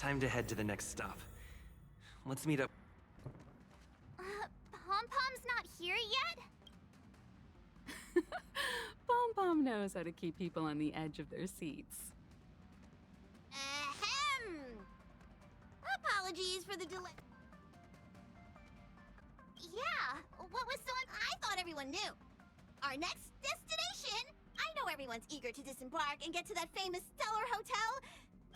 time to head to the next stop. Let's meet up. Pom-Pom's not here yet? Pom-Pom knows how to keep people on the edge of their seats. Ahem! Apologies for the delay. Yeah, what was so... I thought everyone knew. Our next destination... I know everyone's eager to disembark and get to that famous stellar hotel.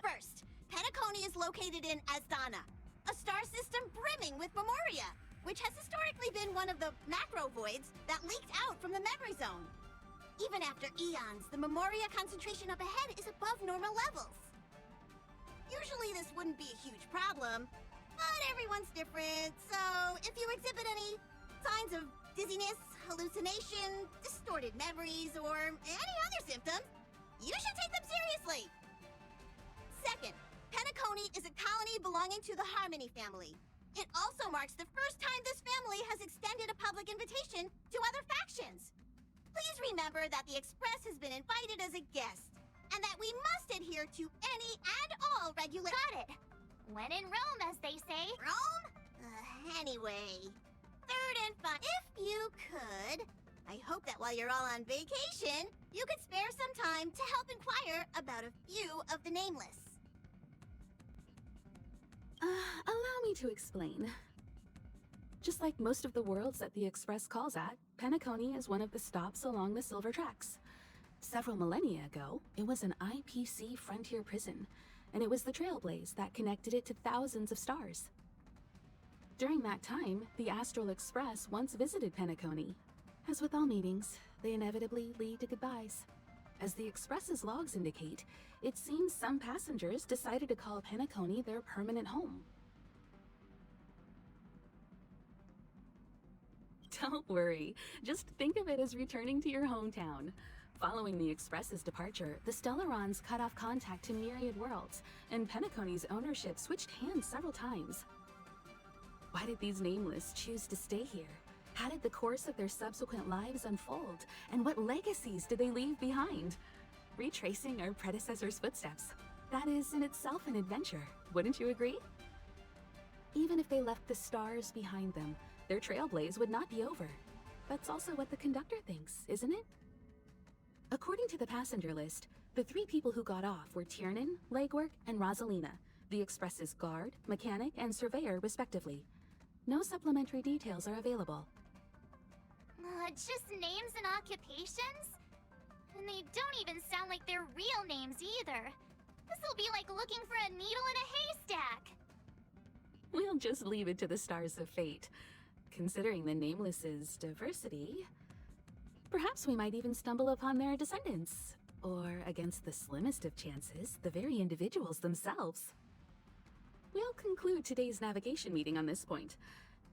First, Penacony is located in Asdana, a star system brimming with memoria, which has historically been one of the macro voids that leaked out from the memory zone. Even after eons, the memoria concentration up ahead is above normal levels. Usually this wouldn't be a huge problem, but everyone's different, so if you exhibit any signs of dizziness, hallucination, distorted memories, or any other symptoms, you should take them seriously. Second, Penacony is a colony belonging to the Harmony family. It also marks the first time this family has extended a public invitation to other factions. Please remember that the Express has been invited as a guest, and that we must adhere to any and all regulations. Got it. When in Rome, as they say. Rome? Anyway, third and final, if you could, I hope that while you're all on vacation, you could spare some time to help inquire about a few of the nameless. Allow me to explain. Just like most of the worlds that the Express calls at, Penacony is one of the stops along the Silver Tracks. Several millennia ago, it was an IPC frontier prison, and it was the Trailblaze that connected it to thousands of stars. During that time, the Astral Express once visited Penacony. As with all meetings, they inevitably lead to goodbyes. As the Express's logs indicate, it seems some passengers decided to call Penacony their permanent home. Don't worry, just think of it as returning to your hometown. Following the Express's departure, the Stellarons cut off contact to myriad worlds, and Penacony's ownership switched hands several times. Why did these nameless choose to stay here? How did the course of their subsequent lives unfold? And what legacies did they leave behind? Retracing our predecessors' footsteps. That is in itself an adventure, wouldn't you agree? Even if they left the stars behind them, their trailblaze would not be over. That's also what the conductor thinks, isn't it? According to the passenger list, the 3 people who got off were Tiernan, Legwork, and Rosalina, the Express's guard, mechanic, and surveyor respectively. No supplementary details are available. Just names and occupations? And they don't even sound like their real names either. This'll be like looking for a needle in a haystack. We'll just leave it to the stars of fate. Considering the Nameless's diversity, perhaps we might even stumble upon their descendants. Or, against the slimmest of chances, the very individuals themselves. We'll conclude today's navigation meeting on this point.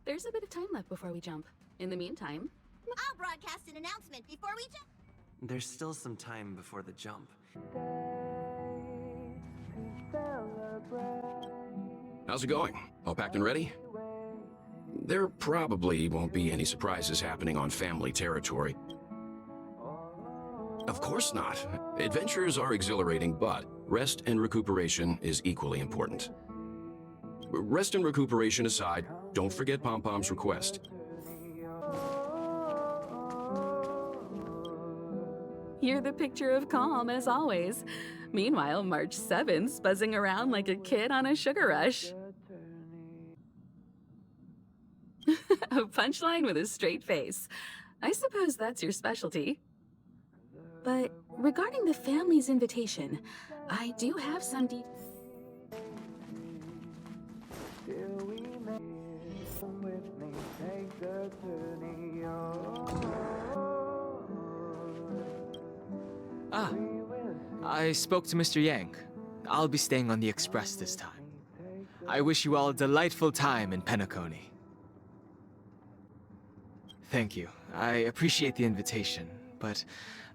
There's a bit of time left before we jump. In the meantime, I'll broadcast an announcement before we jump. There's still some time before the jump. How's it going? All packed and ready? There probably won't be any surprises happening on family territory. Of course not. Adventures are exhilarating, but rest and recuperation is equally important. Rest and recuperation aside, don't forget Pom-Pom's request. you're the picture of calm as always. Meanwhile, March 7th's buzzing around like a kid on a sugar rush. A punchline with a straight face. I suppose that's your specialty. But regarding the family's invitation, I do have some I spoke to Mr. Yang. I'll be staying on the express this time. I wish you all a delightful time in Penacony. Thank you. I appreciate the invitation, but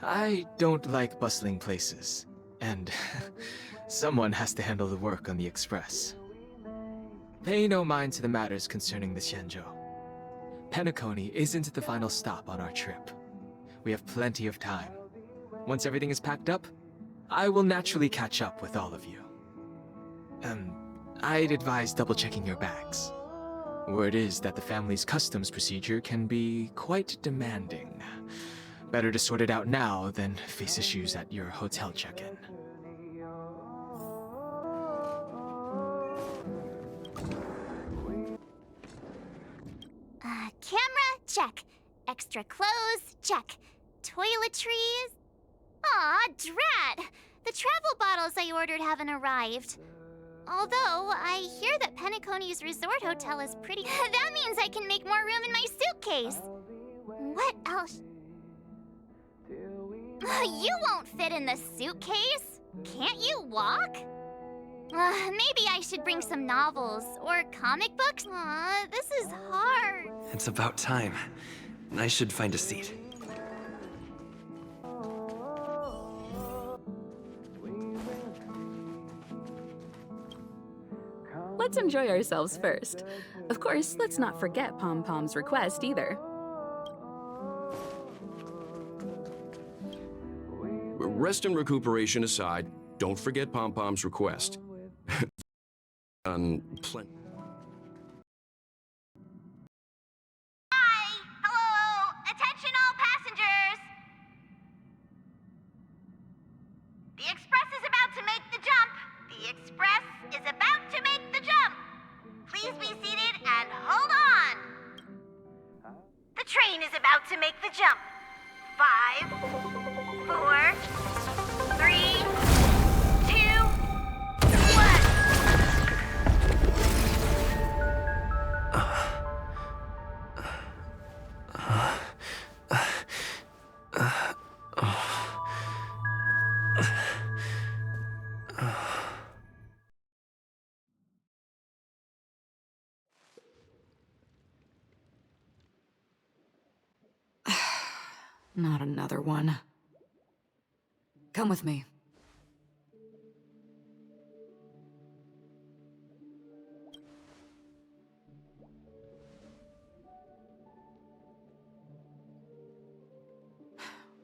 I don't like bustling places. And someone has to handle the work on the express. Pay no mind to the matters concerning the Xianzhou. Penacony isn't the final stop on our trip. We have plenty of time. Once everything is packed up, I will naturally catch up with all of you. I'd advise double-checking your bags. Word is that the family's customs procedure can be quite demanding. Better to sort it out now than face issues at your hotel check-in. Camera, check. Extra clothes, check. Toiletries. Aw, drat! The travel bottles I ordered haven't arrived. Although, I hear that Penacony's resort hotel is pretty... That means I can make more room in my suitcase! What else? You won't fit in the suitcase! Can't you walk? Maybe I should bring some novels or comic books? Aw, this is hard. It's about time. I should find a seat. Let's enjoy ourselves first. Of course, let's not forget Pom Pom's request either. Rest and recuperation aside, don't forget Pom Pom's request. Hi! Hello! Attention all passengers! The express is about to make the jump! The express is about to make the jump! Please be seated and hold on! The train is about to make the jump. 5, 4, 3, 2, 1. Not another one. Come with me.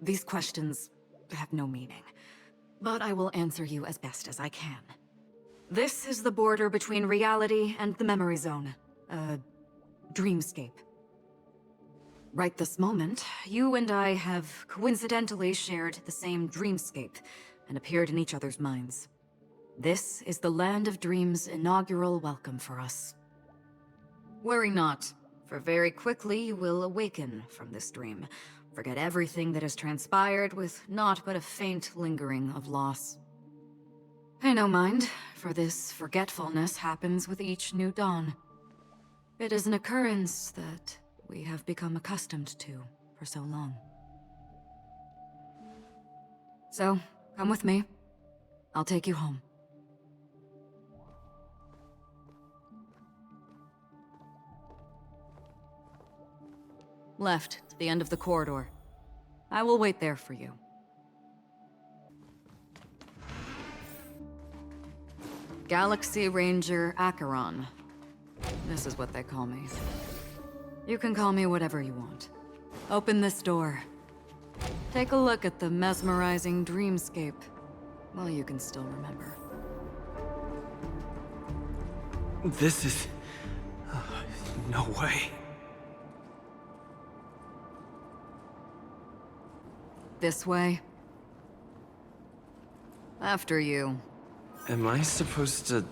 These questions have no meaning, but I will answer you as best as I can. This is the border between reality and the memory zone, a dreamscape. Right this moment, you and I have coincidentally shared the same dreamscape and appeared in each other's minds. This is the Land of Dreams' inaugural welcome for us. Worry not, for very quickly you will awaken from this dream, forget everything that has transpired with naught but a faint lingering of loss. Pay no mind, for this forgetfulness happens with each new dawn. It is an occurrence that we have become accustomed to for so long. So, come with me. I'll take you home. Left, to the end of the corridor. I will wait there for you. Galaxy Ranger Acheron. This is what they call me. You can call me whatever you want. Open this door. Take a look at the mesmerizing dreamscape. Well, you can still remember. This is... no way. This way. After you. Am I supposed to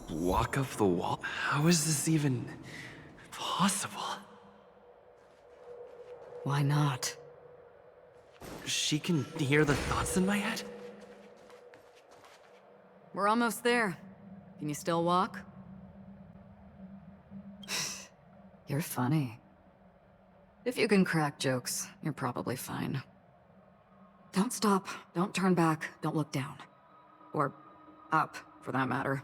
walk up the wall? How is this even possible? Why not? She can hear the thoughts in my head? We're almost there. Can you still walk? You're funny. If you can crack jokes, you're probably fine. Don't stop, don't turn back, don't look down. Or up, for that matter.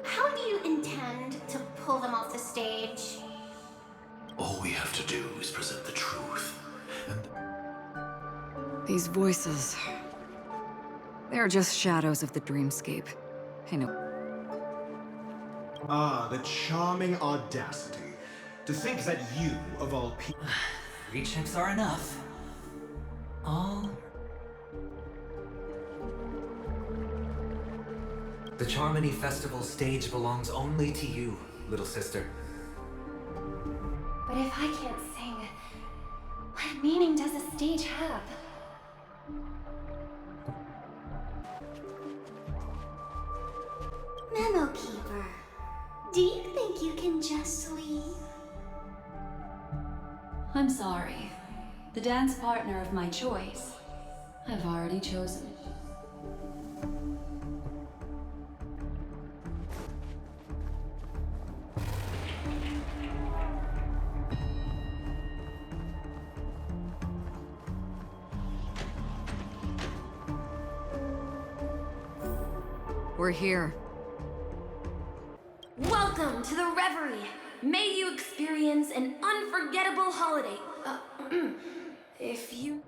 How do you intend to pull them off the stage? All we have to do is present the truth, and... These voices... They're just shadows of the dreamscape. I know. Ah, the charming audacity To think that you, of all people... 3 checks are enough. All... The Charmony Festival stage belongs only to you, little sister. But if I can't sing, what meaning does a stage have? Memo Keeper, do you think you can just leave? I'm sorry. The dance partner of my choice, I've already chosen. We're here. Welcome to the Reverie! May you experience an unforgettable holiday. If you...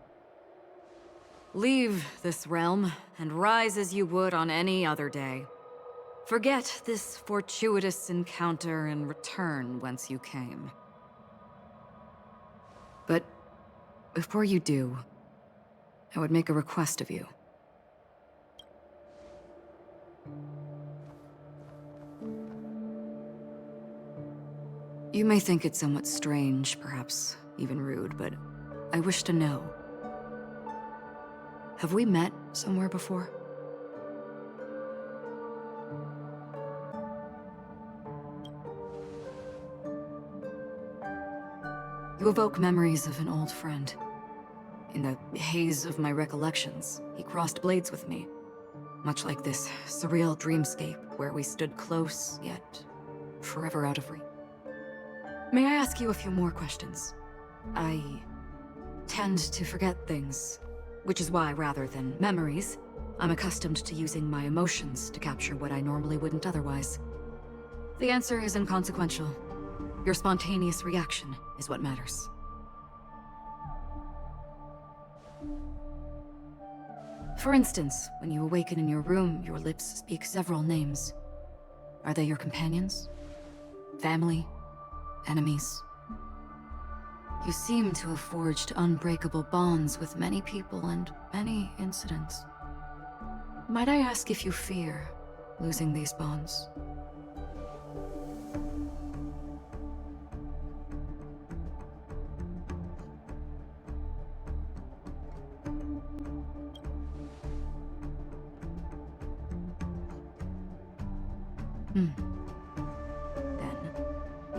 Leave this realm, and rise as you would on any other day. Forget this fortuitous encounter and return whence you came. But before you do, I would make a request of you. You may think it somewhat strange, perhaps even rude, but I wish to know. Have we met somewhere before? You evoke memories of an old friend. In the haze of my recollections, he crossed blades with me. Much like this surreal dreamscape where we stood close, yet forever out of reach. May I ask you a few more questions? I tend to forget things, which is why, rather than memories, I'm accustomed to using my emotions to capture what I normally wouldn't otherwise. The answer is inconsequential. Your spontaneous reaction is what matters. For instance, when you awaken in your room, your lips speak several names. Are they your companions? Family? Enemies? You seem to have forged unbreakable bonds with many people and many incidents. Might I ask if you fear losing these bonds?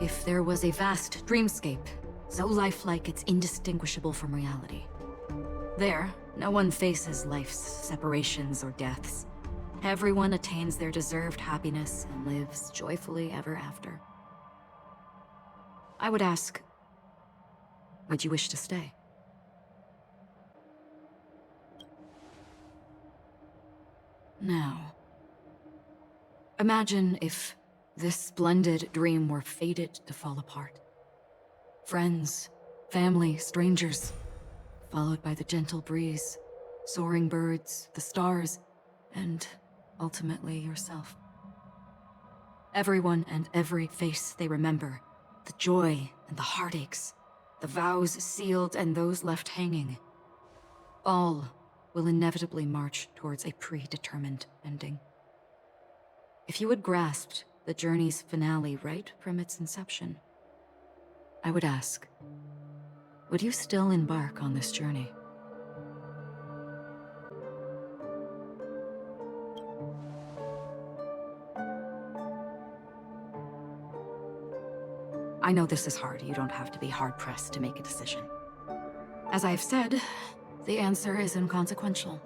If there was a vast dreamscape, so lifelike it's indistinguishable from reality. There, no one faces life's separations or deaths. Everyone attains their deserved happiness and lives joyfully ever after. I would ask, would you wish to stay? Now, imagine if this splendid dream were fated to fall apart. Friends, family, strangers, followed by the gentle breeze, soaring birds, the stars, and ultimately yourself. Everyone and every face they remember, the joy and the heartaches, the vows sealed and those left hanging, all will inevitably march towards a predetermined ending. If you had grasped the journey's finale right from its inception, I would ask, would you still embark on this journey? I know this is hard. You don't have to be hard-pressed to make a decision. As I've said, the answer is inconsequential.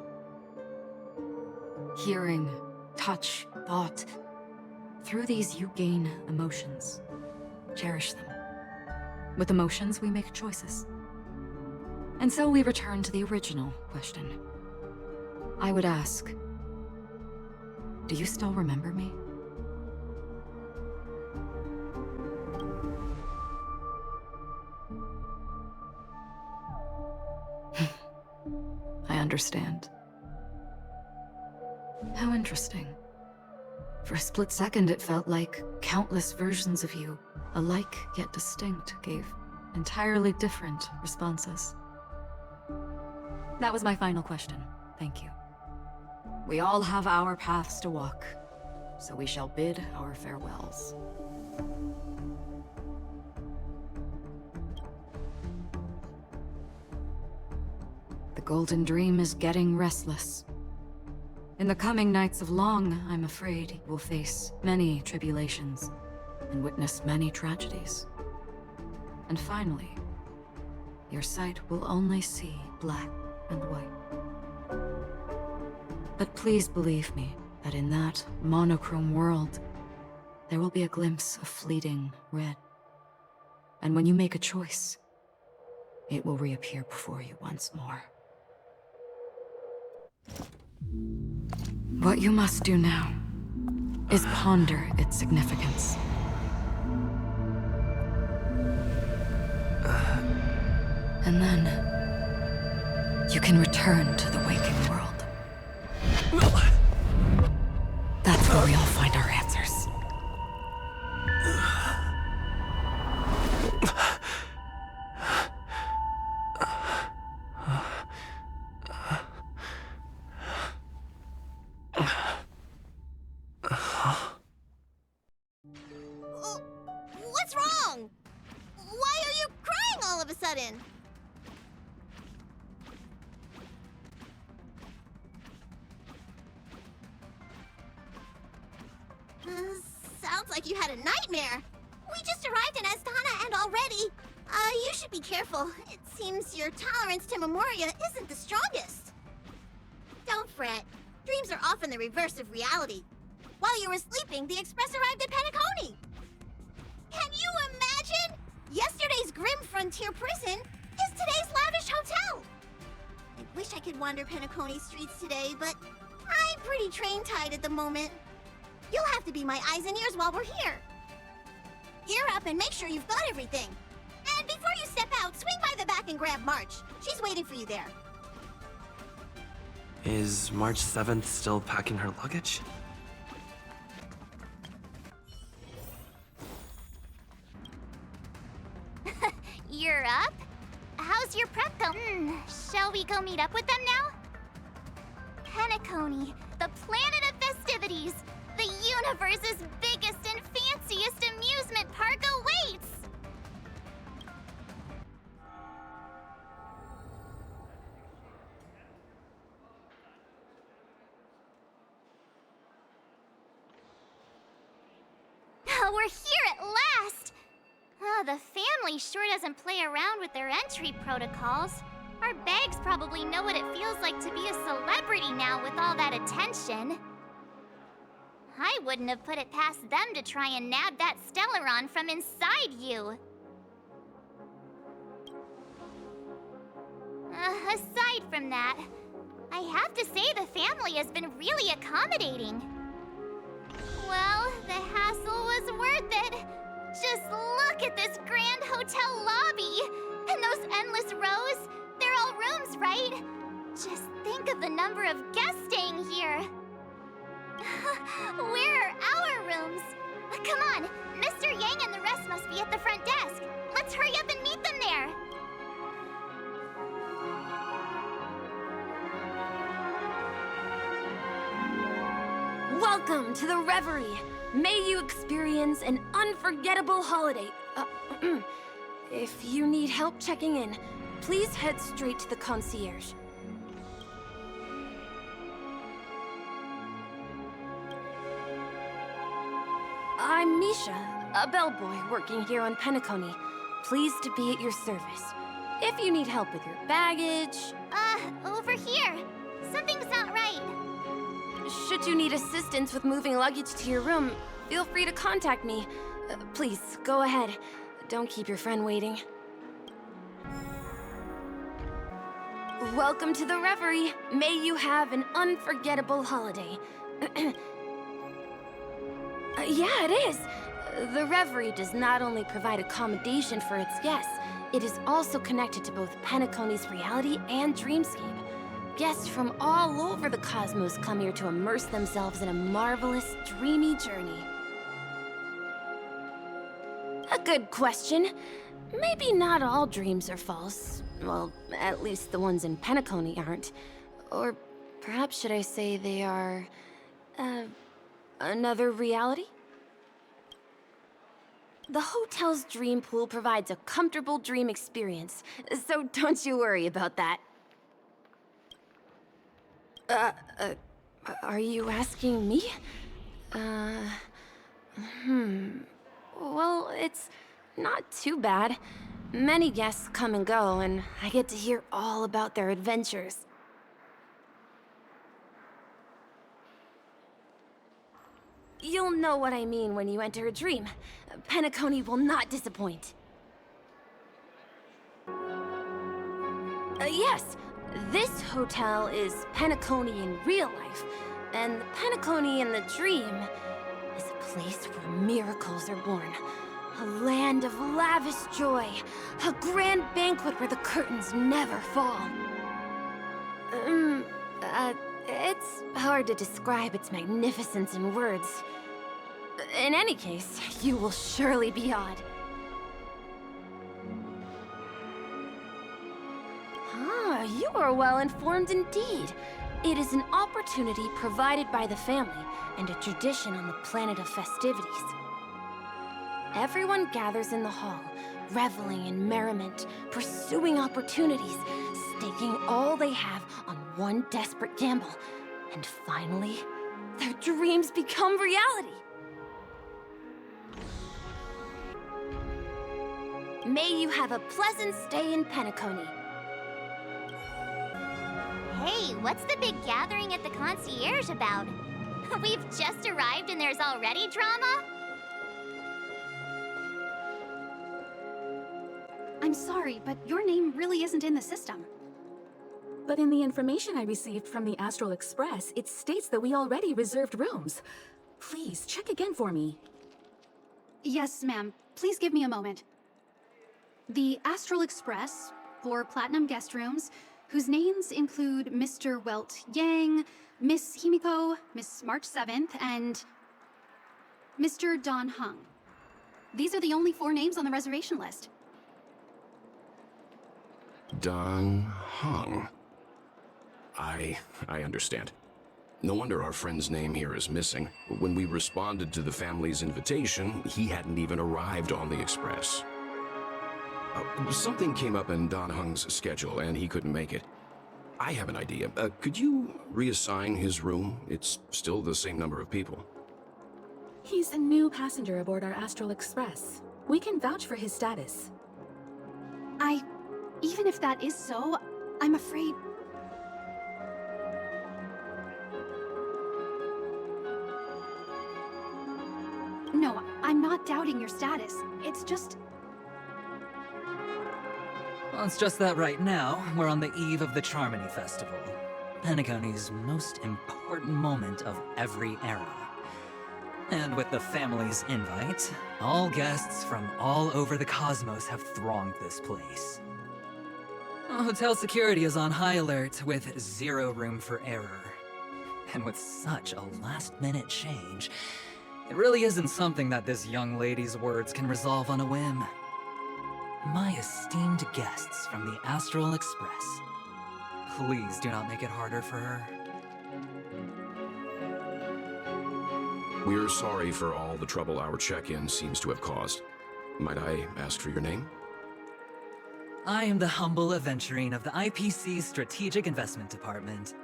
Hearing, touch, thought, through these you gain emotions. Cherish them. With emotions, we make choices. And so we return to the original question. I would ask, do you still remember me? I understand. How interesting. For a split second, it felt like countless versions of you, alike yet distinct, gave entirely different responses. That was my final question. Thank you. We all have our paths to walk, so we shall bid our farewells. The Golden Dream is getting restless. In the coming nights of Long, I'm afraid you will face many tribulations and witness many tragedies. And finally, your sight will only see black and white. But please believe me that in that monochrome world, there will be a glimpse of fleeting red. And when you make a choice, it will reappear before you once more. What you must do now is ponder its significance. And then you can return to the waking world. That's where we all find our answers. What's wrong? Why are you crying all of a sudden? Sounds like you had a nightmare. We just arrived in Astana and already... you should be careful. It seems your tolerance to Memoria isn't the strongest. Don't fret. Dreams are often the reverse of reality. While you were sleeping, the express arrived at Penacony. Can you imagine? Yesterday's grim frontier prison is today's lavish hotel. I wish I could wander Penacony streets today, but I'm pretty train-tied at the moment. You'll have to be my eyes and ears while we're here. Gear up and make sure you've got everything. And before you step out, swing by the back and grab March. She's waiting for you there. Is March 7th still packing her luggage? You're up? How's your prep going? Shall we go meet up with them now? Penacony, the planet of festivities. The universe's biggest and fanciest amusement park awaits! We're here at last! The family sure doesn't play around with their entry protocols. Our bags probably know what it feels like to be a celebrity now with all that attention. I wouldn't have put it past them to try and nab that Stellaron from inside you. Aside from that, I have to say the family has been really accommodating. Well, the hassle was worth it. Just look at this grand hotel lobby. And those endless rows. They're all rooms, right? Just think of the number of guests staying here. Where are our rooms? Come on, Mr. Yang and the rest must be at the front desk. Let's hurry up and meet them there. Welcome to the Reverie. May you experience an unforgettable holiday. If you need help checking in, please head straight to the concierge. I'm Misha, a bellboy working here on Penacony. Pleased to be at your service. If you need help with your baggage... Over here. Something's not right. Should you need assistance with moving luggage to your room, feel free to contact me. Please, go ahead. Don't keep your friend waiting. Welcome to the Reverie. May you have an unforgettable holiday. Yeah, it is. The Reverie does not only provide accommodation for its guests, it is also connected to both Penacony's reality and dreamscape. Guests from all over the cosmos come here to immerse themselves in a marvelous, dreamy journey. A good question. Maybe not all dreams are false. Well, at least the ones in Penacony aren't. Or perhaps should I say they are... another reality? The hotel's dream pool provides a comfortable dream experience, so don't you worry about that. Are you asking me? Well, it's not too bad. Many guests come and go, and I get to hear all about their adventures. You'll know what I mean when you enter a dream. Penacony will not disappoint. Yes, this hotel is Penacony in real life, and Penacony in the dream is a place where miracles are born. A land of lavish joy, a grand banquet where the curtains never fall. It's hard to describe its magnificence in words. In any case, you will surely be awed. Ah, you are well informed indeed. It is an opportunity provided by the family and a tradition on the planet of festivities. Everyone gathers in the hall, reveling in merriment, pursuing opportunities, staking all they have on one desperate gamble. And finally, their dreams become reality. May you have a pleasant stay in Penacony. Hey, what's the big gathering at the concierge about? We've just arrived and there's already drama? I'm sorry, but your name really isn't in the system. But in the information I received from the Astral Express, it states that we already reserved rooms. Please, check again for me. Yes, ma'am. Please give me a moment. The Astral Express, 4 platinum guest rooms, whose names include Mr. Welt Yang, Miss Himiko, Miss March 7th, and Mr. Don Hung. These are the only 4 names on the reservation list. Don Hung. I understand. No wonder our friend's name here is missing. When we responded to the family's invitation, he hadn't even arrived on the express. Something came up in Don Hung's schedule and he couldn't make it. I have an idea. Could you reassign his room? It's still the same number of people. He's a new passenger aboard our Astral Express. We can vouch for his status. Even if that is so, I'm afraid... No, I'm not doubting your status. It's just... Well, it's just that right now, we're on the eve of the Charmony Festival. Penacony's most important moment of every era. And with the family's invite, all guests from all over the cosmos have thronged this place. Hotel security is on high alert with 0 room for error. And with such a last-minute change, it really isn't something that this young lady's words can resolve on a whim. My esteemed guests from the Astral Express, please do not make it harder for her. We're sorry for all the trouble our check-in seems to have caused. Might I ask for your name? I am the humble aventurine of the IPC's Strategic Investment Department,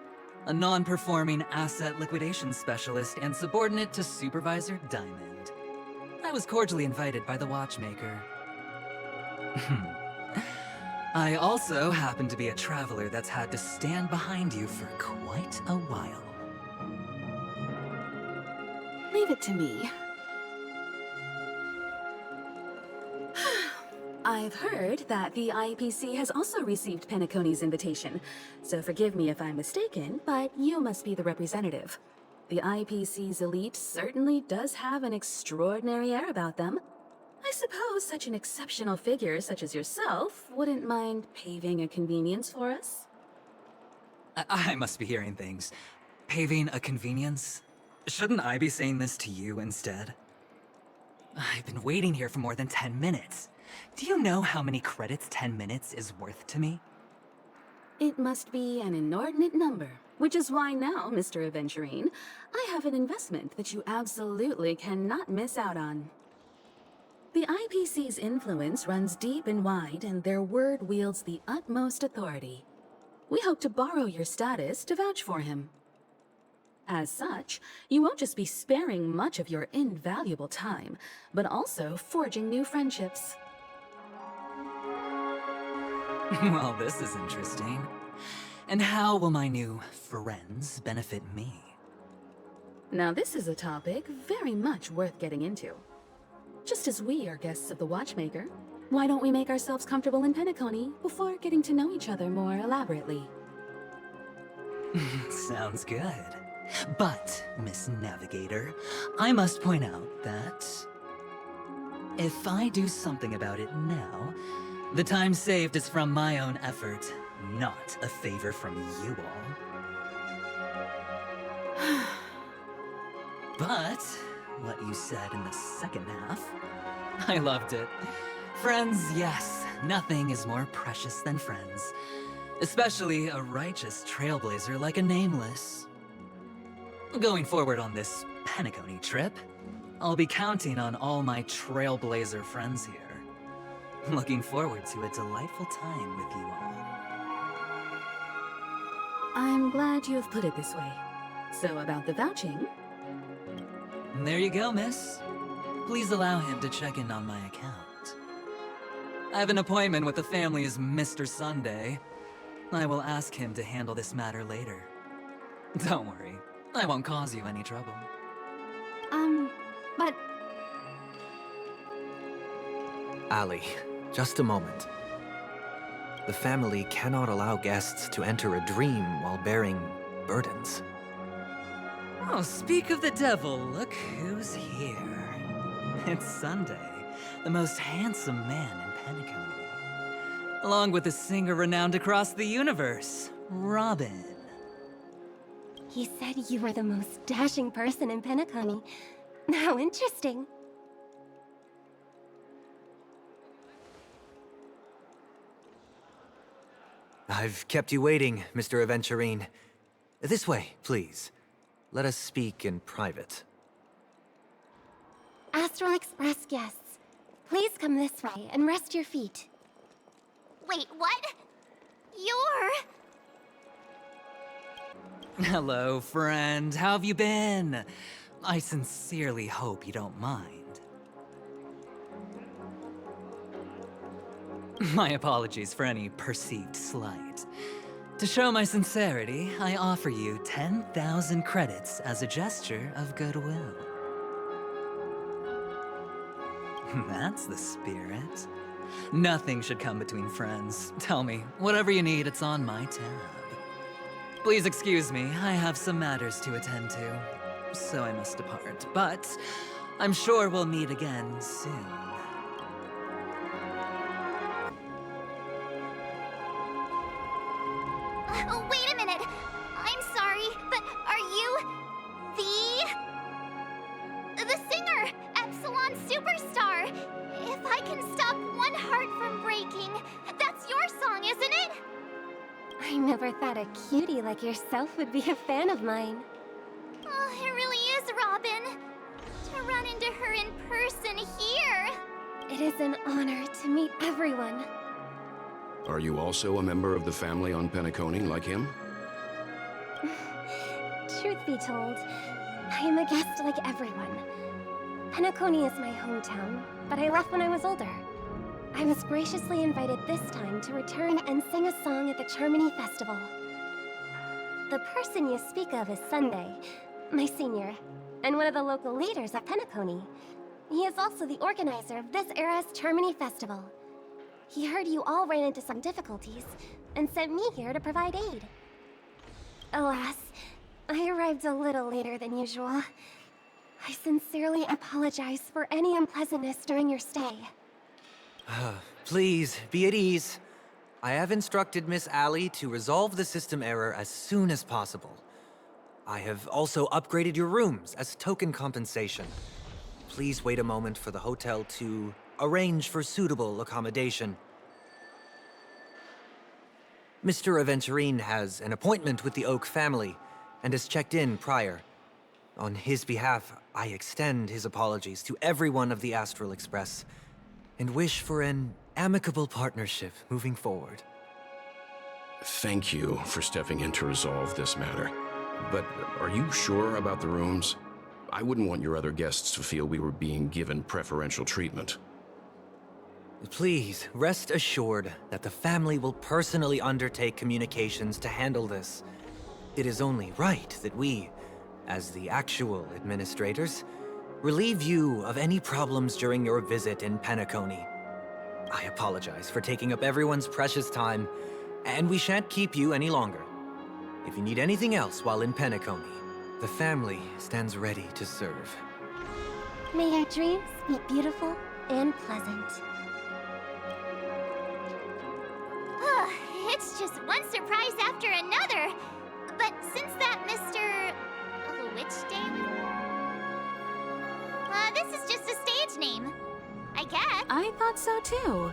a non-performing asset liquidation specialist and subordinate to Supervisor Diamond. I was cordially invited by the watchmaker. I also happen to be a traveler that's had to stand behind you for quite a while. Leave it to me. I've heard that the IPC has also received Penacony's invitation, so forgive me if I'm mistaken, but you must be the representative. The IPC's elite certainly does have an extraordinary air about them. I suppose such an exceptional figure such as yourself wouldn't mind paving a convenience for us? I must be hearing things. Paving a convenience? Shouldn't I be saying this to you instead? I've been waiting here for more than 10 minutes. Do you know how many credits 10 minutes is worth to me? It must be an inordinate number, which is why now, Mr. Aventurine, I have an investment that you absolutely cannot miss out on. The IPC's influence runs deep and wide, and their word wields the utmost authority. We hope to borrow your status to vouch for him. As such, you won't just be sparing much of your invaluable time, but also forging new friendships. Well, this is interesting. And how will my new friends benefit me? Now this is a topic very much worth getting into. Just as we are guests of the Watchmaker, why don't we make ourselves comfortable in Penacony before getting to know each other more elaborately? Sounds good. But, Miss Navigator, I must point out that if I do something about it now, the time saved is from my own effort, not a favor from you all. But what you said in the second half, I loved it. Friends, yes, nothing is more precious than friends. Especially a righteous trailblazer like a Nameless. Going forward on this Penacony trip, I'll be counting on all my trailblazer friends here. Looking forward to a delightful time with you all. I'm glad you have put it this way. So about the vouching... There you go, miss. Please allow him to check in on my account. I have an appointment with the family's Mr. Sunday. I will ask him to handle this matter later. Don't worry, I won't cause you any trouble. But... Ali, just a moment. The family cannot allow guests to enter a dream while bearing burdens. Oh, speak of the devil, look who's here. It's Sunday, the most handsome man in Penacony. Along with a singer renowned across the universe, Robin. He said you were the most dashing person in Penacony. How interesting. I've kept you waiting, Mr. Aventurine. This way, please. Let us speak in private. Astral Express guests, please come this way and rest your feet. Wait, what? You're... Hello, friend. How have you been? I sincerely hope you don't mind. My apologies for any perceived slight. To show my sincerity, I offer you 10,000 credits as a gesture of goodwill. That's the spirit. Nothing should come between friends. Tell me, whatever you need, it's on my tab. Please excuse me, I have some matters to attend to, so I must depart. But I'm sure we'll meet again soon. Oh, wait a minute! I'm sorry, but are you... the singer! Epsilon Superstar! If I can stop one heart from breaking, that's your song, isn't it? I never thought a cutie like yourself would be a fan of mine. Oh, it really is, Robin. To run into her in person here. It is an honor to meet everyone. Are you also a member of the family on Penacony like him? Truth be told, I am a guest like everyone. Penacony is my hometown, but I left when I was older. I was graciously invited this time to return and sing a song at the Charmony Festival. The person you speak of is Sunday, my senior, and one of the local leaders at Penacony. He is also the organizer of this era's Charmony Festival. He heard you all ran into some difficulties, and sent me here to provide aid. Alas, I arrived a little later than usual. I sincerely apologize for any unpleasantness during your stay. Please, be at ease. I have instructed Miss Alley to resolve the system error as soon as possible. I have also upgraded your rooms as token compensation. Please wait a moment for the hotel to arrange for suitable accommodation. Mr. Aventurine has an appointment with the Oak family and has checked in prior. On his behalf, I extend his apologies to everyone of the Astral Express and wish for an amicable partnership moving forward. Thank you for stepping in to resolve this matter. But are you sure about the rooms? I wouldn't want your other guests to feel we were being given preferential treatment. Please, rest assured that the family will personally undertake communications to handle this. It is only right that we, as the actual administrators, relieve you of any problems during your visit in Penacony. I apologize for taking up everyone's precious time, and we shan't keep you any longer. If you need anything else while in Penacony, the family stands ready to serve. May our dreams be beautiful and pleasant. It's just one surprise after another. But since that Mr. Witchdale? This is just a stage name, I guess. I thought so too.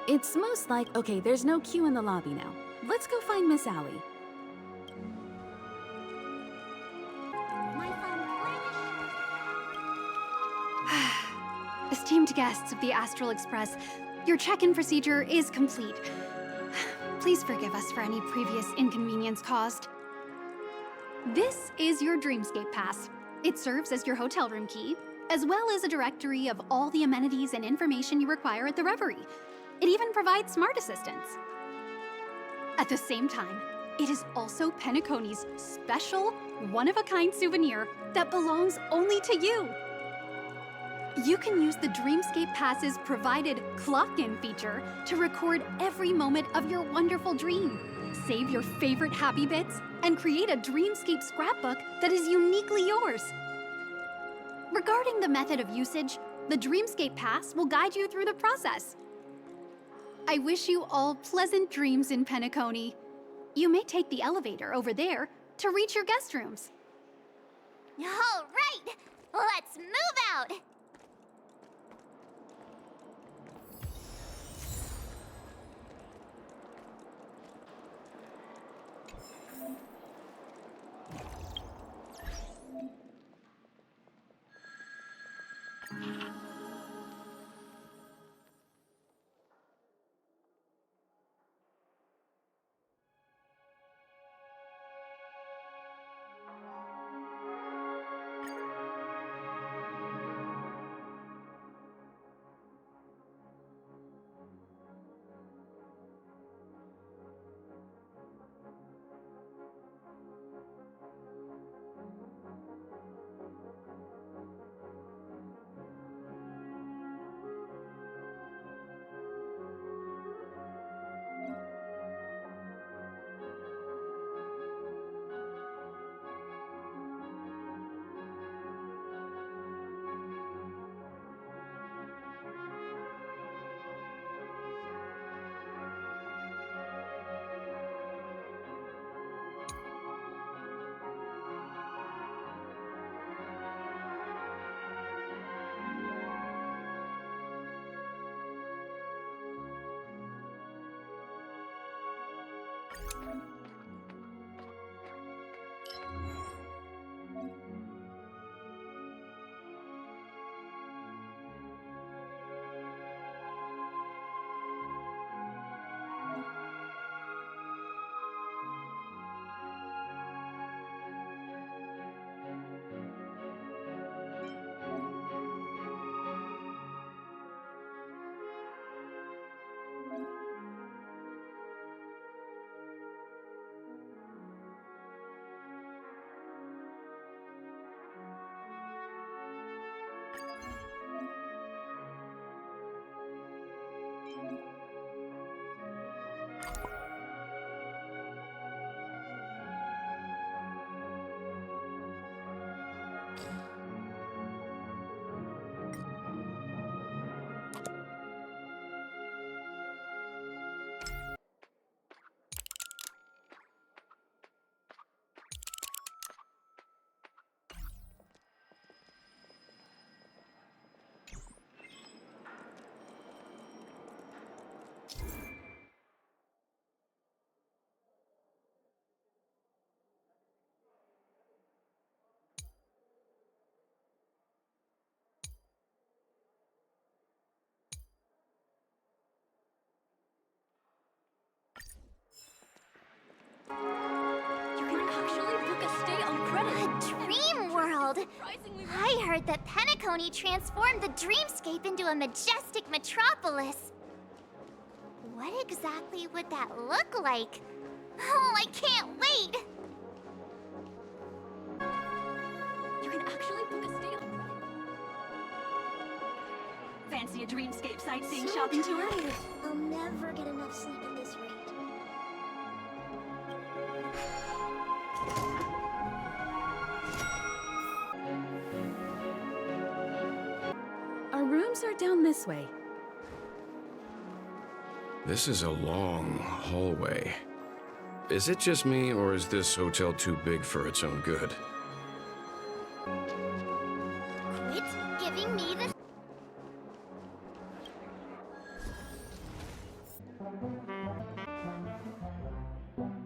It's most like, okay, there's no queue in the lobby now. Let's go find Miss Alley. Esteemed guests of the Astral Express, your check-in procedure is complete. Please forgive us for any previous inconvenience caused. This is your Dreamscape Pass. It serves as your hotel room key, as well as a directory of all the amenities and information you require at the Reverie. It even provides smart assistants. At the same time, it is also Penacony's special, one-of-a-kind souvenir that belongs only to you. You can use the Dreamscape Pass's provided clock-in feature to record every moment of your wonderful dream, save your favorite happy bits, and create a Dreamscape scrapbook that is uniquely yours. Regarding the method of usage, the Dreamscape Pass will guide you through the process. I wish you all pleasant dreams in Penacony. You may take the elevator over there to reach your guest rooms. All right, let's move out. You can actually book a stay on credit. A dream world! I heard that Penacony transformed the dreamscape into a majestic metropolis. What exactly would that look like? Oh, I can't wait! You can actually book a stay on credit. Fancy a dreamscape sightseeing So shopping tour? tired. I'll never get enough sleep at this rate. Our rooms are down this way. This is a long hallway. Is it just me, or is this hotel too big for its own good? Quit giving me the...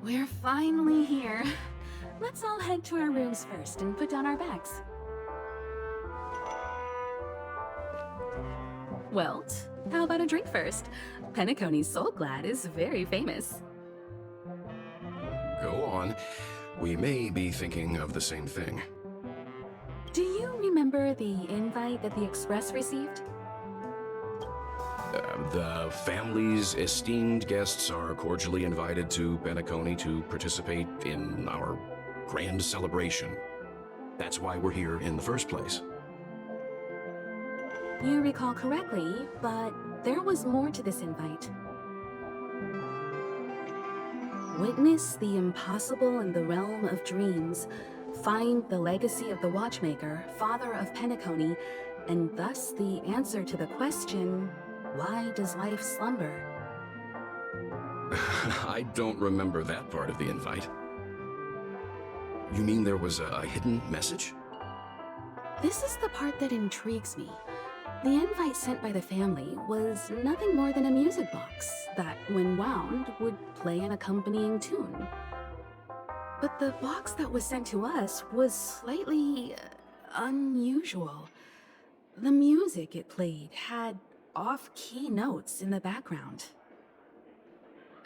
We're finally here. Let's all head to our rooms first and put down our bags. Welt, how about a drink first? Penacony's Soul Glad is very famous. Go on. We may be thinking of the same thing. Do you remember the invite that the Express received? The family's esteemed guests are cordially invited to Penacony to participate in our grand celebration. That's why we're here in the first place. You recall correctly, but there was more to this invite. Witness the impossible in the realm of dreams. Find the legacy of the watchmaker, father of Penacony, and thus the answer to the question, why does life slumber? I don't remember that part of the invite. You mean there was a hidden message? This is the part that intrigues me. The invite sent by the family was nothing more than a music box that, when wound, would play an accompanying tune. But the box that was sent to us was slightly unusual. The music it played had off-key notes in the background.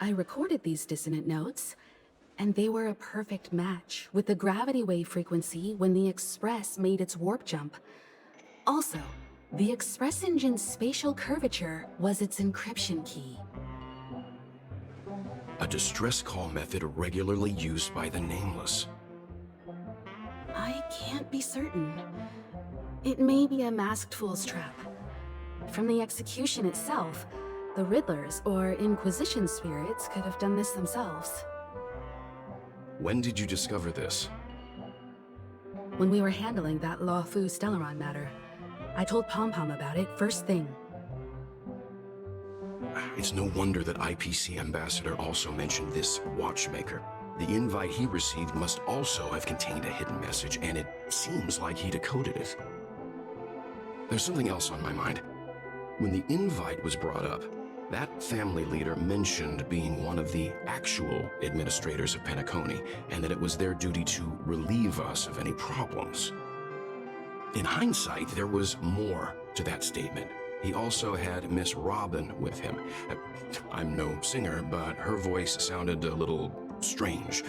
I recorded these dissonant notes, and they were a perfect match with the gravity wave frequency when the Express made its warp jump. Also, the Express engine's spatial curvature was its encryption key. A distress call method regularly used by the Nameless. I can't be certain. It may be a masked fool's trap. From the execution itself, the Riddlers or Inquisition spirits could have done this themselves. When did you discover this? When we were handling that Lawfu Stellaron matter, I told Pom Pom about it first thing. It's no wonder that IPC Ambassador also mentioned this watchmaker. The invite he received must also have contained a hidden message, and it seems like he decoded it. There's something else on my mind. When the invite was brought up, that family leader mentioned being one of the actual administrators of Penacony, and that it was their duty to relieve us of any problems. In hindsight, there was more to that statement. He also had Miss Robin with him. I'm no singer, but her voice sounded a little strange.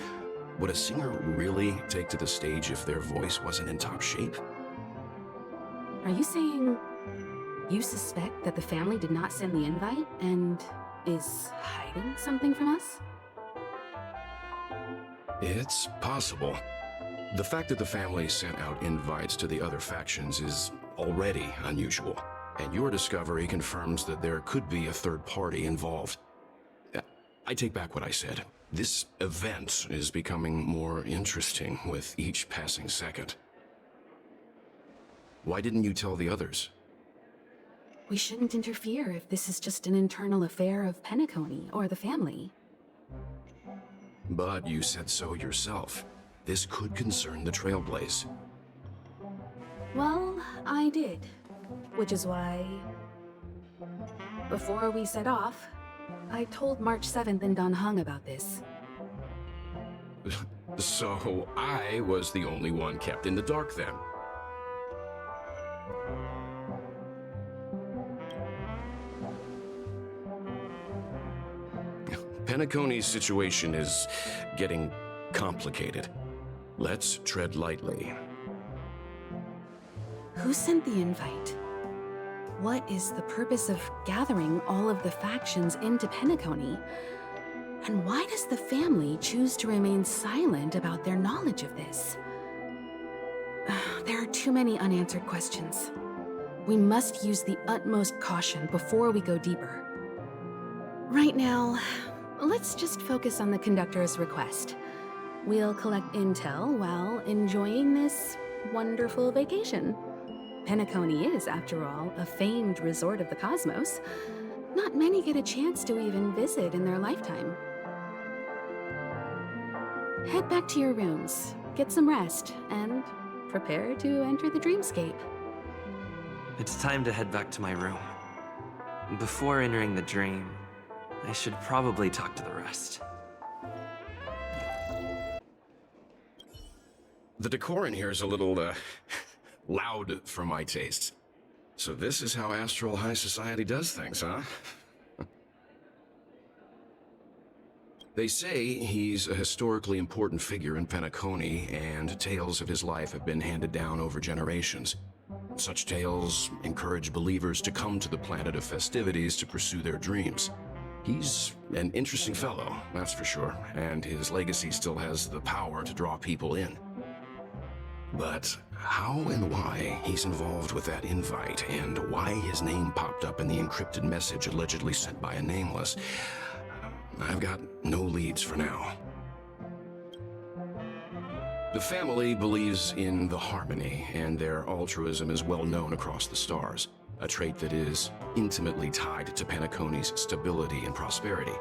Would a singer really take to the stage if their voice wasn't in top shape? Are you saying you suspect that the family did not send the invite and is hiding something from us? It's possible. The fact that the family sent out invites to the other factions is already unusual, and your discovery confirms that there could be a third party involved. I take back what I said. This event is becoming more interesting with each passing second. Why didn't you tell the others? We shouldn't interfere if this is just an internal affair of Penacony or the family. But you said so yourself. This could concern the Trailblaze. Well, I did. Which is why, before we set off, I told March 7th and Don Hung about this. So I was the only one kept in the dark then. Penacony's situation is getting complicated. Let's tread lightly. Who sent the invite? What is the purpose of gathering all of the factions into Penacony? And why does the family choose to remain silent about their knowledge of this? There are too many unanswered questions. We must use the utmost caution before we go deeper. Right now, let's just focus on the conductor's request. We'll collect intel while enjoying this wonderful vacation. Penacony is, after all, a famed resort of the cosmos. Not many get a chance to even visit in their lifetime. Head back to your rooms, get some rest, and prepare to enter the dreamscape. It's time to head back to my room. Before entering the dream, I should probably talk to the rest. The decor in here is a little, loud for my tastes. So this is how Astral High Society does things, huh? They say he's a historically important figure in Penacony, and tales of his life have been handed down over generations. Such tales encourage believers to come to the planet of festivities to pursue their dreams. He's an interesting fellow, that's for sure, and his legacy still has the power to draw people in. But how and why he's involved with that invite, and why his name popped up in the encrypted message allegedly sent by a nameless, I've got no leads for now. The family believes in the harmony, and their altruism is well known across the stars, a trait that is intimately tied to Penacony's stability and prosperity.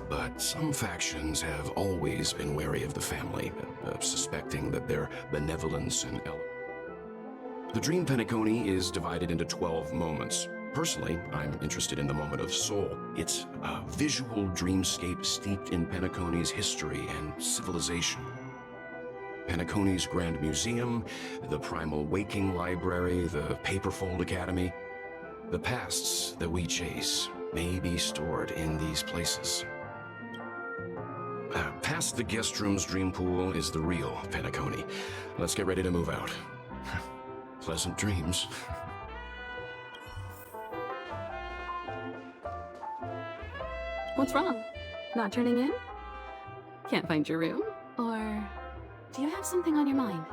But some factions have always been wary of the family, suspecting that their benevolence and The dream Penacony is divided into 12 moments. Personally, I'm interested in the moment of soul. It's a visual dreamscape steeped in Penacony's history and civilization. Penacony's Grand Museum, the Primal Waking Library, the Paperfold Academy. The pasts that we chase may be stored in these places. Past the guest room's dream pool is the real Penacony. Let's get ready to move out. Pleasant dreams. What's wrong? Not turning in? Can't find your room? Or do you have something on your mind?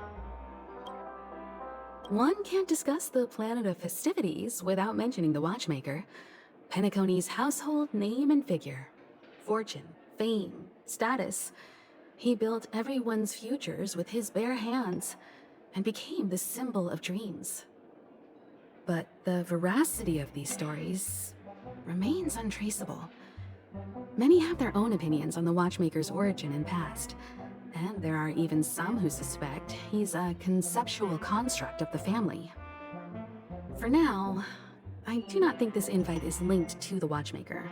One can't discuss the planet of festivities without mentioning the watchmaker, Penacony's household name and figure. Fortune, fame, status. He built everyone's futures with his bare hands and became the symbol of dreams. But the veracity of these stories remains untraceable. Many have their own opinions on the watchmaker's origin and past, and there are even some who suspect he's a conceptual construct of the family. For now, I do not think this invite is linked to the watchmaker.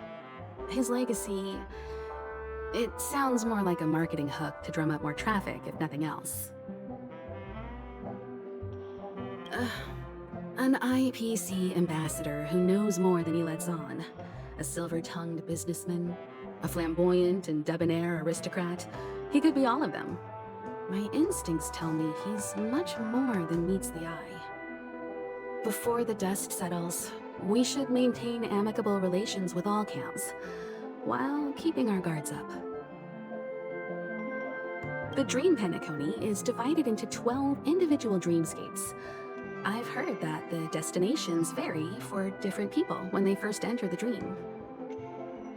His legacy, it sounds more like a marketing hook to drum up more traffic, if nothing else. An IPC ambassador who knows more than he lets on. A silver-tongued businessman, a flamboyant and debonair aristocrat. He could be all of them. My instincts tell me he's much more than meets the eye. Before the dust settles, we should maintain amicable relations with all camps, while keeping our guards up. The Dream Penacony is divided into 12 individual dreamscapes. I've heard that the destinations vary for different people when they first enter the dream.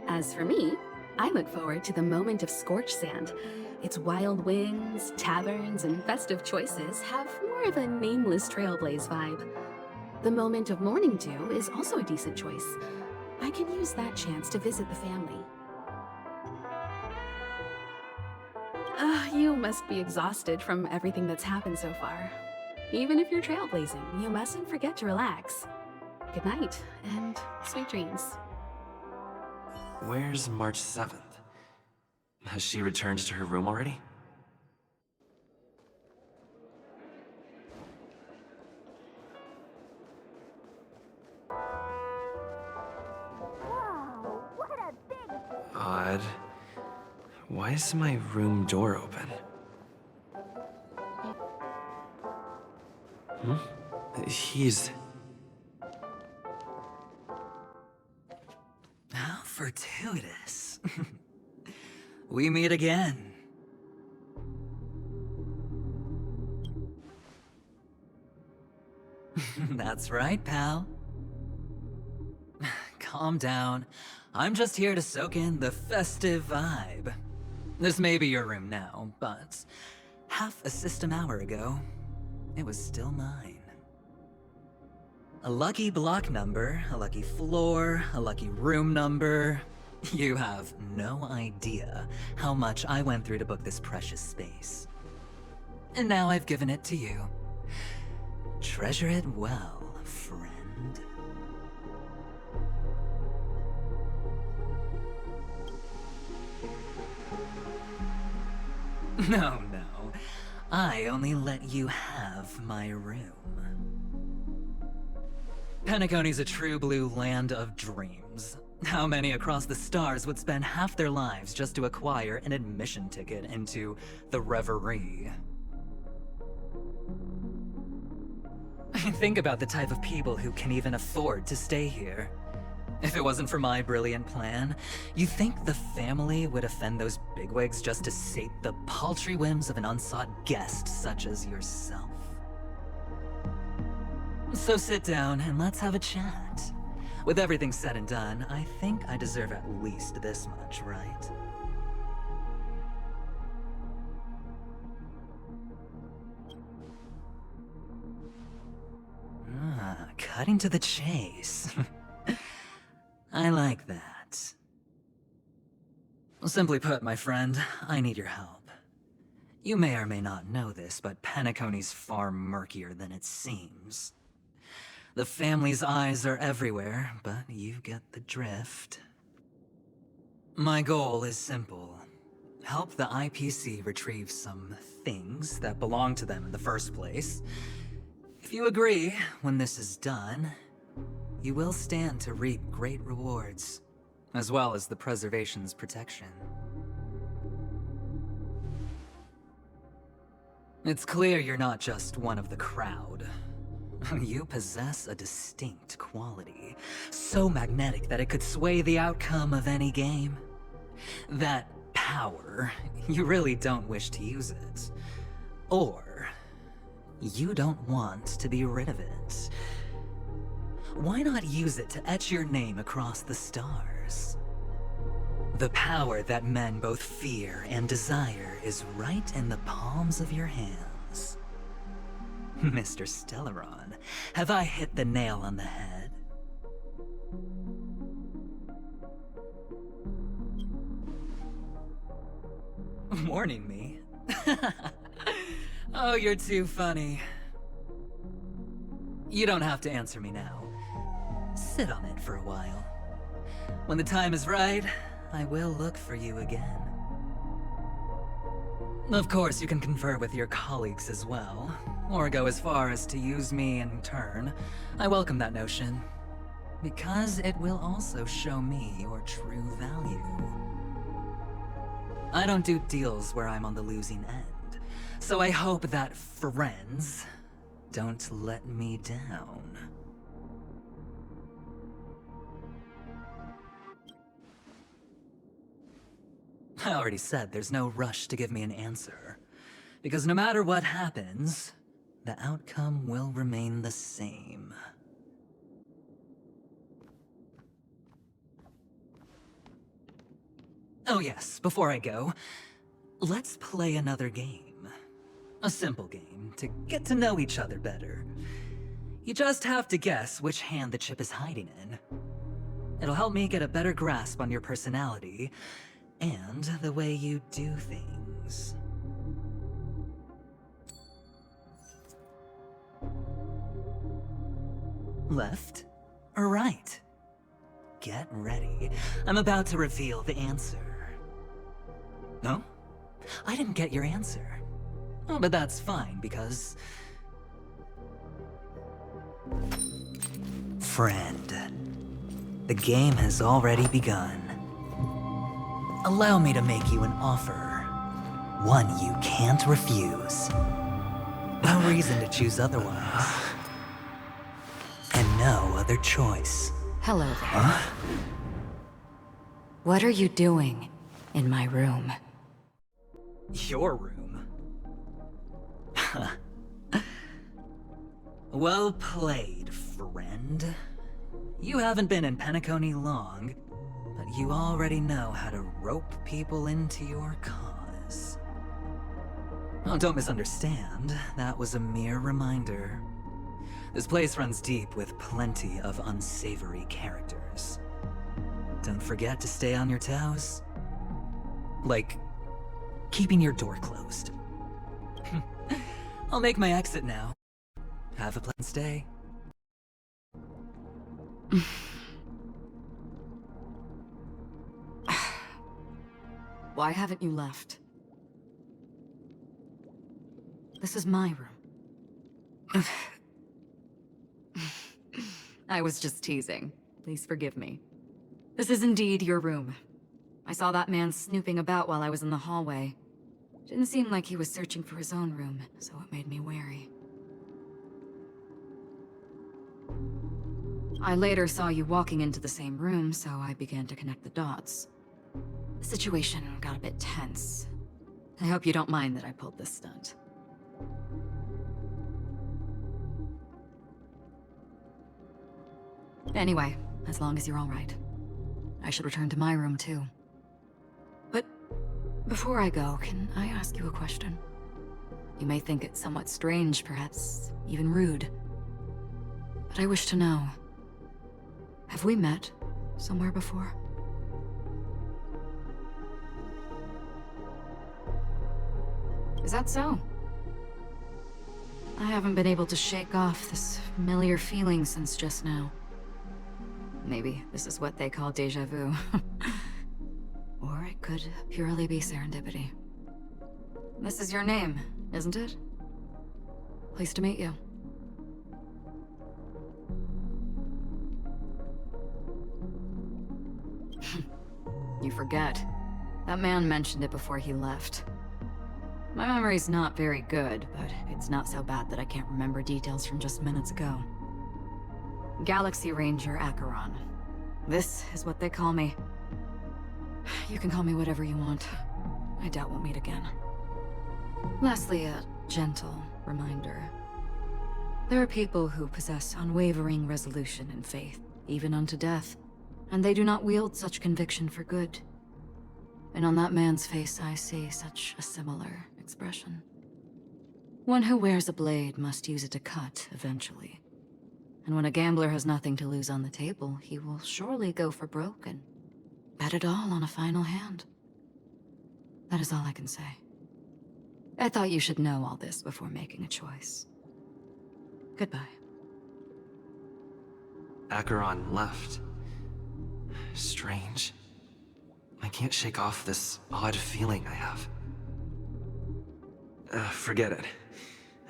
As for me, I look forward to the moment of scorched sand. Its wild winds, taverns, and festive choices have more of a nameless trailblaze vibe. The moment of morning dew is also a decent choice. I can use that chance to visit the family. You must be exhausted from everything that's happened so far. Even if you're trailblazing, you mustn't forget to relax. Good night, and sweet dreams. Where's March 7th? Has she returned to her room already? Why is my room door open? He's... How fortuitous. We meet again. That's right, pal. Calm down. I'm just here to soak in the festive vibe. This may be your room now, but half a system hour ago, it was still mine. A lucky block number, a lucky floor, a lucky room number. You have no idea how much I went through to book this precious space. And now I've given it to you. Treasure it well, friend. No. I only let you have my room. Penacony's a true blue land of dreams. How many across the stars would spend half their lives just to acquire an admission ticket into the Reverie? Think about the type of people who can even afford to stay here. If it wasn't for my brilliant plan, you think the family would offend those bigwigs just to sate the paltry whims of an unsought guest such as yourself? So sit down and let's have a chat. With everything said and done, I think I deserve at least this much, right? Cutting to the chase. I like that. Simply put, my friend, I need your help. You may or may not know this, but Penacony's far murkier than it seems. The family's eyes are everywhere, but you get the drift. My goal is simple. Help the IPC retrieve some things that belong to them in the first place. If you agree, when this is done, you will stand to reap great rewards, as well as the preservation's protection. It's clear you're not just one of the crowd. You possess a distinct quality, so magnetic that it could sway the outcome of any game. That power, you really don't wish to use it. Or, you don't want to be rid of it. Why not use it to etch your name across the stars? The power that men both fear and desire is right in the palms of your hands. Mr. Stellaron, have I hit the nail on the head? Warning me? Oh, you're too funny. You don't have to answer me now. Sit on it for a while. When the time is right, I will look for you again. Of course, you can confer with your colleagues as well, or go as far as to use me in turn. I welcome that notion, because it will also show me your true value. I don't do deals where I'm on the losing end, so I hope that friends don't let me down. I already said there's no rush to give me an answer, because no matter what happens, the outcome will remain the same. Oh yes, before I go, let's play another game. A simple game to get to know each other better. You just have to guess which hand the chip is hiding in. It'll help me get a better grasp on your personality and the way you do things. Left or right? Get ready. I'm about to reveal the answer. No? I didn't get your answer. Oh, but that's fine, because... Friend, the game has already begun. allow me to make you an offer. One you can't refuse. No reason to choose otherwise. And no other choice. Hello there. What are you doing in my room? Your room? Well played, friend. You haven't been in Penacony long, but you already know how to rope people into your cause. Oh, don't misunderstand. That was a mere reminder. This place runs deep with plenty of unsavory characters. Don't forget to stay on your toes. Like, keeping your door closed. I'll make my exit now. Have a pleasant stay. Why haven't you left? This is my room. I was just teasing. Please forgive me. This is indeed your room. I saw that man snooping about while I was in the hallway. Didn't seem like he was searching for his own room, so it made me wary. I later saw you walking into the same room, so I began to connect the dots. The situation got a bit tense. I hope you don't mind that I pulled this stunt. Anyway, as long as you're all right. I should return to my room too. But before I go, can I ask you a question? You may think it somewhat strange, perhaps even rude. But I wish to know, have we met somewhere before? Is that so? I haven't been able to shake off this familiar feeling since just now. Maybe this is what they call déjà vu. Or it could purely be serendipity. This is your name, isn't it? Pleased to meet you. You forget. That man mentioned it before he left. My memory's not very good, but it's not so bad that I can't remember details from just minutes ago. Galaxy Ranger Acheron. This is what they call me. You can call me whatever you want. I doubt we'll meet again. Lastly, a gentle reminder. There are people who possess unwavering resolution and faith, even unto death, and they do not wield such conviction for good. And on that man's face I see such a similar expression. One who wears a blade must use it to cut eventually. And when a gambler has nothing to lose on the table, he will surely go for broke and bet it all on a final hand. That is all I can say. I thought you should know all this before making a choice. Goodbye. Acheron left. Strange. I can't shake off this odd feeling I have. Forget it.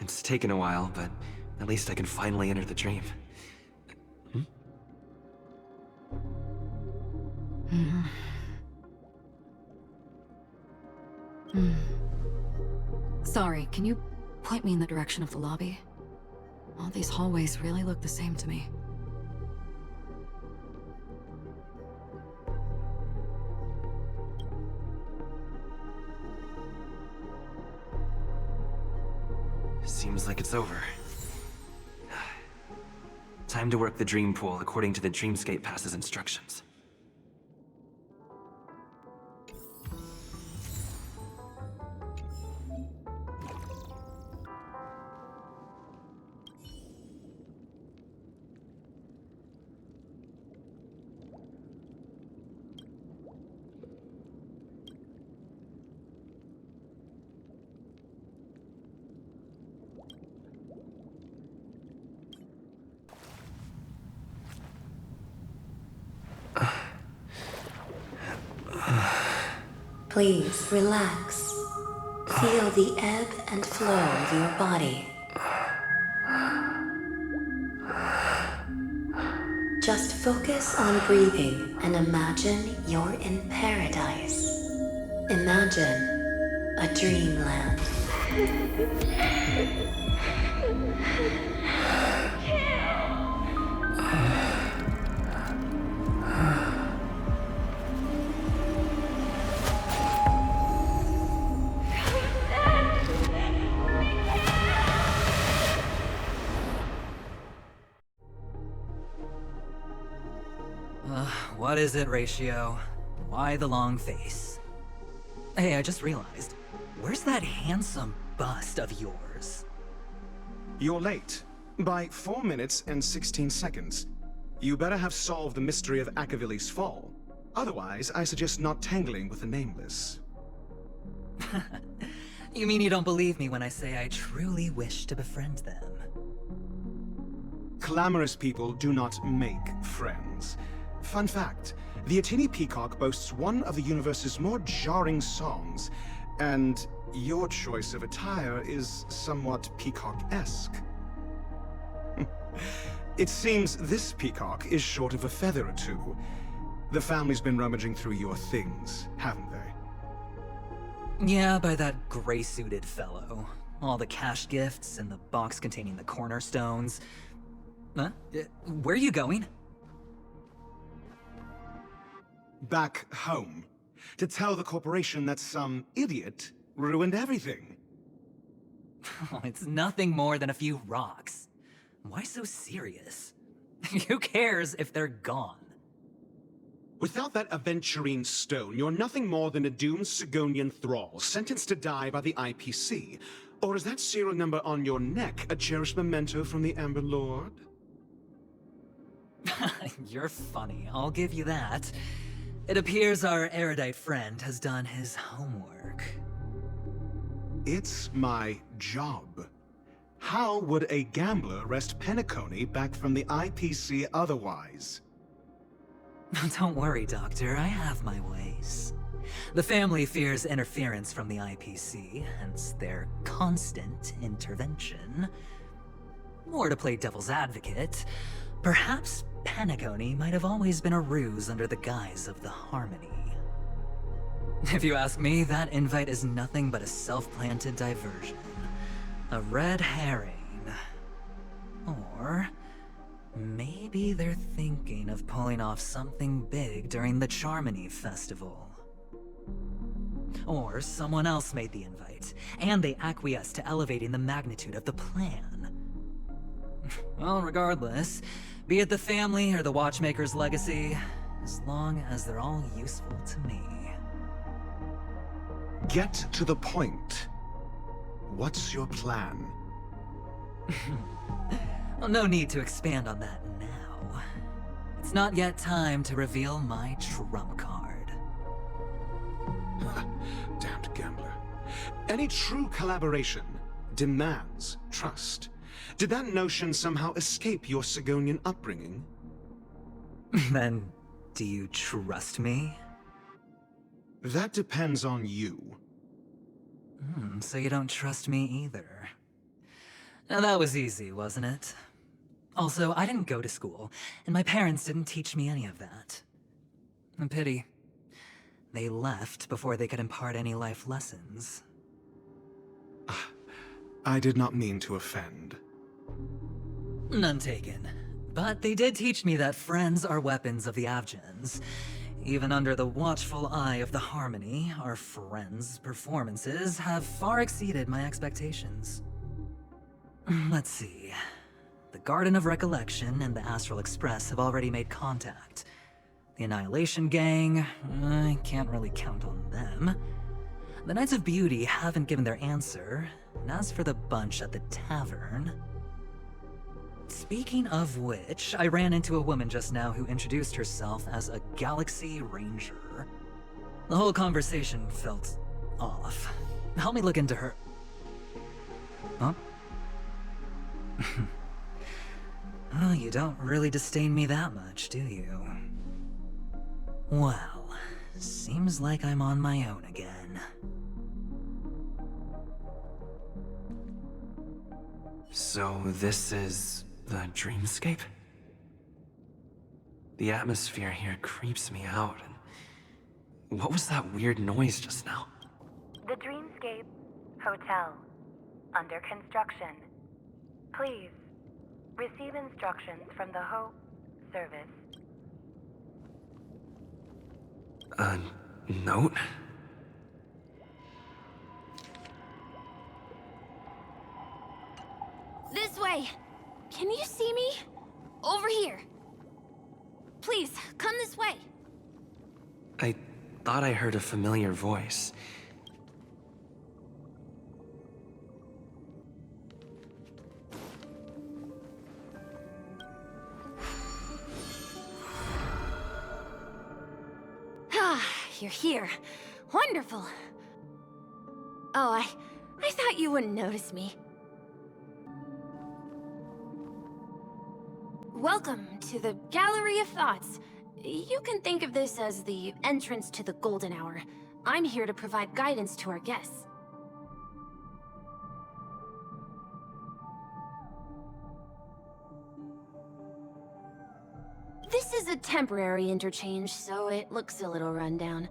It's taken a while, but at least I can finally enter the dream. Sorry, can you point me in the direction of the lobby? All these hallways really look the same to me. Seems like it's over. Time to work the dream pool according to the Dreamscape Pass's instructions. Please relax. Feel the ebb and flow of your body. Just focus on breathing and imagine you're in paradise. Imagine a dreamland. What is it, Ratio? Why the long face? Hey, I just realized, where's that handsome bust of yours? You're late. By 4 minutes and 16 seconds. You better have solved the mystery of Akavili's fall. Otherwise, I suggest not tangling with the nameless. You mean you don't believe me when I say I truly wish to befriend them? Clamorous people do not make friends. Fun fact, the Atini Peacock boasts one of the universe's more jarring songs, and your choice of attire is somewhat peacock-esque. It seems this peacock is short of a feather or two. The family's been rummaging through your things, haven't they? Yeah, by that gray-suited fellow. All the cash gifts and the box containing the cornerstones. Huh? Where are you going? Back home. To tell the corporation that some idiot ruined everything. Oh, it's nothing more than a few rocks. Why so serious? Who cares if they're gone? Without that aventurine stone, you're nothing more than a doomed Sigonian thrall, sentenced to die by the IPC. Or is that serial number on your neck a cherished memento from the Amber Lord? You're funny, I'll give you that. It appears our erudite friend has done his homework. It's my job. How would a gambler wrest Penacony back from the IPC otherwise? Don't worry, Doctor, I have my ways. The family fears interference from the IPC, hence their constant intervention. Or to play devil's advocate, perhaps Penacony might have always been a ruse under the guise of the Harmony. If you ask me, that invite is nothing but a self-planted diversion. A red herring. Or maybe they're thinking of pulling off something big during the Charmony Festival. Or someone else made the invite, and they acquiesced to elevating the magnitude of the plan. Well, regardless, be it the family or the Watchmaker's legacy, as long as they're all useful to me. Get to the point. What's your plan? Well, no need to expand on that now. It's not yet time to reveal my trump card. Damned gambler. Any true collaboration demands trust. Did that notion somehow escape your Sigonian upbringing? Then, do you trust me? That depends on you. So you don't trust me either. Now that was easy, wasn't it? Also, I didn't go to school, and my parents didn't teach me any of that. A pity. They left before they could impart any life lessons. I did not mean to offend. None taken. But they did teach me that friends are weapons of the Avgens. Even under the watchful eye of the Harmony, our friends' performances have far exceeded my expectations. Let's see. The Garden of Recollection and the Astral Express have already made contact. The Annihilation Gang, I can't really count on them. The Knights of Beauty haven't given their answer, and as for the bunch at the tavern... Speaking of which, I ran into a woman just now who introduced herself as a Galaxy Ranger. The whole conversation felt off. Help me look into her... Huh? Oh, you don't really disdain me that much, do you? Well, seems like I'm on my own again. So this is the dreamscape? The atmosphere here creeps me out, and What was that weird noise just now? The Dreamscape Hotel. Under construction. Please, receive instructions from the service. Note? This way! Can you see me? Over here. Please, come this way. I thought I heard a familiar voice. Ah, you're here. Wonderful. Oh, I thought you wouldn't notice me. Welcome to the Gallery of Thoughts. You can think of this as the entrance to the Golden Hour. I'm here to provide guidance to our guests. This is a temporary interchange, so it looks a little rundown.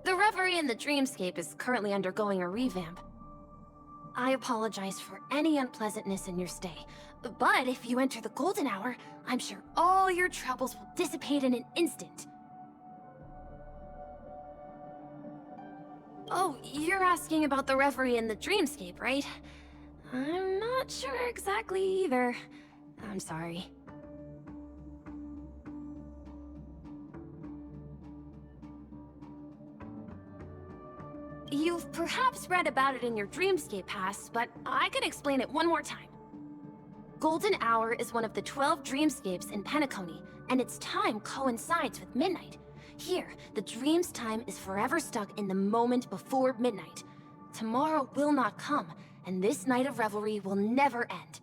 The Reverie in the Dreamscape is currently undergoing a revamp. I apologize for any unpleasantness in your stay, but if you enter the Golden Hour, I'm sure all your troubles will dissipate in an instant. Oh, you're asking about the Reverie in the Dreamscape, right? I'm not sure exactly either. I'm sorry. You've perhaps read about it in your Dreamscape past, but I can explain it one more time. Golden Hour is one of the 12 dreamscapes in Penacony, and its time coincides with midnight. Here, the dream's time is forever stuck in the moment before midnight. Tomorrow will not come, and this night of revelry will never end.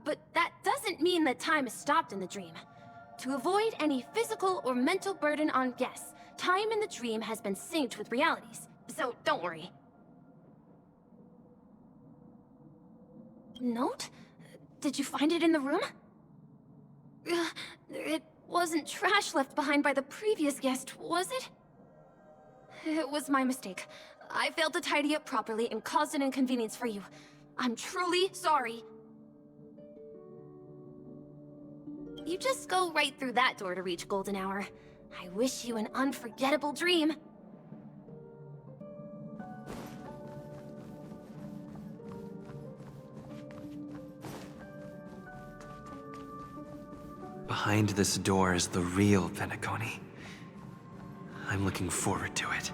But that doesn't mean that time is stopped in the dream. To avoid any physical or mental burden on guests, time in the dream has been synced with realities, so don't worry. Note? Did you find it in the room? It wasn't trash left behind by the previous guest, was it? It was my mistake. I failed to tidy up properly and caused an inconvenience for you. I'm truly sorry. You just go right through that door to reach Golden Hour. I wish you an unforgettable dream. Behind this door is the real Penacony. I'm looking forward to it.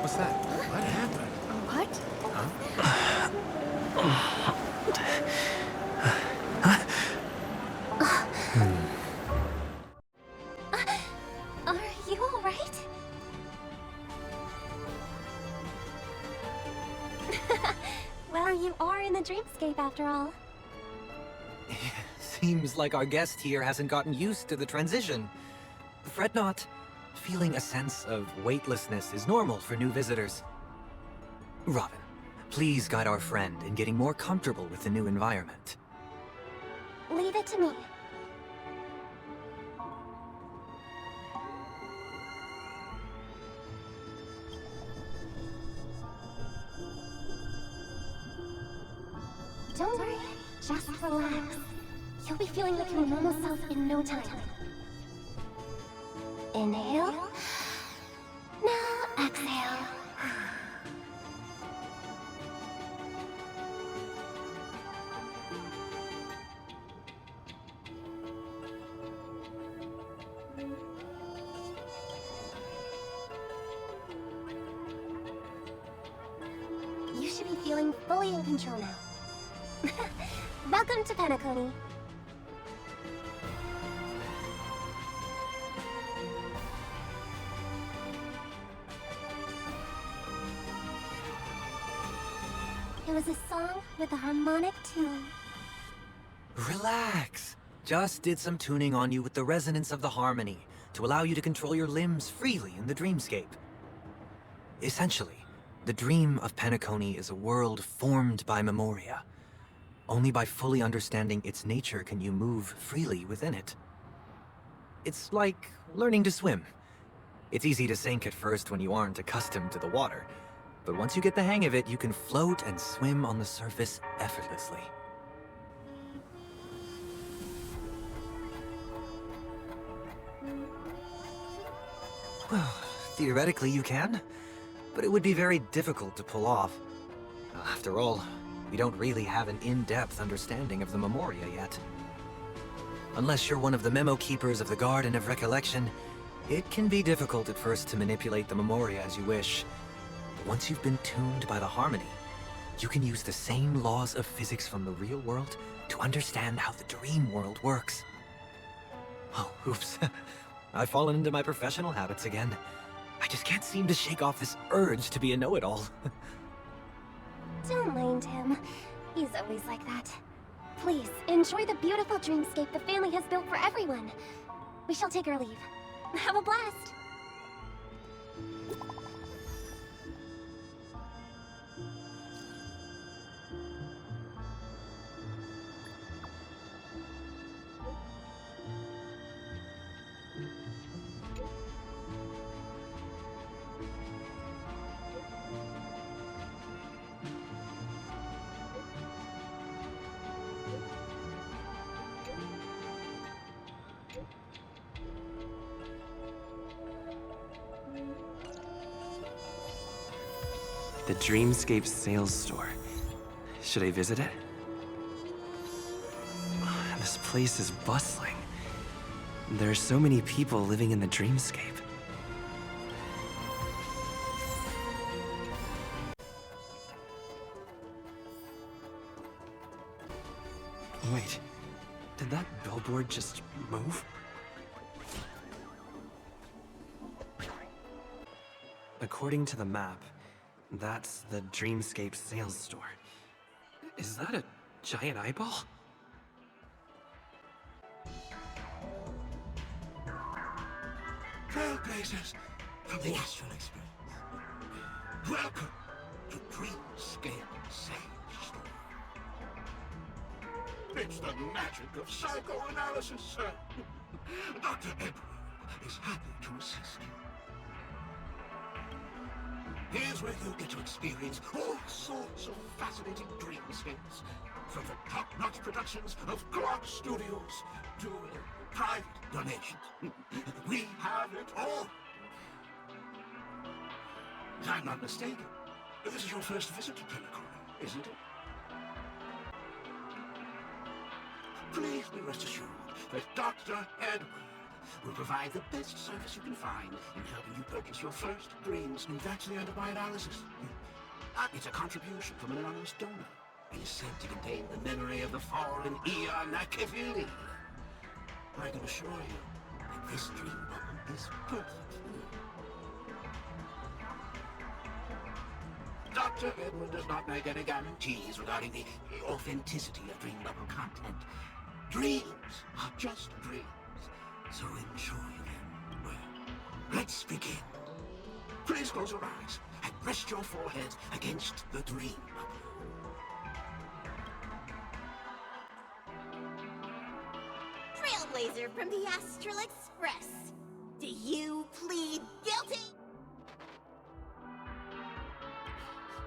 What's that? What happened? What? Are you all right? Well, you are in the dreamscape after all. Seems like our guest here hasn't gotten used to the transition. Fret not. Feeling a sense of weightlessness is normal for new visitors. Robin, please guide our friend in getting more comfortable with the new environment. Leave it to me. Don't worry, just relax. You'll be feeling like your normal self in no time. Inhale. Now exhale. You should be feeling fully in control now. Welcome to Penacony. It was a song with a harmonic tune. Relax. Just did some tuning on you with the resonance of the harmony to allow you to control your limbs freely in the dreamscape. Essentially, the dream of Penacony is a world formed by memoria. Only by fully understanding its nature can you move freely within it. It's like learning to swim. It's easy to sink at first when you aren't accustomed to the water, but once you get the hang of it, you can float and swim on the surface effortlessly. Well, theoretically you can, but it would be very difficult to pull off. After all, we don't really have an in-depth understanding of the memoria yet. Unless you're one of the memo keepers of the Garden of Recollection, it can be difficult at first to manipulate the memoria as you wish. But once you've been tuned by the harmony, you can use the same laws of physics from the real world to understand how the dream world works. Oh, oops. I've fallen into my professional habits again. I just can't seem to shake off this urge to be a know-it-all. Don't mind him. He's always like that. Please, enjoy the beautiful dreamscape the family has built for everyone. We shall take our leave. Have a blast! The Dreamscape sales store. Should I visit it? This place is bustling. There are so many people living in the dreamscape. Wait, did that billboard just move? According to the map, that's the Dreamscape sales store. Is that a giant eyeball? Trailblazers from the Astral Express. Welcome to Dreamscape Sales Store. It's the magic of psychoanalysis, sir. Dr. Edward is happy to assist you. Here's where you get to experience all sorts of fascinating dreamscapes. From the top-notch productions of Clark Studios to private donations. We have it all. If I'm not mistaken, this is your first visit to Penacony, isn't it? Please be rest assured that Dr. Edward will provide the best service you can find in helping you purchase your first dreams. And that's the end of my analysis. It's a contribution from an anonymous donor. It is said to contain the memory of the fallen Eon Akivili. I can assure you that this dream bubble is perfect for you. Dr. Edward does not make any guarantees regarding the authenticity of dream bubble content. Dreams are just dreams. So enjoy them. Well, let's begin. Please close your eyes and rest your foreheads against the dream bubble. Trailblazer from the Astral Express. Do you plead guilty?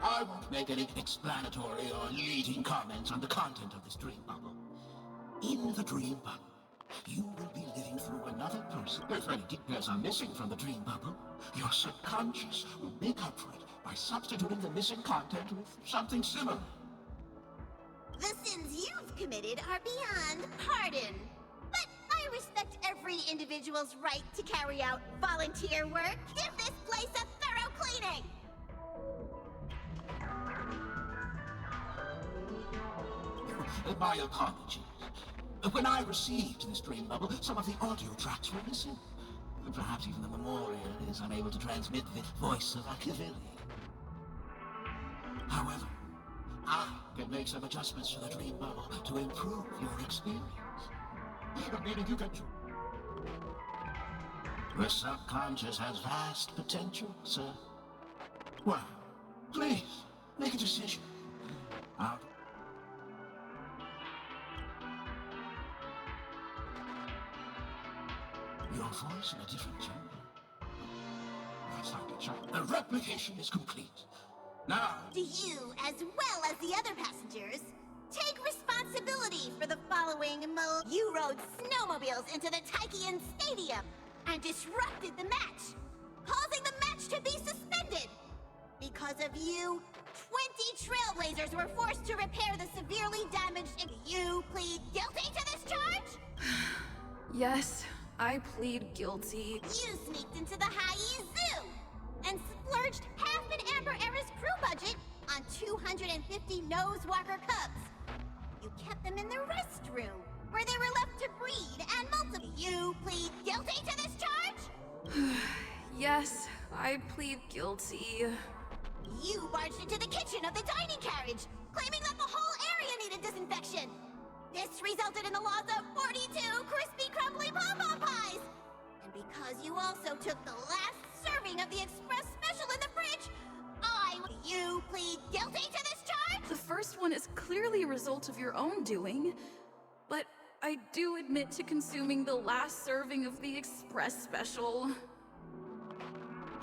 I won't make any explanatory or leading comments on the content of this dream bubble. In the dream bubble, you will be living through another person. If any details are missing from the dream bubble, your subconscious will make up for it by substituting the missing content with something similar. The sins you've committed are beyond pardon. But I respect every individual's right to carry out volunteer work. Give this place a thorough cleaning! My apologies. When I received this dream bubble, some of the audio tracks were missing. Perhaps even the memorial is unable to transmit the voice of Akivili. However, I can make some adjustments to the dream bubble to improve your experience. Meaning you can... The subconscious has vast potential, sir. Well, please, make a decision. Out. Your voice in a different genre. That's not the chart. The replication is complete. Now... Do you, as well as the other passengers, take responsibility for the following You rode snowmobiles into the Taikian Stadium and disrupted the match, causing the match to be suspended. Because of you, 20 trailblazers were forced to repair the severely damaged... You plead guilty to this charge? Yes, I plead guilty. You sneaked into the Haie Zoo and splurged half an Amber Era's crew budget on 250 Nosewalker cubs. You kept them in the restroom, where they were left to breed and multiply. You plead guilty to this charge? Yes, I plead guilty. You barged into the kitchen of the dining carriage, claiming that the whole area needed disinfection. This resulted in the loss of 42 crispy, crumbly pom-pom pies. And because you also took the last serving of the express special in the fridge, You plead guilty to this charge? The first one is clearly a result of your own doing, but I do admit to consuming the last serving of the express special.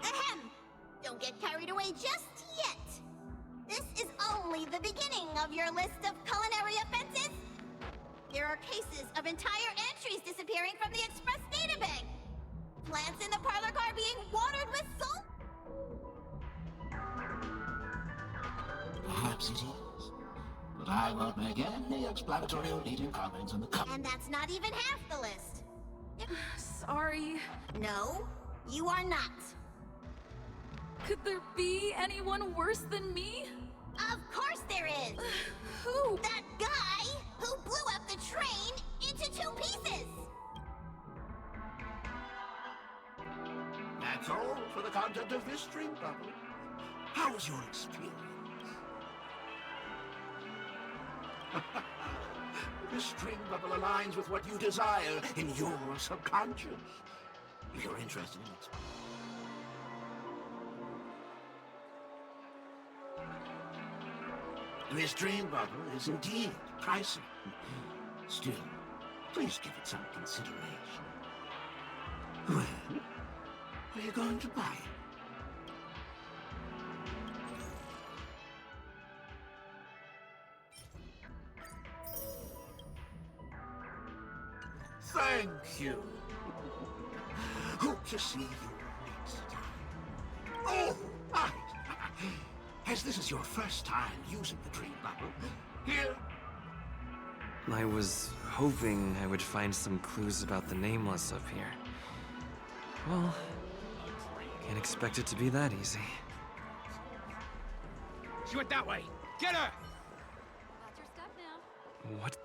Ahem! Don't get carried away just yet. This is only the beginning of your list of culinary offenses. There are cases of entire entries disappearing from the express databank. Plants in the parlor car being watered with salt. Perhaps it is. But I won't make any explanatory or leading comments on the And that's not even half the list. Sorry. No, you are not. Could there be anyone worse than me? Of course there is! Who? That guy who blew up the train into 2 pieces! That's all for the content of this dream bubble. How was your experience? This dream bubble aligns with what you desire in your subconscious. If you're interested in it. This dream bubble is indeed pricey. Still, please give it some consideration. When are you going to buy it? Thank you. Hope to see you next time. Oh, right. As this is your first time using the dream bubble, here... I was hoping I would find some clues about the Nameless up here. Well, can't expect it to be that easy. She went that way! Get her! Watch your step now. What?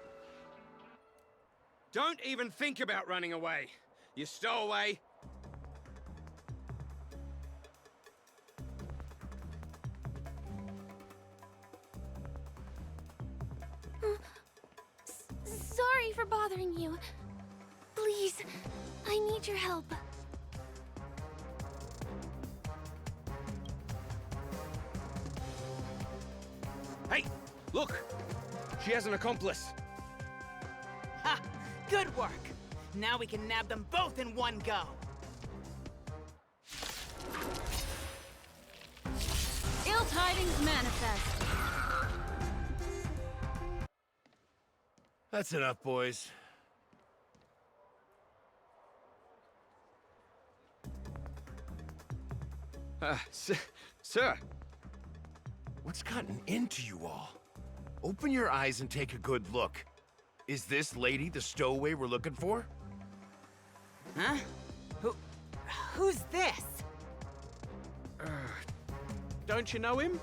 Don't even think about running away. You stowaway. Sorry for bothering you. Please, I need your help. Hey, look! She has an accomplice. Ha! Good work! Now we can nab them both in one go. Ill tidings manifest. That's enough, boys. Sir. What's gotten into you all? Open your eyes and take a good look. Is this lady the stowaway we're looking for? Huh? Who's this? Don't you know him?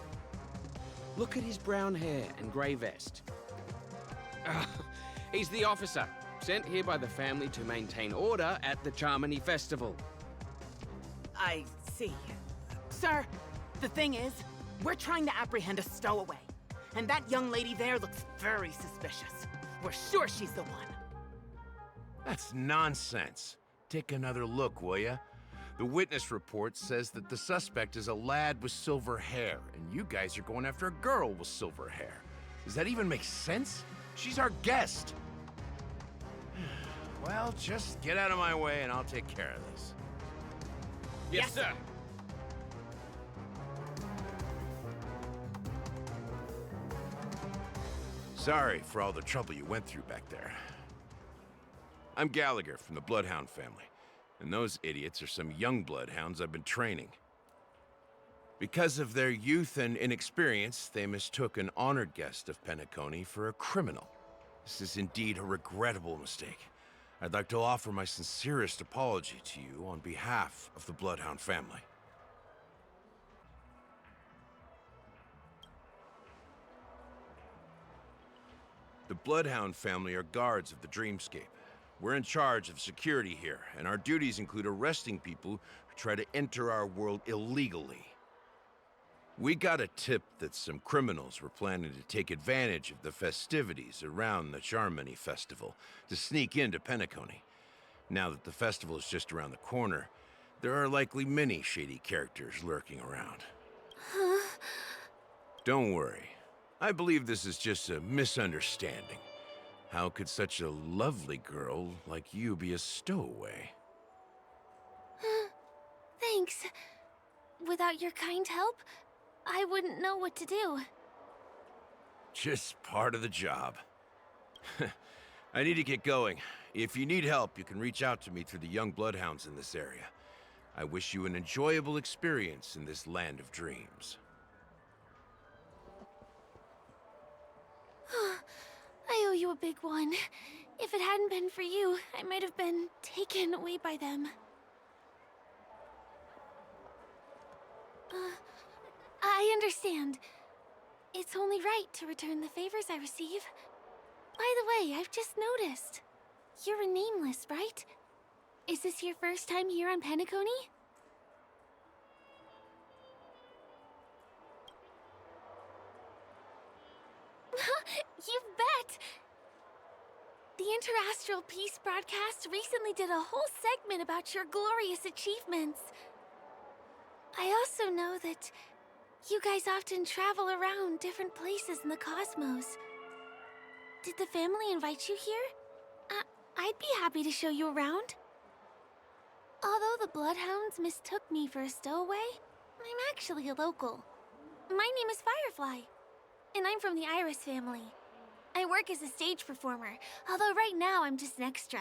Look at his brown hair and grey vest. He's the officer, sent here by the family to maintain order at the Charmony Festival. I see. Sir, the thing is, we're trying to apprehend a stowaway. And that young lady there looks very suspicious. We're sure she's the one. That's nonsense. Take another look, will ya? The witness report says that the suspect is a lad with silver hair, and you guys are going after a girl with silver hair. Does that even make sense? She's our guest. Well, just get out of my way and I'll take care of this. Yes, sir. Sorry for all the trouble you went through back there. I'm Gallagher from the Bloodhound family, and those idiots are some young bloodhounds I've been training. Because of their youth and inexperience, they mistook an honored guest of Penacony for a criminal. This is indeed a regrettable mistake. I'd like to offer my sincerest apology to you on behalf of the Bloodhound family. The Bloodhound family are guards of the Dreamscape. We're in charge of security here, and our duties include arresting people who try to enter our world illegally. We got a tip that some criminals were planning to take advantage of the festivities around the Charmony Festival to sneak into Penacony. Now that the festival is just around the corner, there are likely many shady characters lurking around. Huh? Don't worry. I believe this is just a misunderstanding. How could such a lovely girl like you be a stowaway? Thanks. Without your kind help, I wouldn't know what to do. Just part of the job. I need to get going. If you need help, you can reach out to me through the young bloodhounds in this area. I wish you an enjoyable experience in this land of dreams. I owe you a big one. If it hadn't been for you, I might have been taken away by them. I understand. It's only right to return the favors I receive. By the way, I've just noticed. You're a nameless, right? Is this your first time here on Penacony? You bet! The Interastral Peace broadcast recently did a whole segment about your glorious achievements. I also know that you guys often travel around different places in the cosmos. Did the family invite you here? I'd be happy to show you around. Although the Bloodhounds mistook me for a stowaway, I'm actually a local. My name is Firefly, and I'm from the Iris family. I work as a stage performer, although right now I'm just an extra.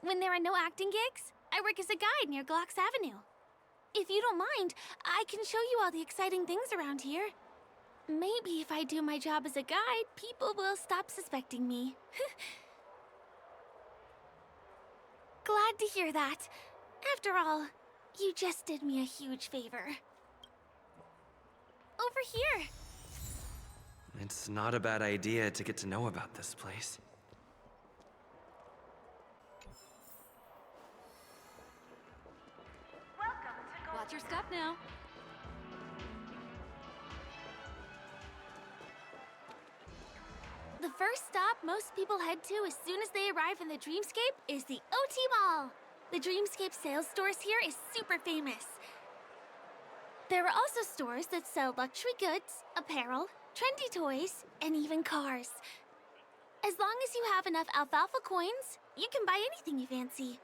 When there are no acting gigs, I work as a guide near Glocks Avenue. If you don't mind, I can show you all the exciting things around here. Maybe if I do my job as a guide, people will stop suspecting me. Glad to hear that. After all, you just did me a huge favor. Over here. It's not a bad idea to get to know about this place. Watch your step now. The first stop most people head to as soon as they arrive in the Dreamscape is the OT Mall. The Dreamscape sales stores here is super famous. There are also stores that sell luxury goods, apparel, trendy toys, and even cars. As long as you have enough alfalfa coins, you can buy anything you fancy.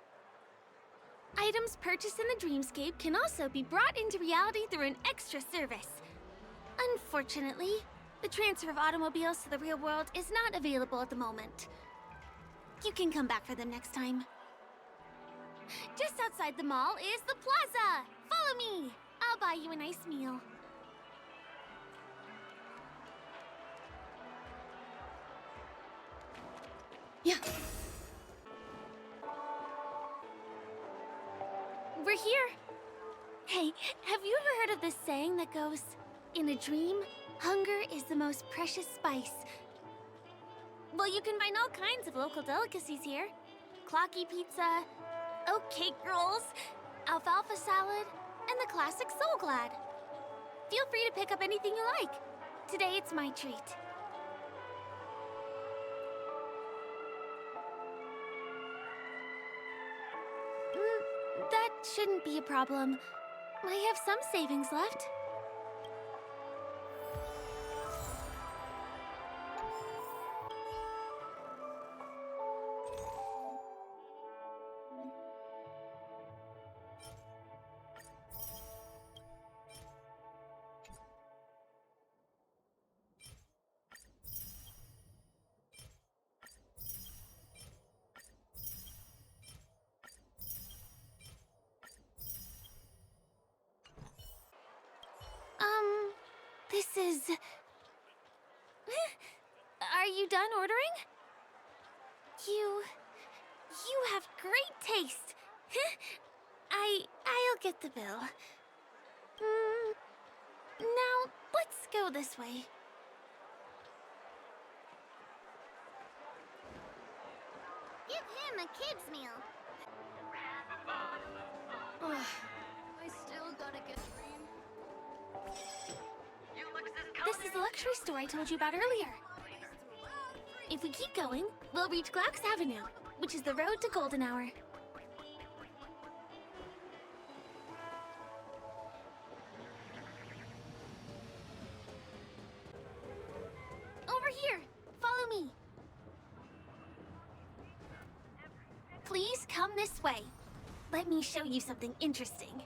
Items purchased in the Dreamscape can also be brought into reality through an extra service. Unfortunately, the transfer of automobiles to the real world is not available at the moment. You can come back for them next time. Just outside the mall is the plaza! Follow me! I'll buy you a nice meal. Yeah. We're here. Hey, have you ever heard of this saying that goes, in a dream, hunger is the most precious spice? Well, you can find all kinds of local delicacies here. Clocky pizza, oat cake rolls, alfalfa salad, and the classic Soul Glad. Feel free to pick up anything you like. Today it's my treat. That shouldn't be a problem. I have some savings left. This is... Are you done ordering? You have great taste. I'll get the bill. Now, let's go this way. Give him a kid's meal. I still gotta get dream. This is the luxury store I told you about earlier. If we keep going, we'll reach Glax Avenue, which is the road to Golden Hour. Over here! Follow me! Please come this way. Let me show you something interesting.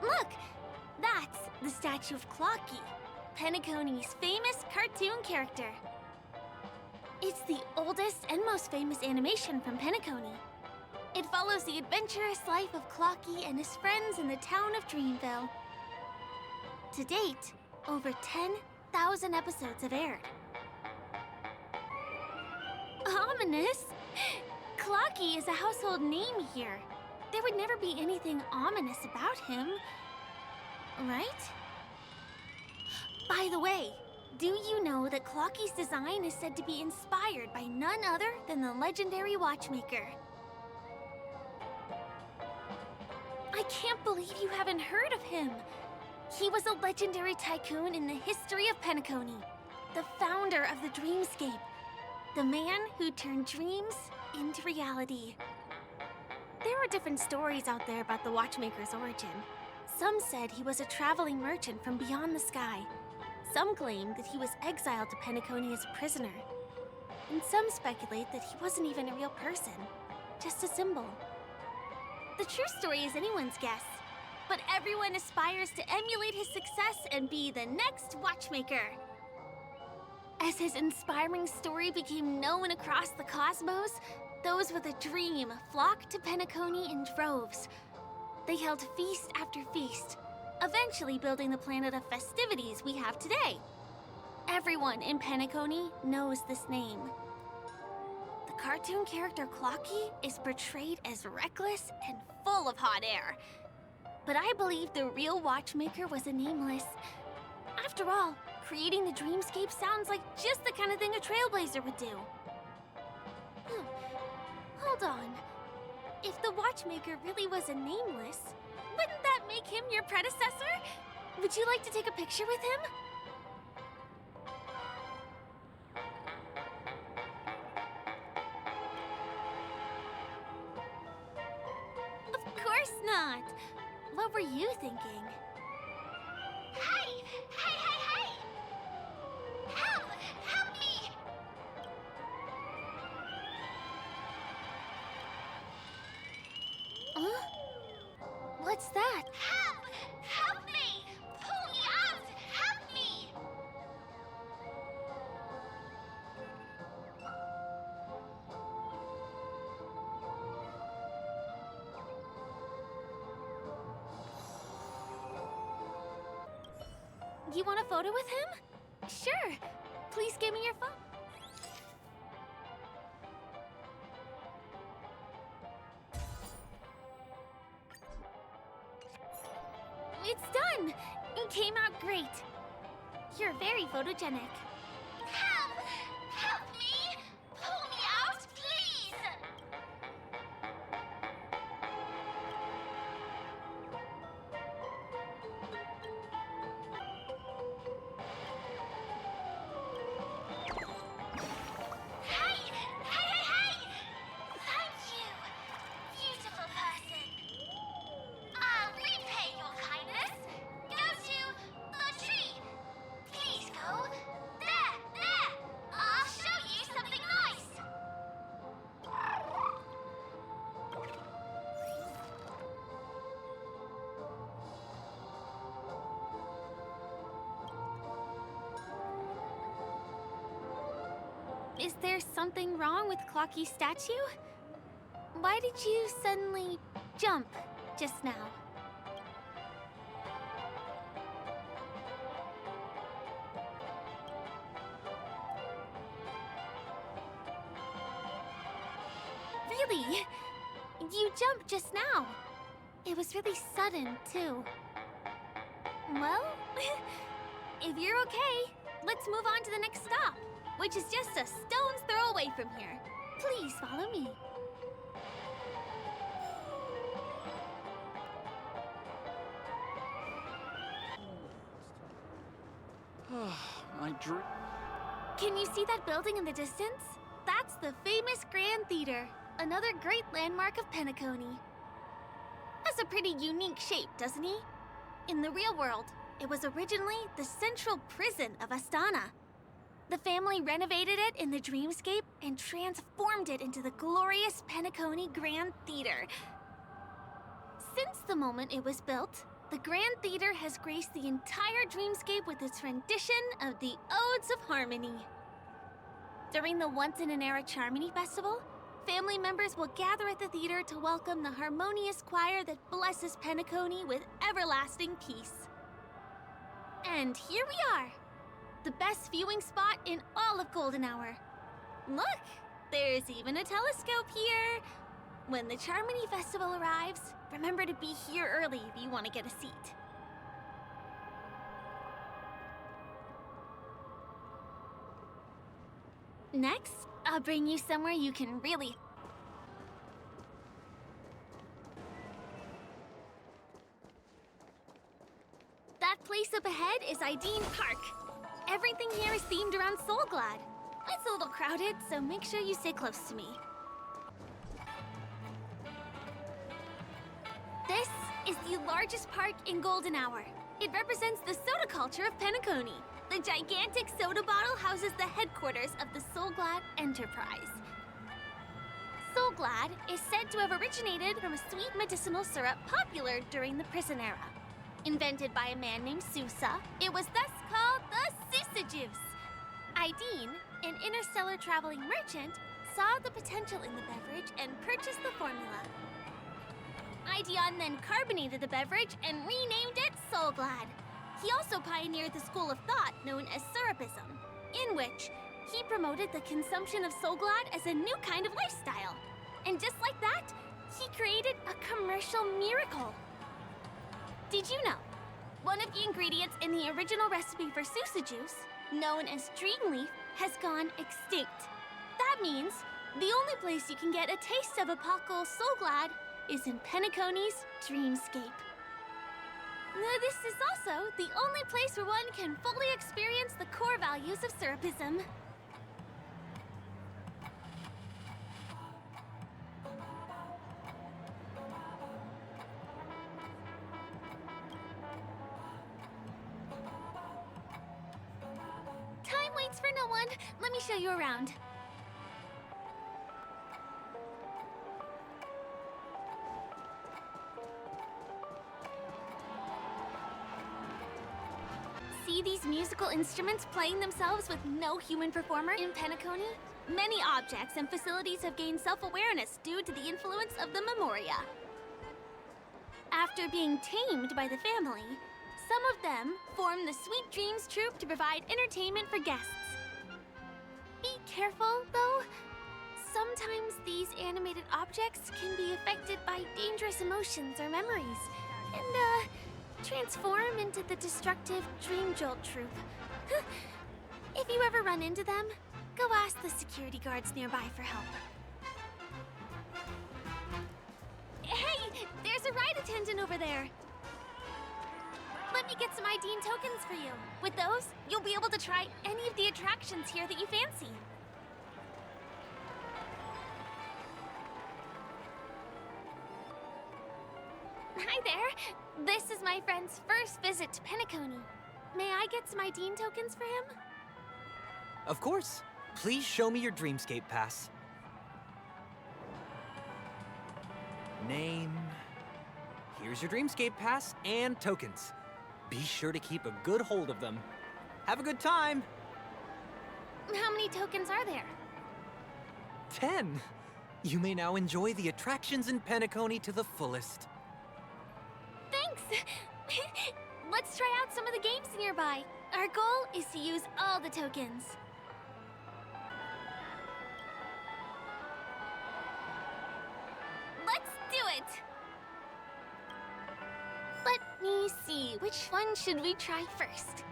Look! That's the statue of Clocky, Penacony's famous cartoon character. It's the oldest and most famous animation from Penacony. It follows the adventurous life of Clocky and his friends in the town of Dreamville. To date, over 10,000 episodes have aired. Ominous? Clocky is a household name here. There would never be anything ominous about him. Right? By the way, do you know that Clocky's design is said to be inspired by none other than the legendary watchmaker? I can't believe you haven't heard of him. He was a legendary tycoon in the history of Penacony, the founder of the Dreamscape, the man who turned dreams into reality. There are different stories out there about the watchmaker's origin. Some said he was a traveling merchant from beyond the sky. Some claim that he was exiled to Penacony as a prisoner. And some speculate that he wasn't even a real person, just a symbol. The true story is anyone's guess, but everyone aspires to emulate his success and be the next watchmaker. As his inspiring story became known across the cosmos, those with a dream flocked to Penacony in droves. They held feast after feast, eventually building the planet of festivities we have today. Everyone in Penacony knows this name. The cartoon character Clocky is portrayed as reckless and full of hot air. But I believe the real watchmaker was a nameless. After all, creating the dreamscape sounds like just the kind of thing a trailblazer would do. Hold on. If the watchmaker really was a nameless, wouldn't that make him your predecessor? Would you like to take a picture with him? Of course not. What were you thinking? Hey! Hey, hey, hey! Help! Help me! Huh? What's that? Help! Help me! Pull me out! Help me! You want a photo with him? Sure. Please give me your phone. It's done! It came out great. You're very photogenic. Help! Help me! Pull me out, please! Is there something wrong with Clocky's statue? Why did you suddenly jump just now? Really? You jumped just now. It was really sudden, too. Well, if you're okay, let's move on to the next stop, which is just a stone's throw away from here. Please follow me. My dream. Can you see that building in the distance? That's the famous Grand Theater, another great landmark of Penacony. Has a pretty unique shape, doesn't he? In the real world, it was originally the central prison of Astana. The family renovated it in the dreamscape and transformed it into the glorious Penacony Grand Theater. Since the moment it was built, the Grand Theater has graced the entire dreamscape with its rendition of the Odes of Harmony. During the once-in-an-era Charmony Festival, family members will gather at the theater to welcome the harmonious choir that blesses Penacony with everlasting peace. And here we are, the best viewing spot in all of Golden Hour. Look, there's even a telescope here. When the Charmony Festival arrives, remember to be here early if you want to get a seat. Next, I'll bring you somewhere you can really... That place up ahead is Ideen Park. Everything here is themed around Soulglad. It's a little crowded, so make sure you stay close to me. This is the largest park in Golden Hour. It represents the soda culture of Penacony. The gigantic soda bottle houses the headquarters of the Soulglad Enterprise. Soulglad is said to have originated from a sweet medicinal syrup popular during the prison era. Invented by a man named Sousa, it was thus called the Sousa Juice. Ideen, an interstellar traveling merchant, saw the potential in the beverage and purchased the formula. Ideon then carbonated the beverage and renamed it Soulglad. He also pioneered the school of thought known as Syrupism, in which he promoted the consumption of Soulglad as a new kind of lifestyle. And just like that, he created a commercial miracle. Did you know? One of the ingredients in the original recipe for Sousa Juice, known as Dream Leaf, has gone extinct. That means the only place you can get a taste of Apocal Soulglad is in Penacony's dreamscape. This is also the only place where one can fully experience the core values of Syrupism. Time waits for no one. Let me show you around. See these musical instruments playing themselves with no human performer in Penacony? Many objects and facilities have gained self-awareness due to the influence of the Memoria. After being tamed by the family, some of them form the Sweet Dreams Troupe to provide entertainment for guests. Be careful, though. Sometimes these animated objects can be affected by dangerous emotions or memories, and, transform into the destructive Dream Jolt Troupe. If you ever run into them, go ask the security guards nearby for help. Hey, there's a ride attendant over there. Let me get some Ideen tokens for you. With those, you'll be able to try any of the attractions here that you fancy. Hi there. This is my friend's first visit to Penacony. May I get some Ideen tokens for him? Of course. Please show me your Dreamscape pass. Name. Here's your Dreamscape pass and tokens. Be sure to keep a good hold of them. Have a good time! How many tokens are there? 10. You may now enjoy the attractions in Penacony to the fullest. Thanks! Let's try out some of the games nearby. Our goal is to use all the tokens. Let's do it! Let me see, which one should we try first?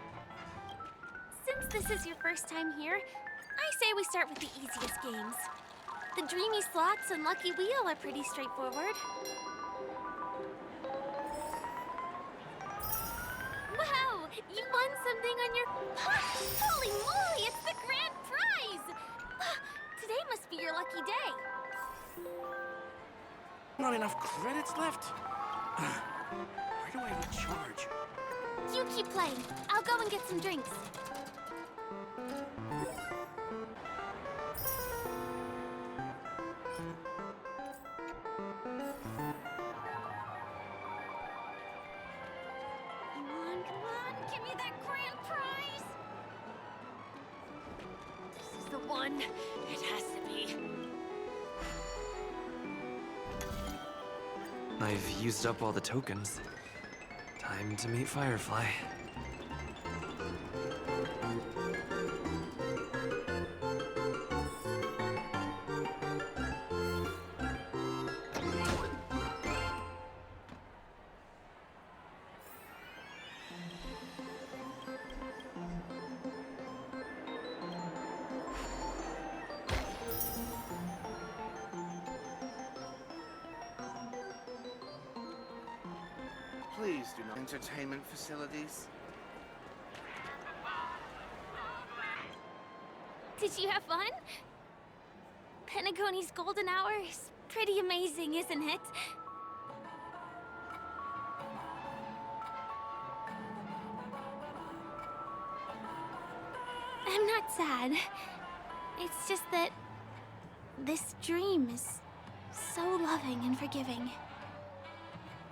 Since this is your first time here, I say we start with the easiest games. The Dreamy Slots and Lucky Wheel are pretty straightforward. Wow! You won something on your... Holy moly! It's the grand prize! Today must be your lucky day. Not enough credits left? Where do I recharge? You keep playing. I'll go and get some drinks. Come on, give me that grand prize! This is the one. It has to be. I've used up all the tokens. Time to meet Firefly. Please do not entertainment facilities. Did you have fun? Penacony's golden hour is pretty amazing, isn't it? I'm not sad. It's just that this dream is so loving and forgiving.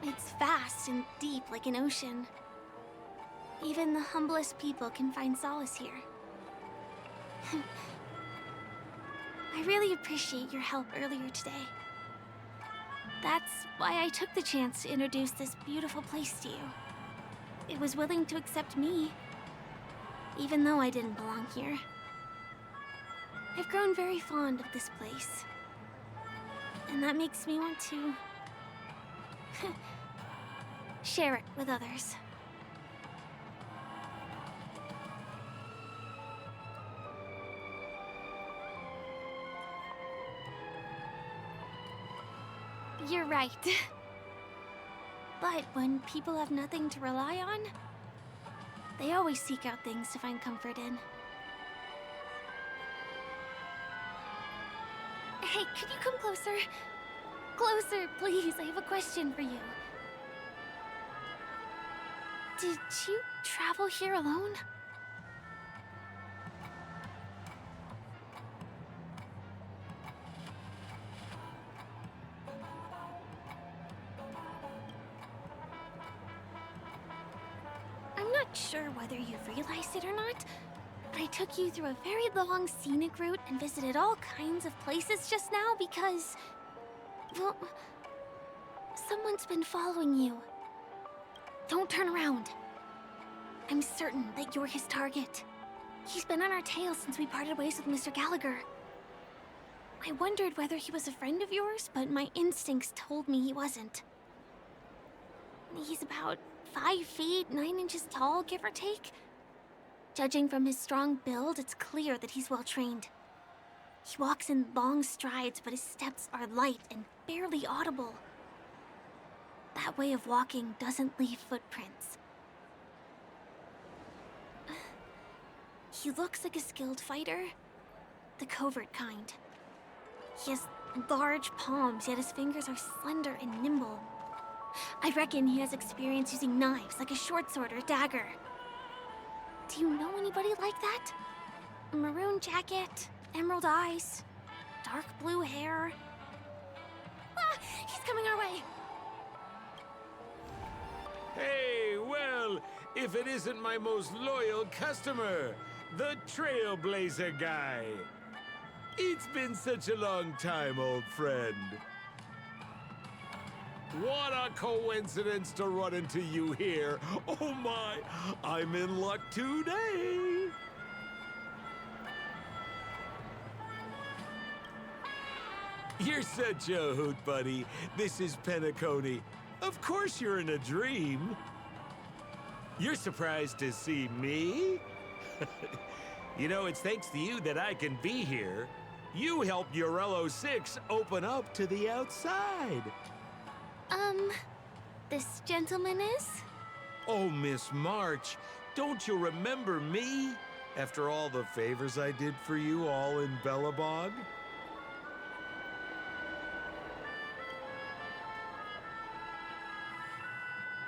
It's vast and deep like an ocean. Even the humblest people can find solace here. I really appreciate your help earlier today. That's why I took the chance to introduce this beautiful place to you. It was willing to accept me, even though I didn't belong here. I've grown very fond of this place, and that makes me want to share it with others. You're right. But when people have nothing to rely on, they always seek out things to find comfort in. Hey, could you come closer? Closer, please. I have a question for you. Did you travel here alone? I'm not sure whether you realized it or not, but I took you through a very long scenic route and visited all kinds of places just now because, well, someone's been following you. Don't turn around. I'm certain that you're his target. He's been on our tail since we parted ways with Mr. Gallagher. I wondered whether he was a friend of yours, but my instincts told me he wasn't. He's about 5 feet, 9 inches tall, give or take. Judging from his strong build, it's clear that he's well trained. He walks in long strides, but his steps are light and barely audible. That way of walking doesn't leave footprints. He looks like a skilled fighter, the covert kind. He has large palms, yet his fingers are slender and nimble. I reckon he has experience using knives, like a short sword or dagger. Do you know anybody like that? A maroon jacket, emerald eyes, dark blue hair. Ah, he's coming our way. Hey, well, if it isn't my most loyal customer, the Trailblazer guy. It's been such a long time, old friend. What a coincidence to run into you here. Oh my, I'm in luck today. You're such a hoot, buddy. This is Penacony. Of course you're in a dream. You're surprised to see me? You know, it's thanks to you that I can be here. You helped Urello 6 open up to the outside. This gentleman is? Oh, Miss March, don't you remember me? After all the favors I did for you all in Bellabog?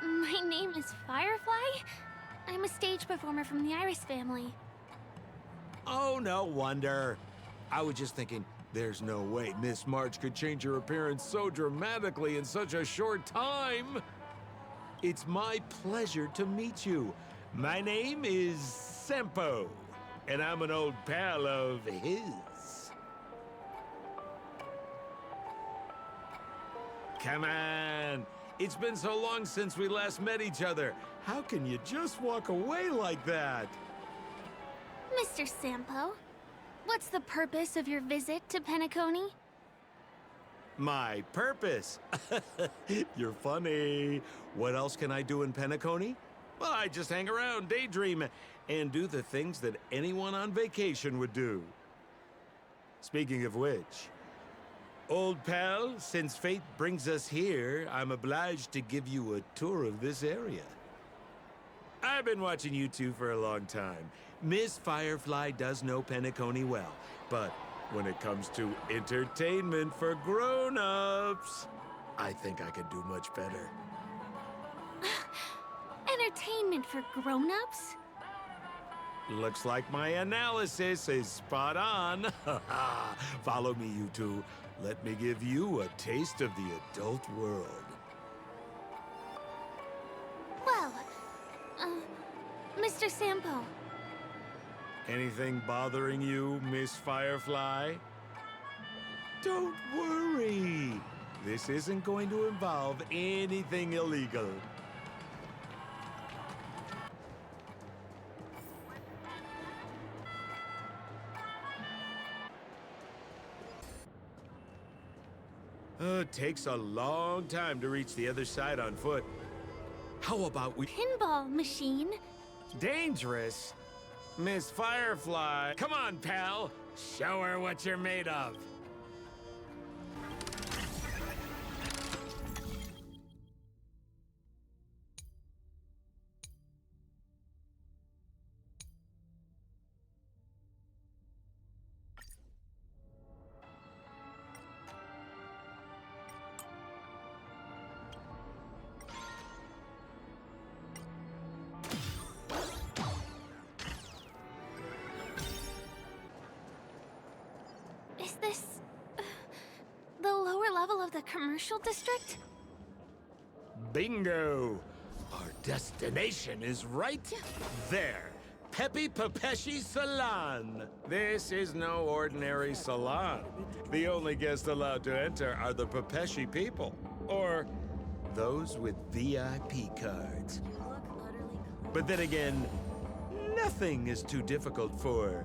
My name is Firefly. I'm a stage performer from the Iris family. Oh, no wonder. I was just thinking, there's no way Miss March could change her appearance so dramatically in such a short time. It's my pleasure to meet you. My name is Sempo, and I'm an old pal of his. Come on. It's been so long since we last met each other. How can you just walk away like that? Mr. Sampo, what's the purpose of your visit to Penacony? My purpose? You're funny. What else can I do in Penacony? Well, I just hang around, daydream, and do the things that anyone on vacation would do. Speaking of which, old pal, since fate brings us here, I'm obliged to give you a tour of this area. I've been watching you two for a long time. Miss Firefly does know Penacony well, but when it comes to entertainment for grown-ups, I think I could do much better. Entertainment for grown-ups? Looks like my analysis is spot on. Follow me, you two. Let me give you a taste of the adult world. Well, Mr. Sampo. Anything bothering you, Miss Firefly? Don't worry. This isn't going to involve anything illegal. It takes a long time to reach the other side on foot. How about we... Pinball machine? Dangerous? Miss Firefly, come on, pal. Show her what you're made of. Is this... the lower level of the commercial district? Bingo! Our destination is right there. Peppy Pepeshi Salon. This is no ordinary salon. The only guests allowed to enter are the Pepeshi people, or those with VIP cards. But then again, nothing is too difficult for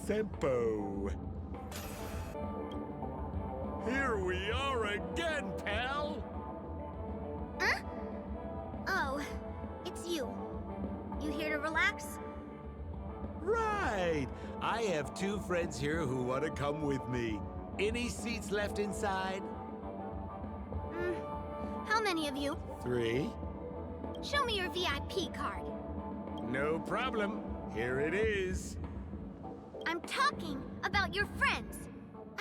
Sempo. Here we are again, pal! Huh? Oh, it's you. You here to relax? Right! I have two friends here who want to come with me. Any seats left inside? How many of you? 3. Show me your VIP card. No problem. Here it is. I'm talking about your friends.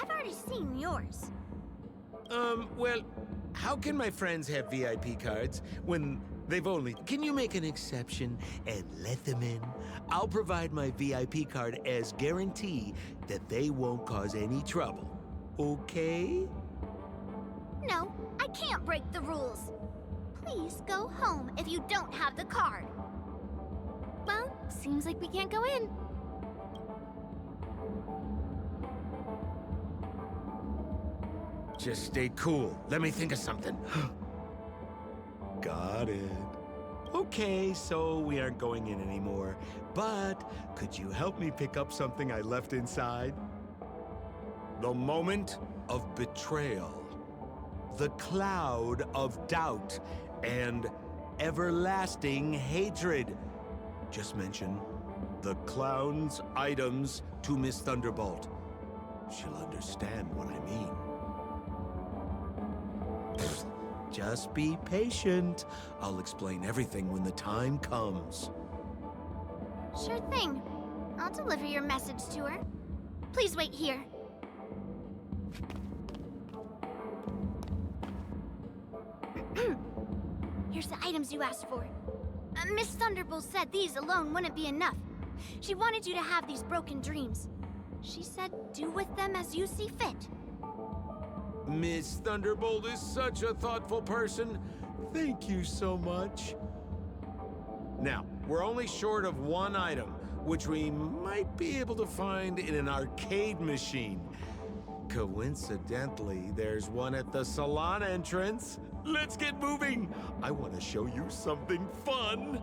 I've already seen yours. Well, how can my friends have VIP cards when they've only... Can you make an exception and let them in? I'll provide my VIP card as guarantee that they won't cause any trouble. Okay? No, I can't break the rules. Please go home if you don't have the card. Well, seems like we can't go in. Just stay cool. Let me think of something. Got it. Okay, so we aren't going in anymore. But could you help me pick up something I left inside? The moment of betrayal. The cloud of doubt and everlasting hatred. Just mention the clown's items to Miss Thunderbolt. She'll understand what I mean. Just be patient. I'll explain everything when the time comes. Sure thing. I'll deliver your message to her. Please wait here. Here's the items you asked for. Miss Thunderbolt said these alone wouldn't be enough. She wanted you to have these broken dreams. She said do with them as you see fit. Miss Thunderbolt is such a thoughtful person. Thank you so much. Now, we're only short of one item, which we might be able to find in an arcade machine. Coincidentally, there's one at the salon entrance. Let's get moving. I want to show you something fun.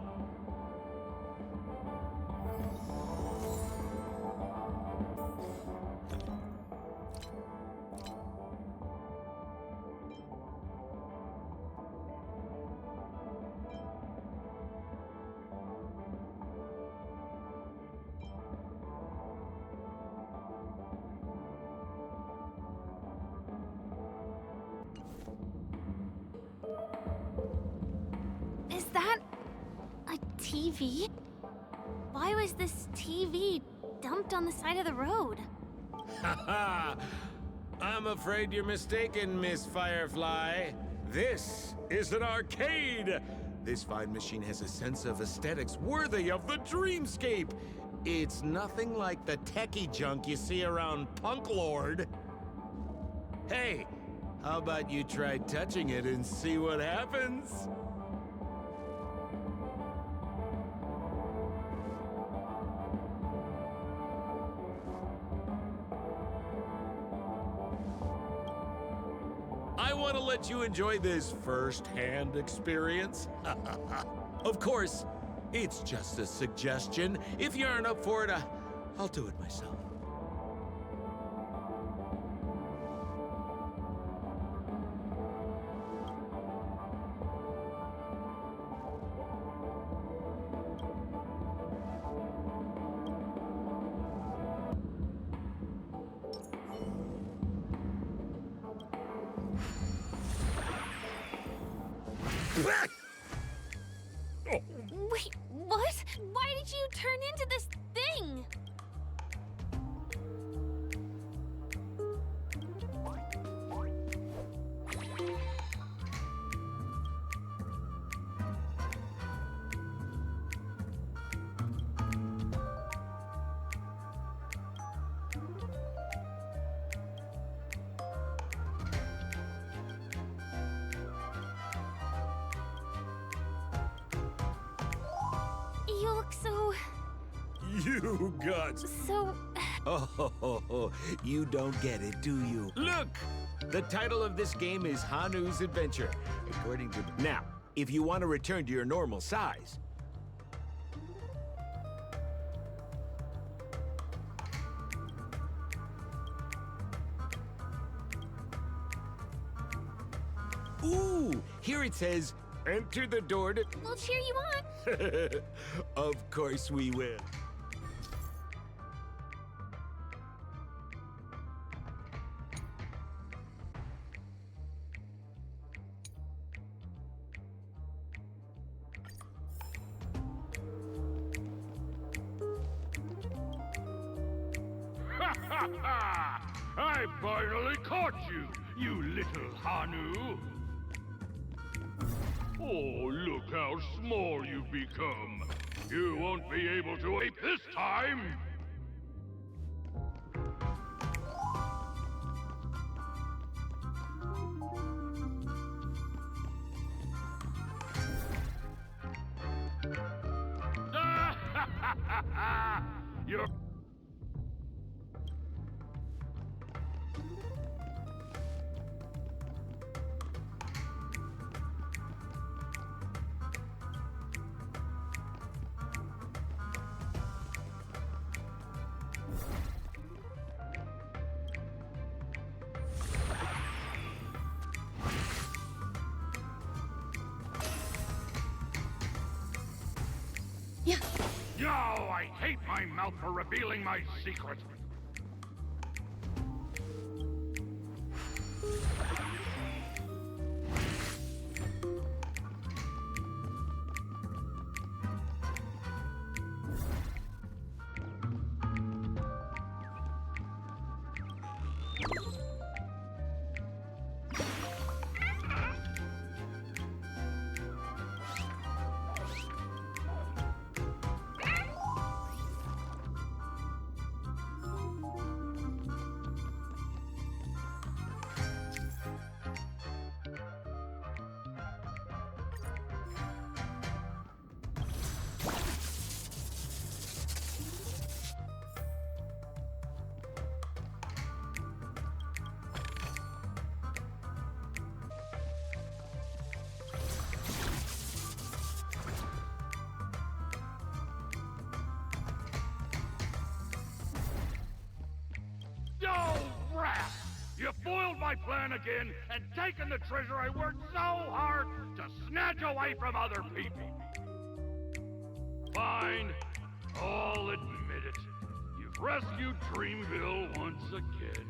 Is that a TV? Why was this TV dumped on the side of the road? Haha! I'm afraid you're mistaken, Miss Firefly. This is an arcade. This fine machine has a sense of aesthetics worthy of the dreamscape. It's nothing like the techie junk you see around Punk Lord. Hey, how about you try touching it and see what happens? I want to let you enjoy this first-hand experience. Of course, it's just a suggestion. If you aren't up for it, I'll do it myself. Wait, what? Why did you turn into this thing? You look so... You got... so... Oh, you don't get it, do you? Look! The title of this game is Hanu's Adventure, according to... Now, if you want to return to your normal size... Ooh! Here it says, enter the door to... We'll cheer you on. Of course we will. I finally caught you, you little Hanu! Oh, look how small you've become. You won't be able to escape this time! You're... No, I hate my mouth for revealing my secret. Oh, rat! You foiled my plan again and taken the treasure I worked so hard to snatch away from other people. Fine. I'll admit it. You've rescued Dreamville once again.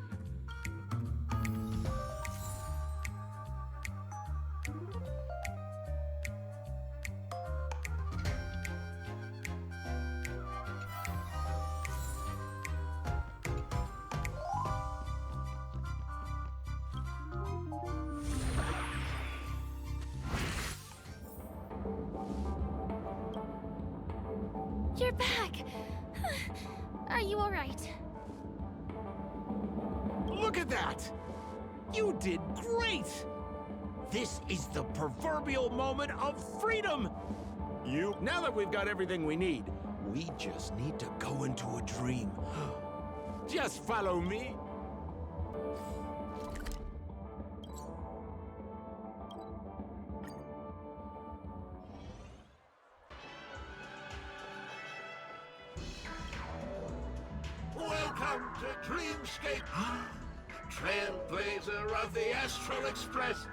You're back! Are you alright? Look at that! You did great! This is the proverbial moment of freedom! Now that we've got everything we need, we just need to go into a dream. Just follow me. Welcome to Dreamscape, trailblazer of the Astral Express.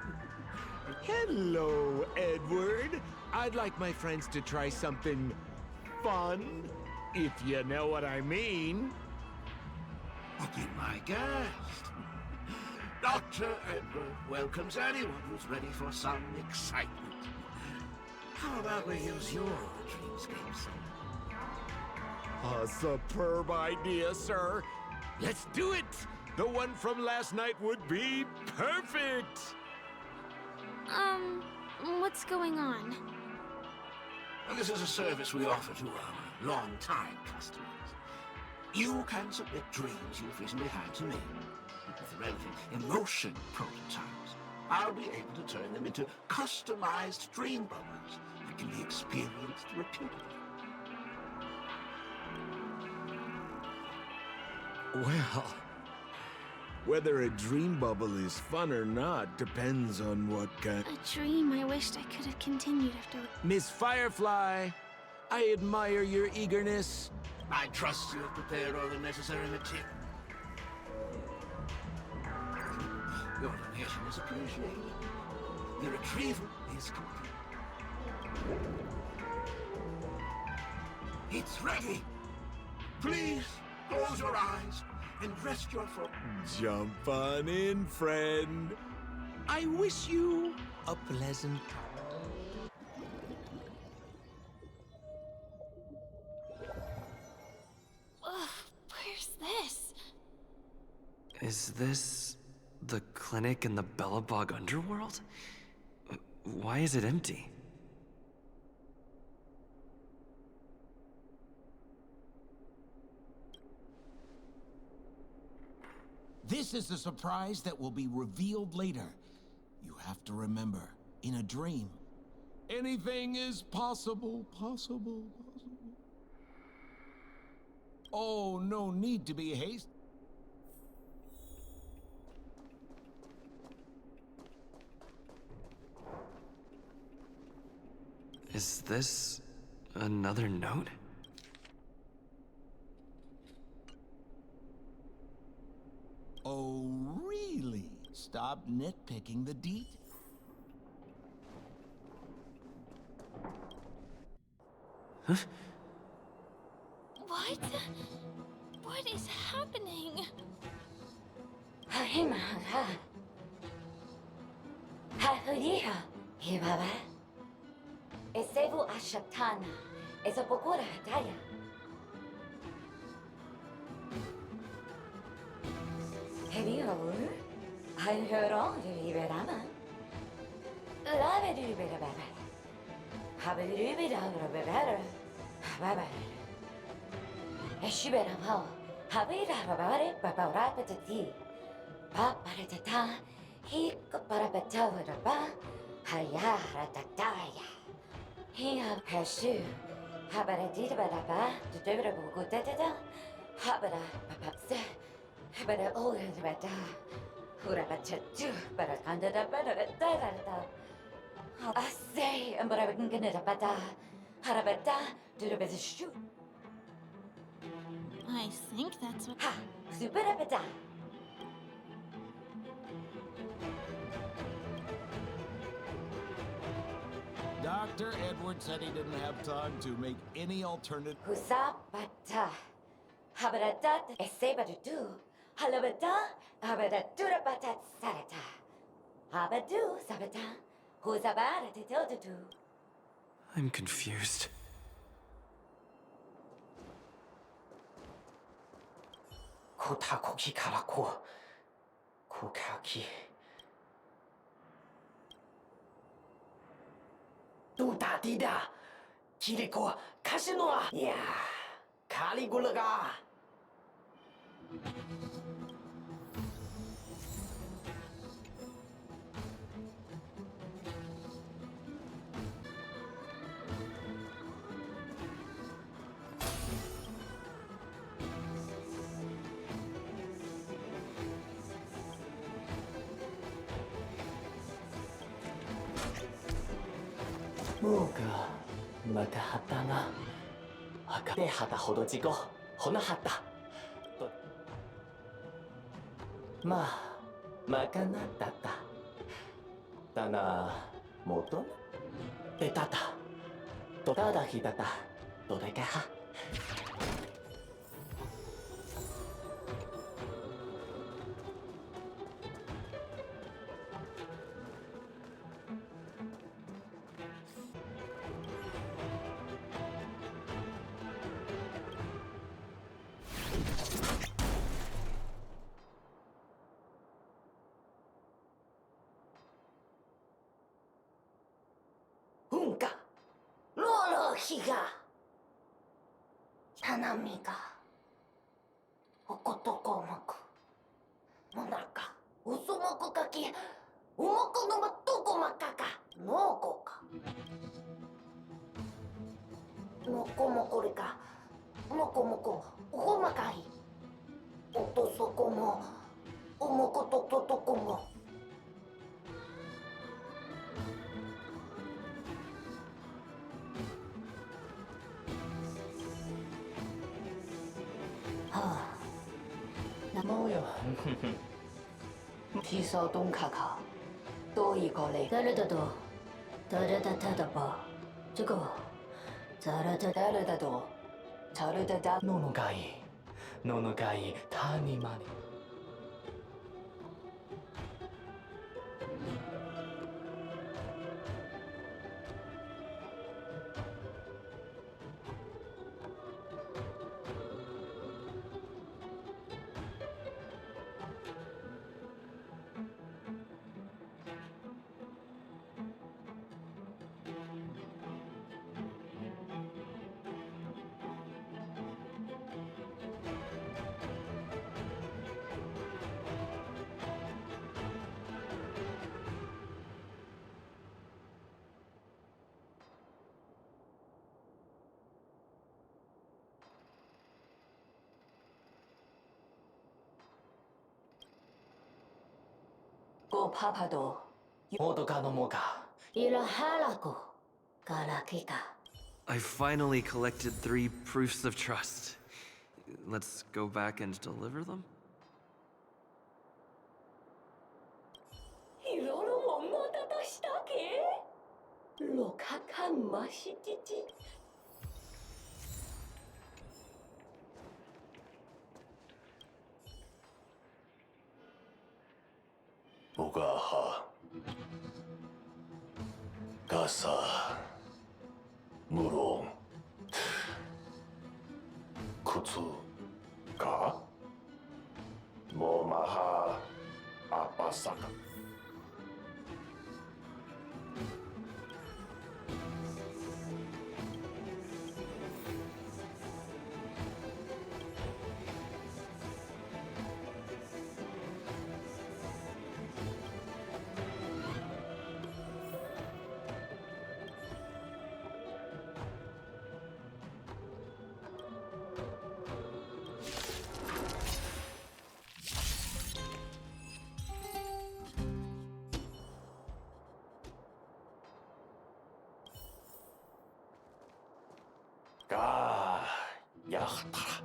Hello, Edward. I'd like my friends to try something fun, if you know what I mean. Be my guest. Dr. Edward welcomes anyone who's ready for some excitement. How about we use your Dreamscape, sir? A superb idea, sir. Let's do it! The one from last night would be perfect! What's going on? Well, this is a service we offer to our long-time customers. You can submit dreams you've recently had to me. With the relevant emotion prototypes, I'll be able to turn them into customized dream bubbles that can be experienced repeatedly. Well, whether a dream bubble is fun or not depends on what kind... A dream I wished I could have continued after... Miss Firefly, I admire your eagerness. I trust you have prepared all the necessary material. Your donation is appreciated. The retrieval is complete. It's ready. Please close your eyes and rest your foot. Jump on in, friend. I wish you a pleasant... Ugh, where's this? Is this the clinic in the Bellabog underworld? Why is it empty? This is a surprise that will be revealed later. You have to remember, in a dream, anything is possible. Oh, no need to be hasty. Is this another note? Oh, really? Stop nitpicking the details. Huh? What? What is happening? I think that's what. Dr. Edward said he didn't have time to make any alternative. I'm confused. Dida, Kiriko, Kasinoa, yeah, Caligulaga. 뭐가 마가 하다나 아까 때 하다 호도지고 호나 하다 또 마가 나타다 다나 모토 때타다 또 따다 히다다 또 되게 하 키가 타나미가 오코토코 먹고 뭐랄까 우소먹고 가기 우먹고 너무 또고 막가가 노고가 노고모고리가 먹고 오고마가이 오토소고모 오먹고 또또또고모 뭐요? 비서동 카카 또 이거래. 다르다도 다르다다다봐. 저거 다르다다르다도 다르다다. 노노가이 타니마니. 고 파파도 모두가 넘어가 일하라고 가라키가. I finally collected 3 proofs of trust. Let's go back and deliver them? 이러는 엄마다 시작해. 로카칸 맛이지지. Basa. Murong. Kutsu. Ka? Mo maha. Apasaka. Ka. Yachtara.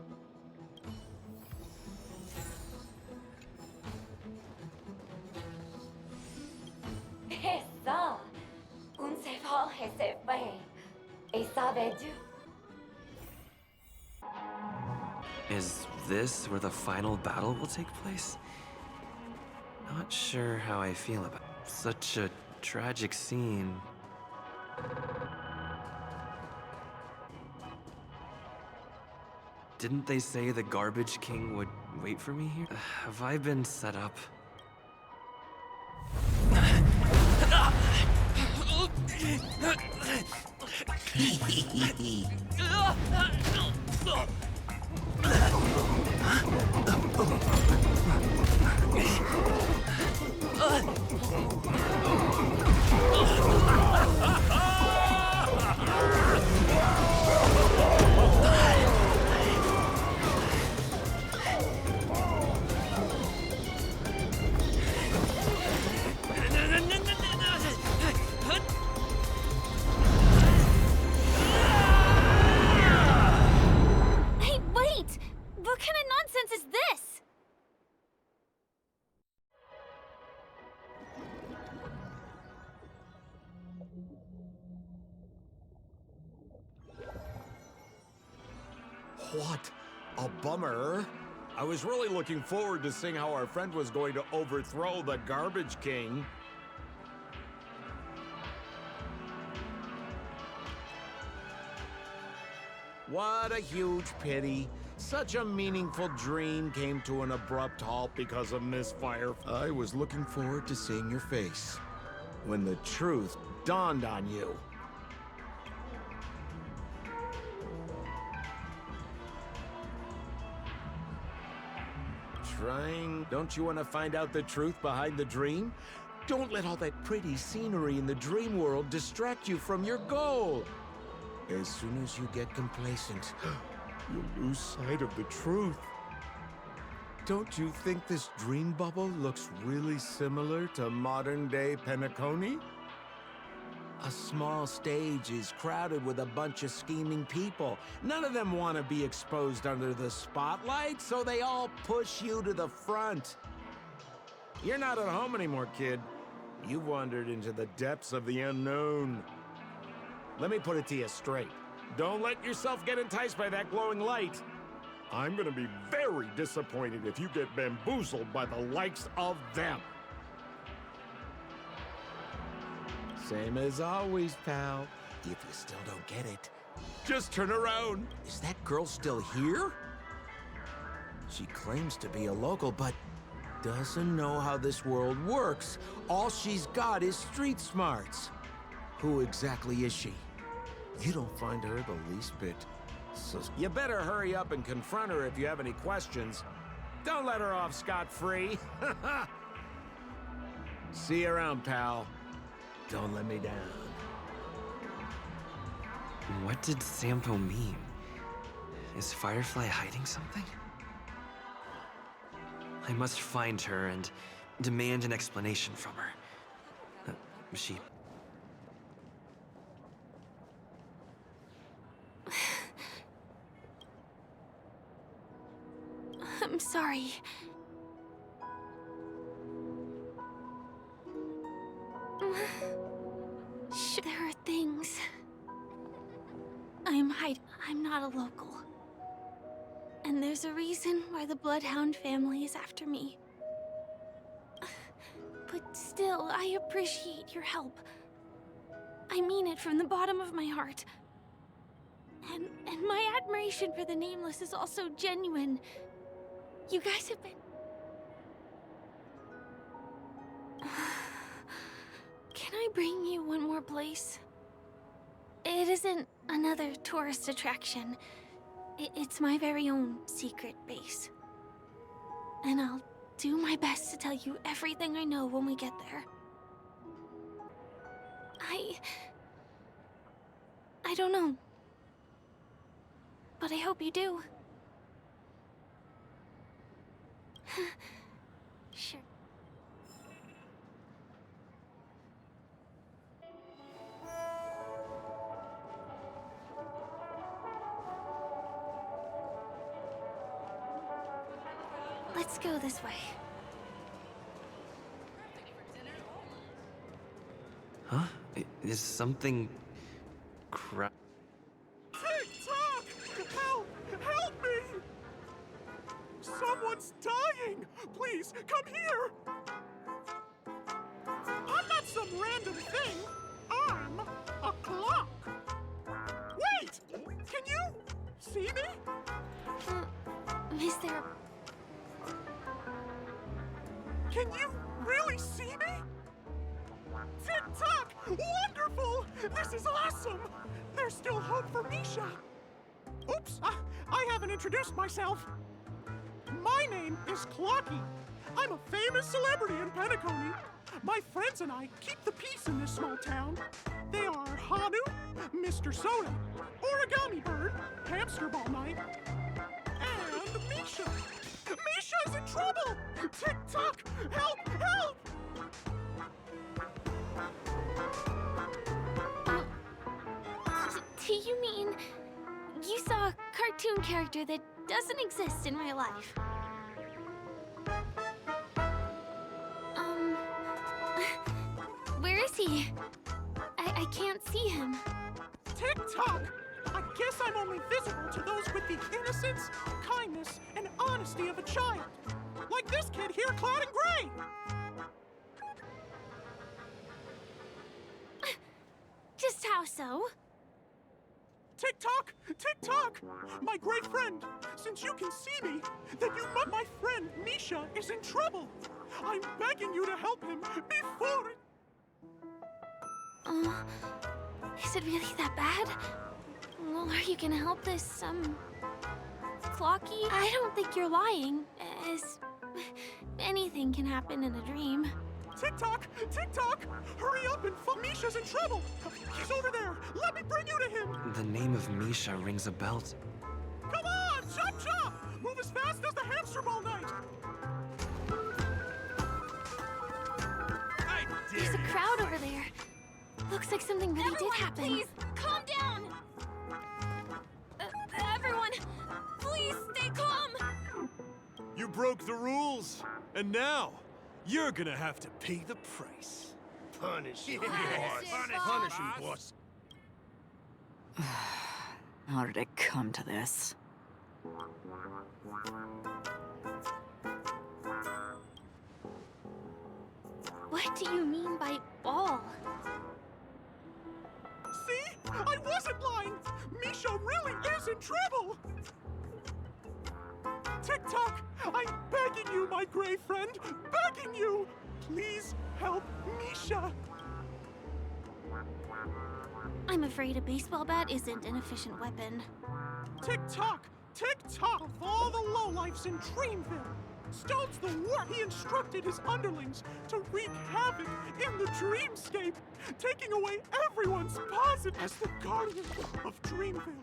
Esa. Un se va et se fait. Et savais du. Is this where the final battle will take place? Not sure how I feel about such a tragic scene. Didn't they say the Garbage King would wait for me here? Have I been set up? Hey, wait! What kind of nonsense is this? What a bummer. I was really looking forward to seeing how our friend was going to overthrow the Garbage King. What a huge pity. Such a meaningful dream came to an abrupt halt because of misfire. I was looking forward to seeing your face when the truth dawned on you. Trying? Don't you want to find out the truth behind the dream? Don't let all that pretty scenery in the dream world distract you from your goal. As soon as you get complacent, you'll lose sight of the truth. Don't you think this dream bubble looks really similar to modern-day Penacony? A small stage is crowded with a bunch of scheming people. None of them want to be exposed under the spotlight, so they all push you to the front. You're not at home anymore, kid. You've wandered into the depths of the unknown. Let me put it to you straight. Don't let yourself get enticed by that glowing light. I'm gonna be very disappointed if you get bamboozled by the likes of them. Same as always, pal. If you still don't get it, just turn around. Is that girl still here? She claims to be a local, but doesn't know how this world works. All she's got is street smarts. Who exactly is she? You don't find her the least bit. So you better hurry up and confront her if you have any questions. Don't let her off scot-free. See you around, pal. Don't let me down. What did Sampo mean? Is Firefly hiding something? I must find her and demand an explanation from her. She... I'm sorry. There are things. I'm not a local. And there's a reason why the Bloodhound family is after me. But still, I appreciate your help. I mean it from the bottom of my heart. And my admiration for the Nameless is also genuine. You guys have been... Can I bring you one more place? It isn't another tourist attraction. It's my very own secret base. And I'll do my best to tell you everything I know when we get there. I don't know. But I hope you do. Sure. Let's go this way. Huh? Is something Tick-tock! Help! Help me! Someone's dying! Please, come here! I'm not some random thing. I'm a clock. Wait! Can you see me? Is there... Can you really see me? Tick-tock! Wonderful! This is awesome! There's still hope for Misha. Oops, I haven't introduced myself. My name is Clocky. I'm a famous celebrity in Penacony. My friends and I keep the peace in this small town. They are Hanu, Mr. Soda, Origami Bird, Hamster Ball Night, and Misha. Misha's in trouble! Tick-tock! Help! Help! Do you mean you saw a cartoon character that doesn't exist in real life? Where is he? I can't see him. Tick-tock! I guess I'm only visible to those with the innocence, kindness, and honesty of a child. Like this kid here clad in gray. Just how so? Tick-tock! Tick-tock! My great friend, since you can see me, then you must... My friend, Misha, is in trouble. I'm begging you to help him before it... Is it really that bad? Well, are you gonna help this, Clocky? I don't think you're lying, as anything can happen in a dream. Tick-tock! Tick-tock! Hurry up and Misha's in trouble! He's over there! Let me bring you to him! The name of Misha rings a bell. Come on! Chop chop! Move as fast as the hamster ball night! There's a crowd over there. Looks like something really did happen. Please, calm down! Everyone, please stay calm! You broke the rules, and now you're gonna have to pay the price. Punish him, Punish him, boss. How did it come to this? What do you mean by ball? See? I wasn't lying! Misha really is in trouble! Tick-tock! I'm begging you, my gray friend! Begging you! Please help Misha! I'm afraid a baseball bat isn't an efficient weapon. Tick-tock! Tick-tock! Of all the lowlifes in Dreamville, Stone's the war. He instructed his underlings to wreak havoc in the dreamscape, taking away everyone's positive as the guardian of Dreamville.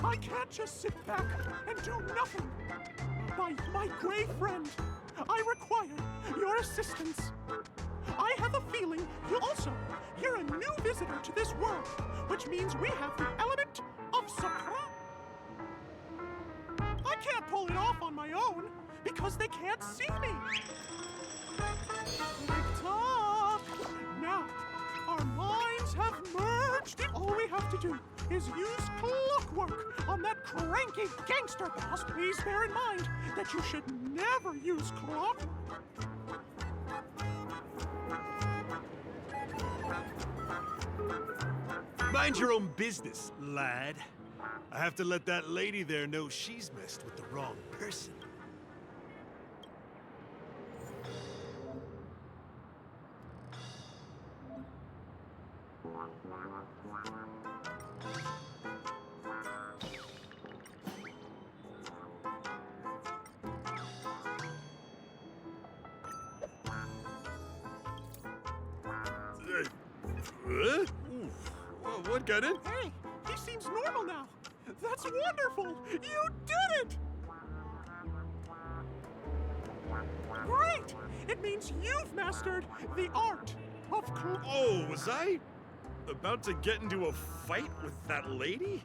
I can't just sit back and do nothing. My gray friend, I require your assistance. I have a feeling you're a new visitor to this world, which means we have the element of surprise. I can't pull it off on my own because they can't see me. Tick-tock! Now, our minds have merged. All we have to do is use clockwork on that cranky gangster boss. Please bear in mind that you should never use clockwork. Mind your own business, lad. I have to let that lady there know she's messed with the wrong person. What got in? Hey, he seems normal now. That's wonderful. You did it! Great! It means you've mastered the art of Oh, was I about to get into a fight with that lady?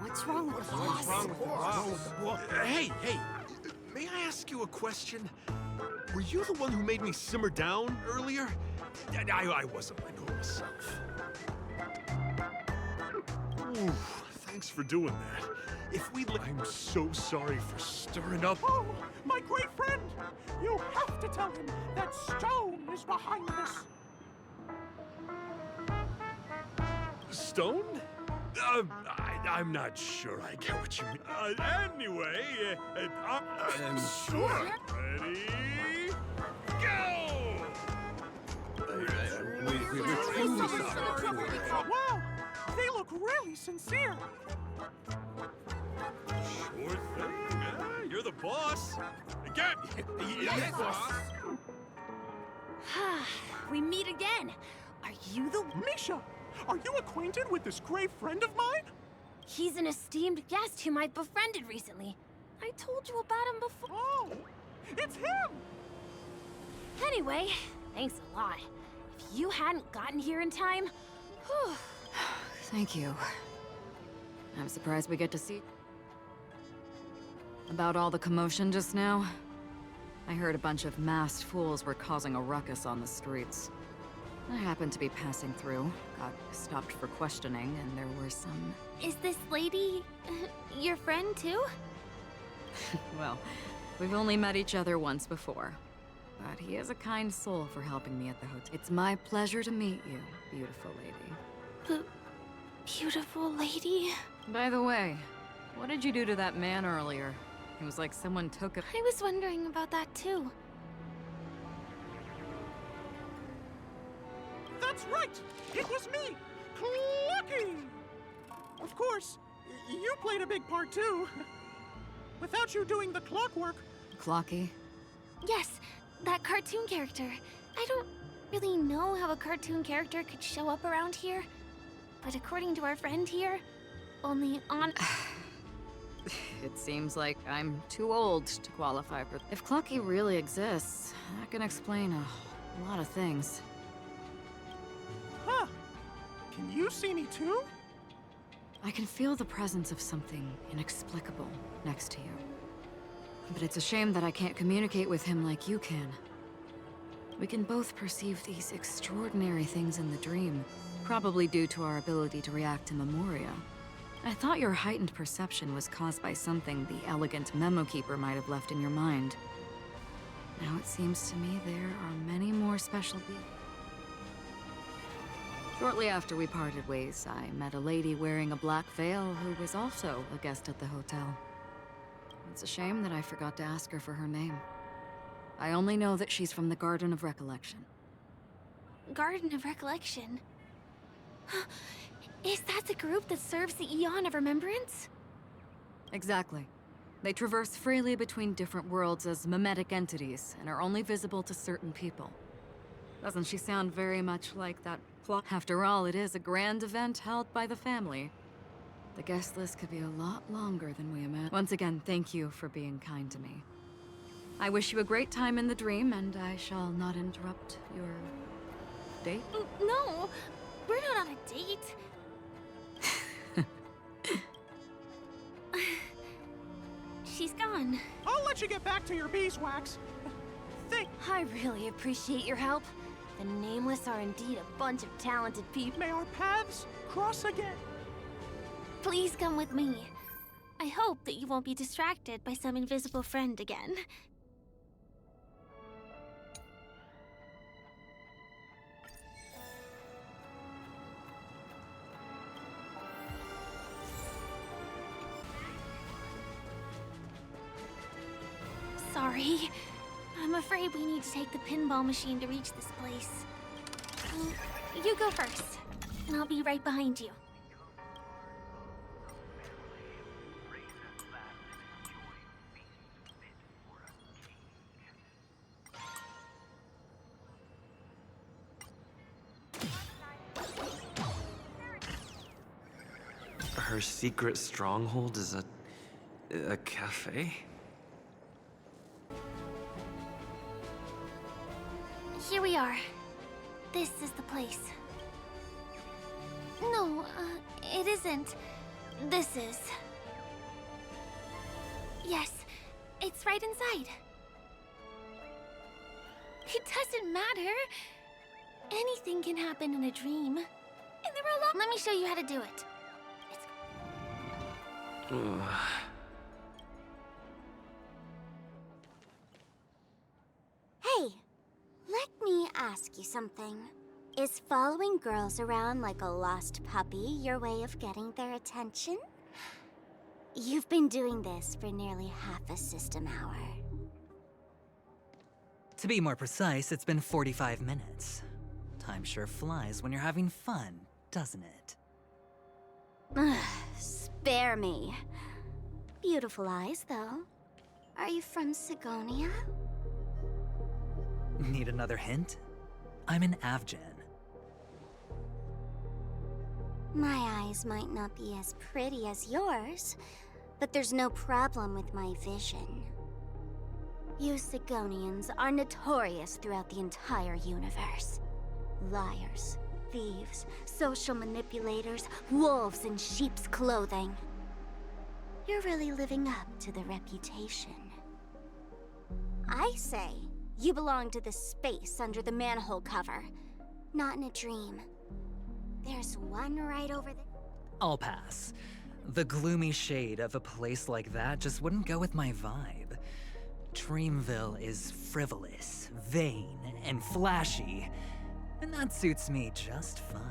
What's wrong with the boss? Hey, may I ask you a question? Were you the one who made me simmer down earlier? I wasn't my normal self. Ooh, thanks for doing that. If we'd I'm so sorry for stirring up. Oh, my great friend! You have to tell him that Stone is behind this. Stone? I'm not sure I get what you mean. Anyway, I'm sure. Ready? Go! Wow, they look really sincere. Sure thing. You're the boss. Again. Yes, boss. We meet again. Are you the... Misha, are you acquainted with this great friend of mine? He's an esteemed guest whom I befriended recently. I told you about him before. Oh, it's him! Anyway, thanks a lot. If you hadn't gotten here in time... Whew. Thank you. I'm surprised we get to see... About all the commotion just now? I heard a bunch of masked fools were causing a ruckus on the streets. I happened to be passing through, got stopped for questioning, and there were some... Is this lady... your friend too? Well, we've only met each other once before. But he is a kind soul for helping me at the hotel. It's my pleasure to meet you, beautiful lady. Beautiful lady? By the way, what did you do to that man earlier? It was like someone took it. I was wondering about that too. That's right! It was me, Clocky! Of course, you played a big part too. Without you doing the clockwork... Clocky? Yes, that cartoon character. I don't really know how a cartoon character could show up around here. But according to our friend here, only on... It seems like I'm too old to qualify for... If Clocky really exists, that can explain a lot of things. Huh. Can you see me too? I can feel the presence of something inexplicable next to you. But it's a shame that I can't communicate with him like you can. We can both perceive these extraordinary things in the dream, probably due to our ability to react to memoria. I thought your heightened perception was caused by something the elegant memo keeper might have left in your mind. Now it seems to me there are many more special beings. Shortly after we parted ways, I met a lady wearing a black veil who was also a guest at the hotel. It's a shame that I forgot to ask her for her name. I only know that she's from the Garden of Recollection. Garden of Recollection? Is that the group that serves the Eon of Remembrance? Exactly. They traverse freely between different worlds as mimetic entities and are only visible to certain people. Doesn't she sound very much like that plot? After all, it is a grand event held by the family. The guest list could be a lot longer than we imagined. Once again, thank you for being kind to me. I wish you a great time in the dream, and I shall not interrupt your date. No, we're not on a date. She's gone. I'll let you get back to your beeswax. I really appreciate your help. The Nameless are indeed a bunch of talented people. May our paths cross again. Please come with me. I hope that you won't be distracted by some invisible friend again. Sorry. I'm afraid we need to take the pinball machine to reach this place. You go first, and I'll be right behind you. Her secret stronghold is a cafe? Here we are. This is the place. No, it isn't. This is. Yes, it's right inside. It doesn't matter. Anything can happen in a dream. And there are a lot. Let me show you how to do it. Hey, let me ask you something. Is following girls around like a lost puppy your way of getting their attention? You've been doing this for nearly half a system hour. To be more precise, it's been 45 minutes. Time sure flies when you're having fun, doesn't it? Spare me. Beautiful eyes, though. Are you from Sigonia? Need another hint? I'm an Avgen. My eyes might not be as pretty as yours, but there's no problem with my vision. You Sigonians are notorious throughout the entire universe. Liars, thieves, social manipulators, wolves in sheep's clothing. You're really living up to the reputation. I say, you belong to the space under the manhole cover, not in a dream. There's one right over there. I'll pass. The gloomy shade of a place like that just wouldn't go with my vibe. Dreamville is frivolous, vain, and flashy, and that suits me just fine.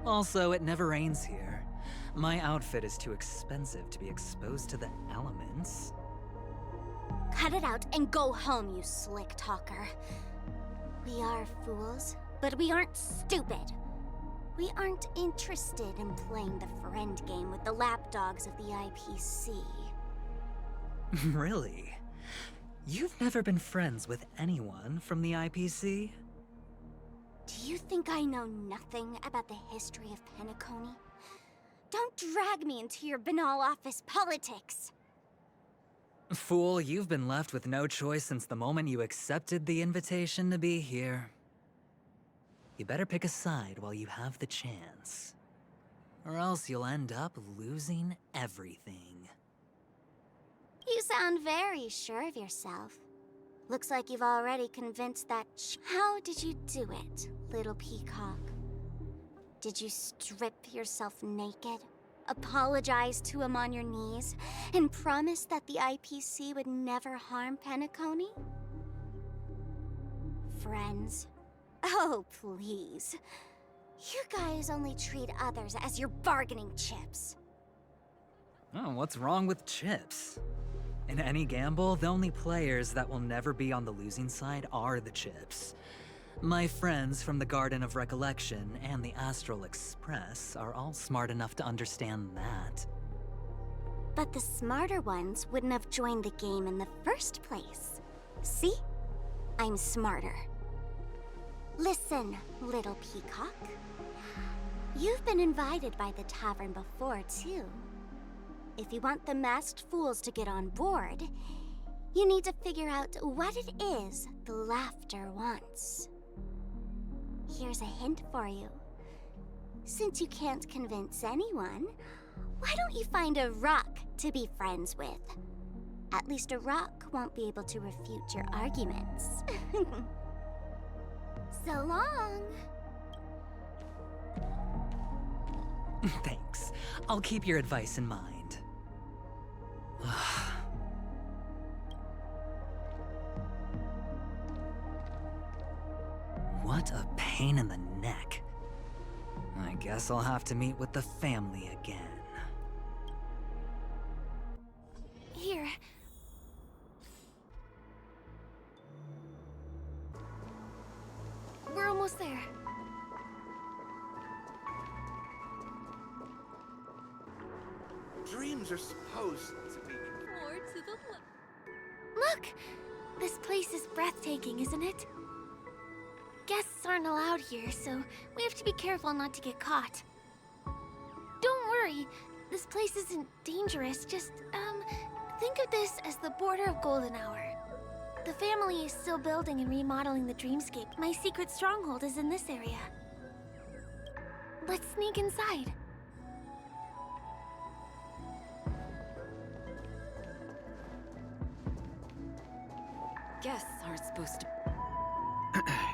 Also, it never rains here. My outfit is too expensive to be exposed to the elements. Cut it out and go home, you slick talker. We are fools, but we aren't stupid. We aren't interested in playing the friend game with the lapdogs of the IPC. Really? You've never been friends with anyone from the IPC? Do you think I know nothing about the history of Penacony? Don't drag me into your banal office politics! Fool, you've been left with no choice since the moment you accepted the invitation to be here. You better pick a side while you have the chance. Or else you'll end up losing everything. You sound very sure of yourself. Looks like you've already convinced that How did you do it, little peacock? Did you strip yourself naked, apologize to him on your knees, and promise that the IPC would never harm Penacony? Friends? Oh, please. You guys only treat others as your bargaining chips. Oh, what's wrong with chips? In any gamble, the only players that will never be on the losing side are the chips. My friends from the Garden of Recollection and the Astral Express are all smart enough to understand that. But the smarter ones wouldn't have joined the game in the first place. See? I'm smarter. Listen, little peacock. You've been invited by the tavern before, too. If you want the masked fools to get on board, you need to figure out what it is the laughter wants. Here's a hint for you. Since you can't convince anyone, why don't you find a rock to be friends with? At least a rock won't be able to refute your arguments. So long. Thanks. I'll keep your advice in mind. What a pain in the neck. I guess I'll have to meet with the family again. Here. almost there. Dreams are supposed to be... More to the left. Look! This place is breathtaking, isn't it? Guests aren't allowed here, so we have to be careful not to get caught. Don't worry, this place isn't dangerous. Just, think of this as the border of Golden Hour. The family is still building and remodeling the dreamscape. My secret stronghold is in this area. Let's sneak inside. Guests aren't supposed to...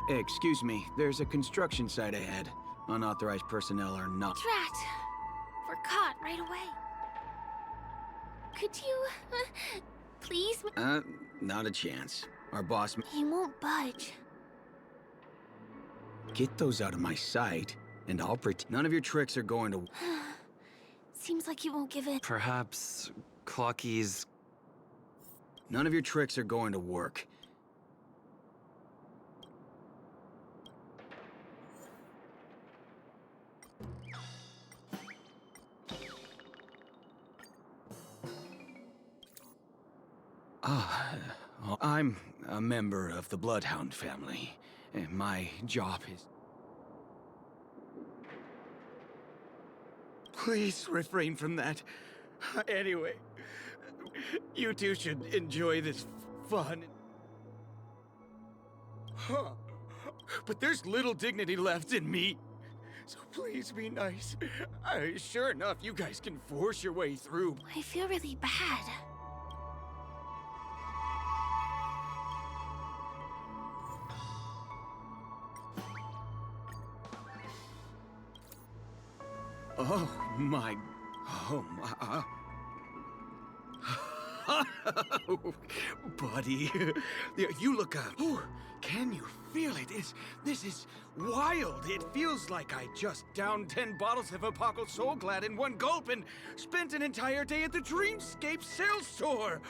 Excuse me, there's a construction site ahead. Unauthorized personnel are not... Drat! We're caught right away. Could you, please... Not a chance. Our boss... He won't budge. Get those out of my sight, and I'll pretend... None of your tricks are going to... Seems like he won't give in. Perhaps Clocky's... None of your tricks are going to work. I'm a member of the Bloodhound family, and my job is... Please refrain from that. Anyway, you two should enjoy this fun. But there's little dignity left in me. So please be nice. Sure enough, you guys can force your way through. I feel really bad. Oh my... Buddy, you look up. Can you feel it? This is wild. It feels like I just downed 10 bottles of Apocal Soul Glad in one gulp and spent an entire day at the Dreamscape sales store.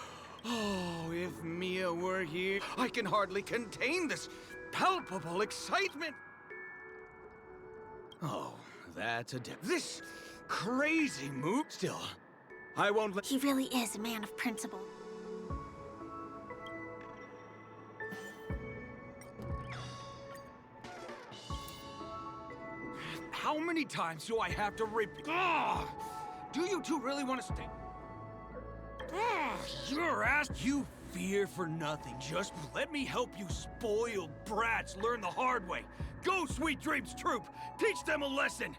Oh, if Mia were here, I can hardly contain this palpable excitement. Oh, that's a this crazy move. Still, I won't let... He really is a man of principle. How many times do I have to repeat? Do you two really want to stay? Your ass, you fear for nothing. Just let me help you spoiled brats learn the hard way. Go, Sweet Dreams Troop! Teach them a lesson!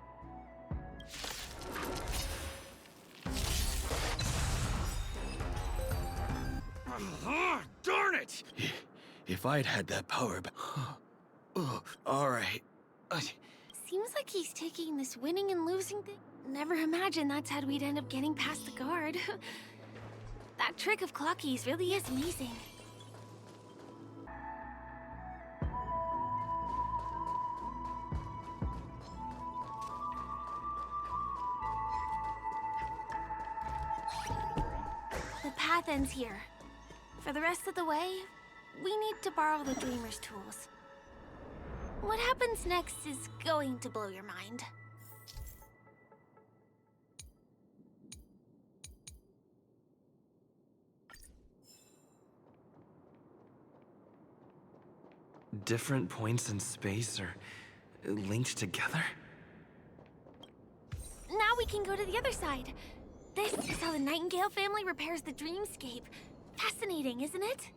Darn it! If I'd had that power back... All right. Seems like he's taking this winning and losing thing. Never imagined that's how we'd end up getting past the guard. That trick of Clocky's really is amazing. The path ends here. For the rest of the way, we need to borrow the Dreamer's tools. What happens next is going to blow your mind. Different points in space are linked together? Now we can go to the other side. This is how the Nightingale family repairs the dreamscape. Fascinating, isn't it?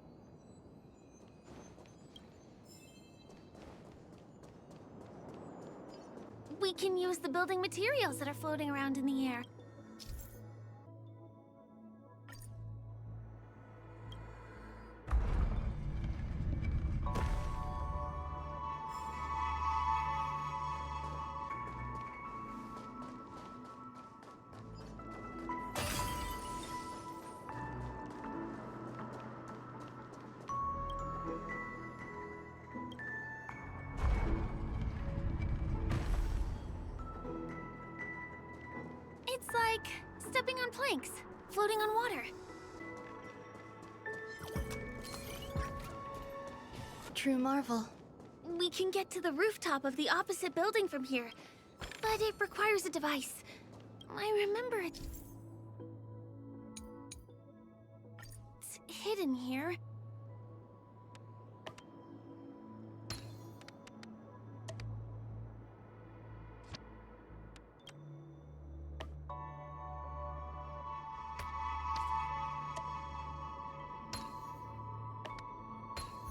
We can use the building materials that are floating around in the air. It's like stepping on planks, floating on water. True marvel. We can get to the rooftop of the opposite building from here, but it requires a device. I remember it's hidden here.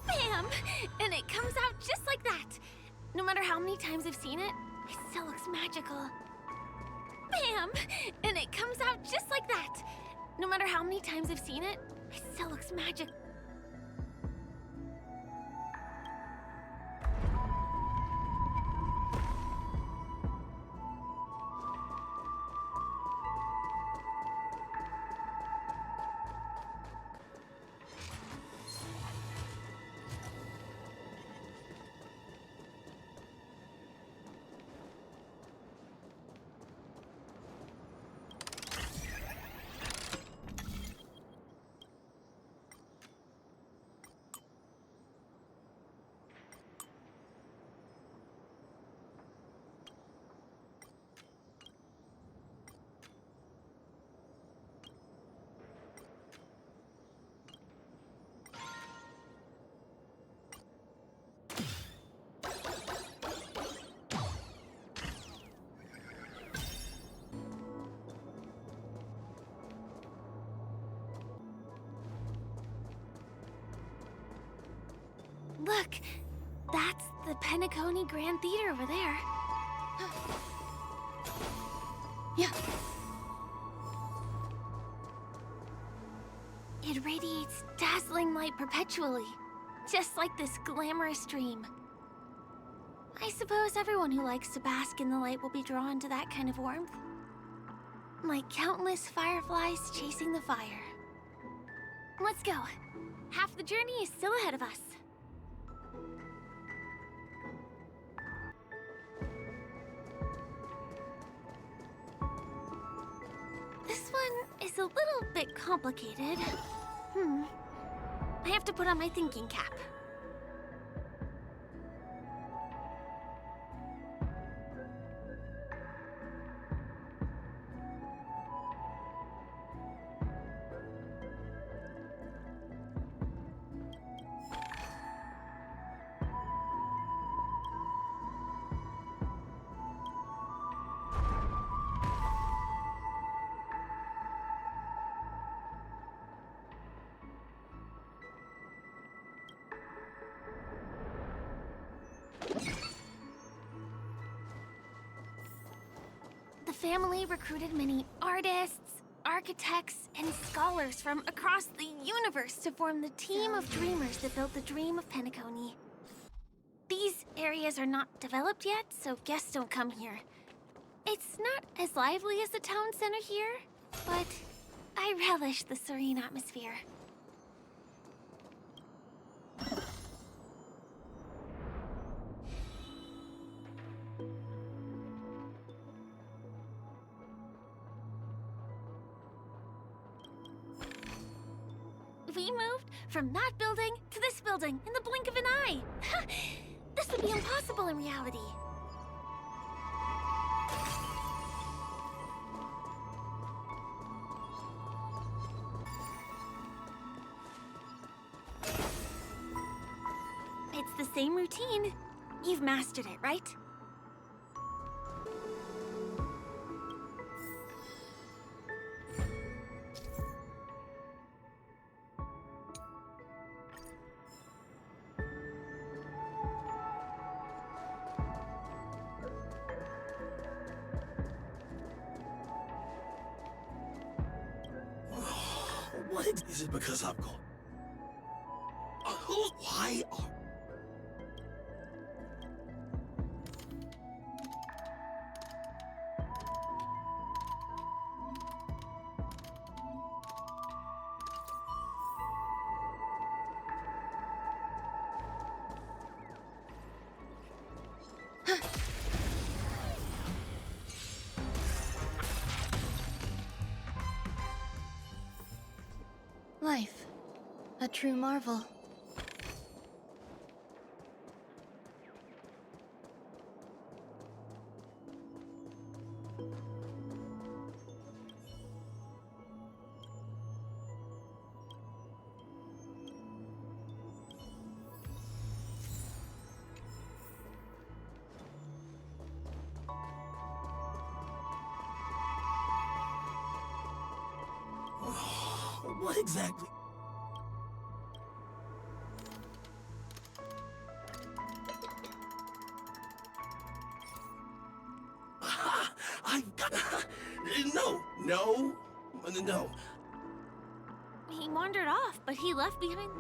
Bam! And it comes out just like that. No matter how many times I've seen it, it still looks magical. Bam! And it comes out just like that. No matter how many times I've seen it, it still looks magical. Look, that's the Penacony Grand Theater over there. Yeah. It radiates dazzling light perpetually, just like this glamorous dream. I suppose everyone who likes to bask in the light will be drawn to that kind of warmth. Like countless fireflies chasing the fire. Let's go. Half the journey is still ahead of us. This one is a little bit complicated. I have to put on my thinking cap. The family recruited many artists, architects, and scholars from across the universe to form the team of dreamers that built the dream of Penacony. These areas are not developed yet, so guests don't come here. It's not as lively as the town center here, but I relish the serene atmosphere. We moved from that building to this building in the blink of an eye. This would be impossible in reality. It's the same routine. You've mastered it, right? What is it because I'm gone? Why are... Life. A true marvel. What exactly? I've got... No. He wandered off, but he left behind...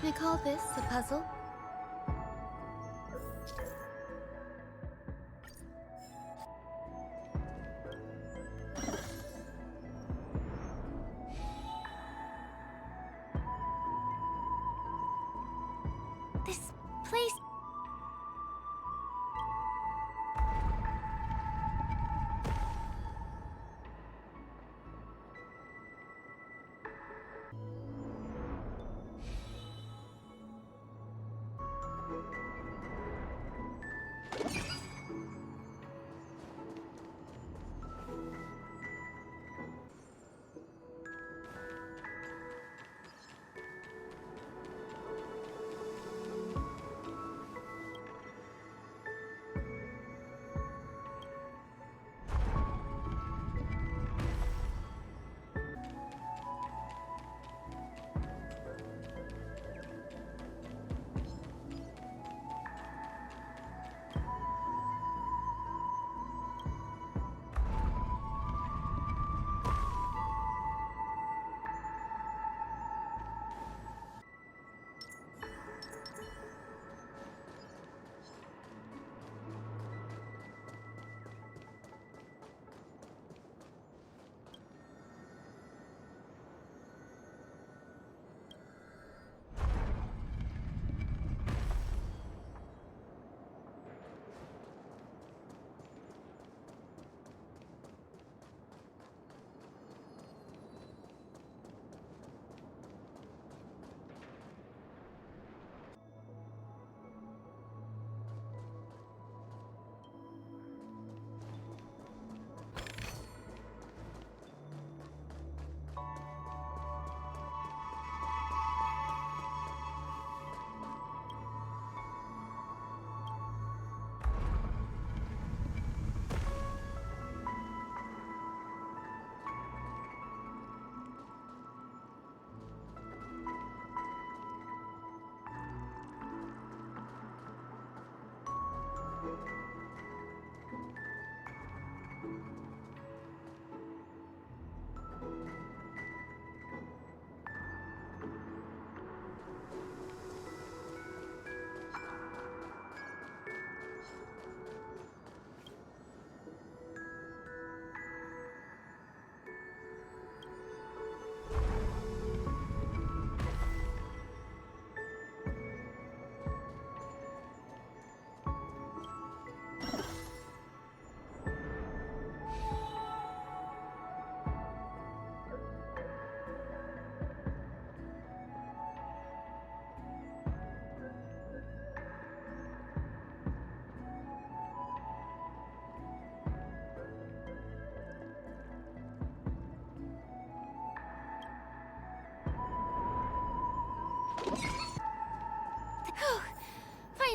I call this a puzzle. This place...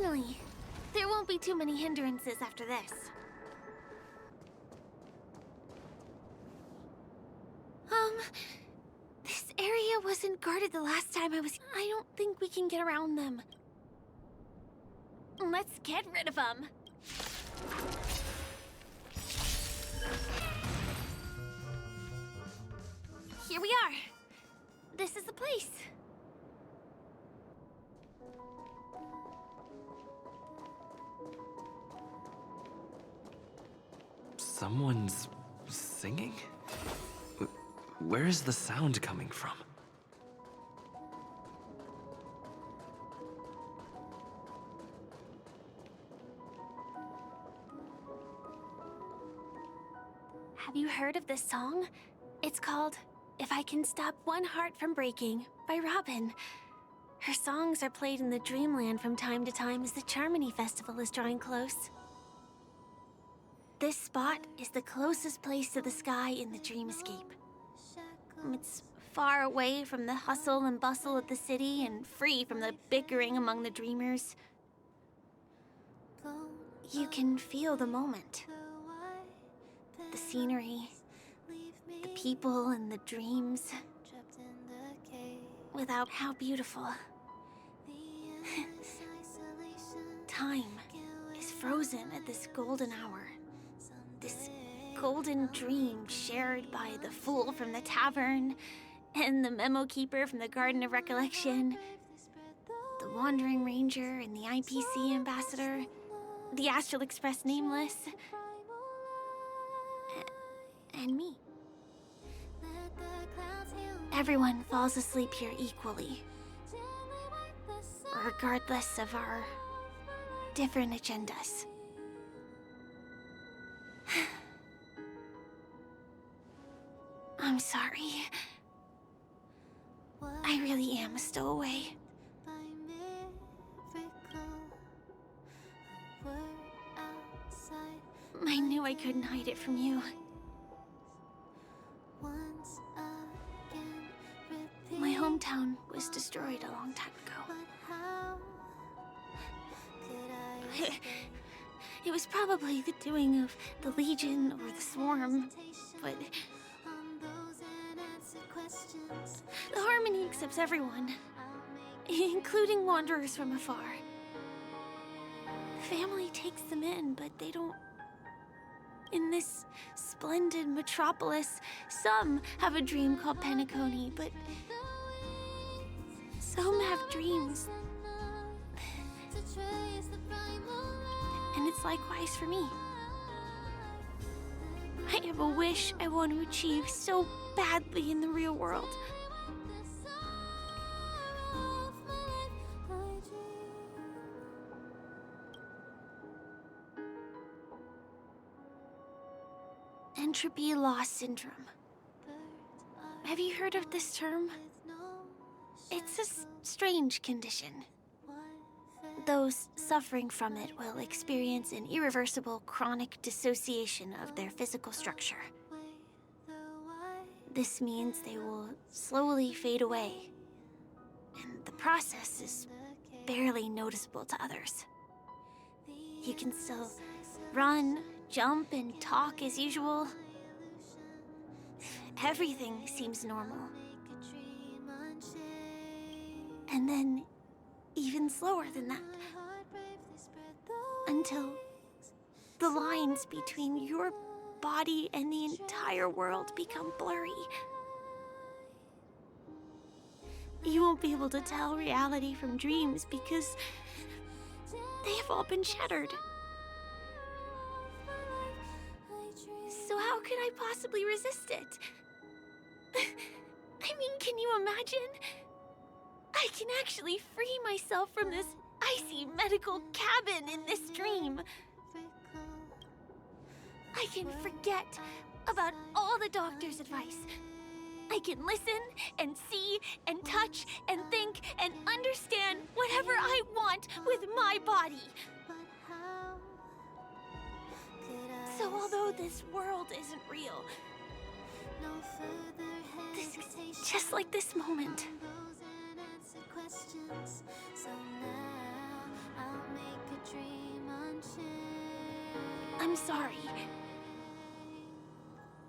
Finally! There won't be too many hindrances after this. This area wasn't guarded the last time I was... I don't think we can get around them. Let's get rid of them. Here we are. This is the place. Someone's singing? Where is the sound coming from? Have you heard of this song? It's called If I Can Stop One Heart from Breaking by Robin. Her songs are played in the Dreamland from time to time as the Charmony Festival is drawing close. This spot is the closest place to the sky in the dreamscape. It's far away from the hustle and bustle of the city and free from the bickering among the dreamers. You can feel the moment. The scenery, the people and the dreams. Without how beautiful. Time is frozen at this golden hour. This golden dream shared by the fool from the tavern, and the memo keeper from the Garden of Recollection, the wandering ranger and the IPC ambassador, the Astral Express nameless, and me. Everyone falls asleep here equally, regardless of our different agendas. I'm sorry. I really am a stowaway. I knew I couldn't hide it from you. My hometown was destroyed a long time ago. It was probably the doing of the Legion or the Swarm, but the Harmony accepts everyone, including wanderers from afar. Family takes them in, but they don't. In this splendid metropolis, some have a dream called Penacony, but some have dreams. And it's likewise for me. I have a wish I want to achieve so badly in the real world. Entropy loss syndrome. Have you heard of this term? It's a strange condition. Those suffering from it will experience an irreversible chronic dissociation of their physical structure. This means they will slowly fade away, and the process is barely noticeable to others. You can still run, jump, and talk as usual. Everything seems normal. And then, even slower than that. Until the lines between your body and the entire world become blurry. You won't be able to tell reality from dreams because they have all been shattered. So how could I possibly resist it? I mean, can you imagine? I can actually free myself from this icy medical cabin in this dream. I can forget about all the doctor's advice. I can listen and see and touch and think and understand whatever I want with my body. So although this world isn't real, this is just like this moment. I'm sorry.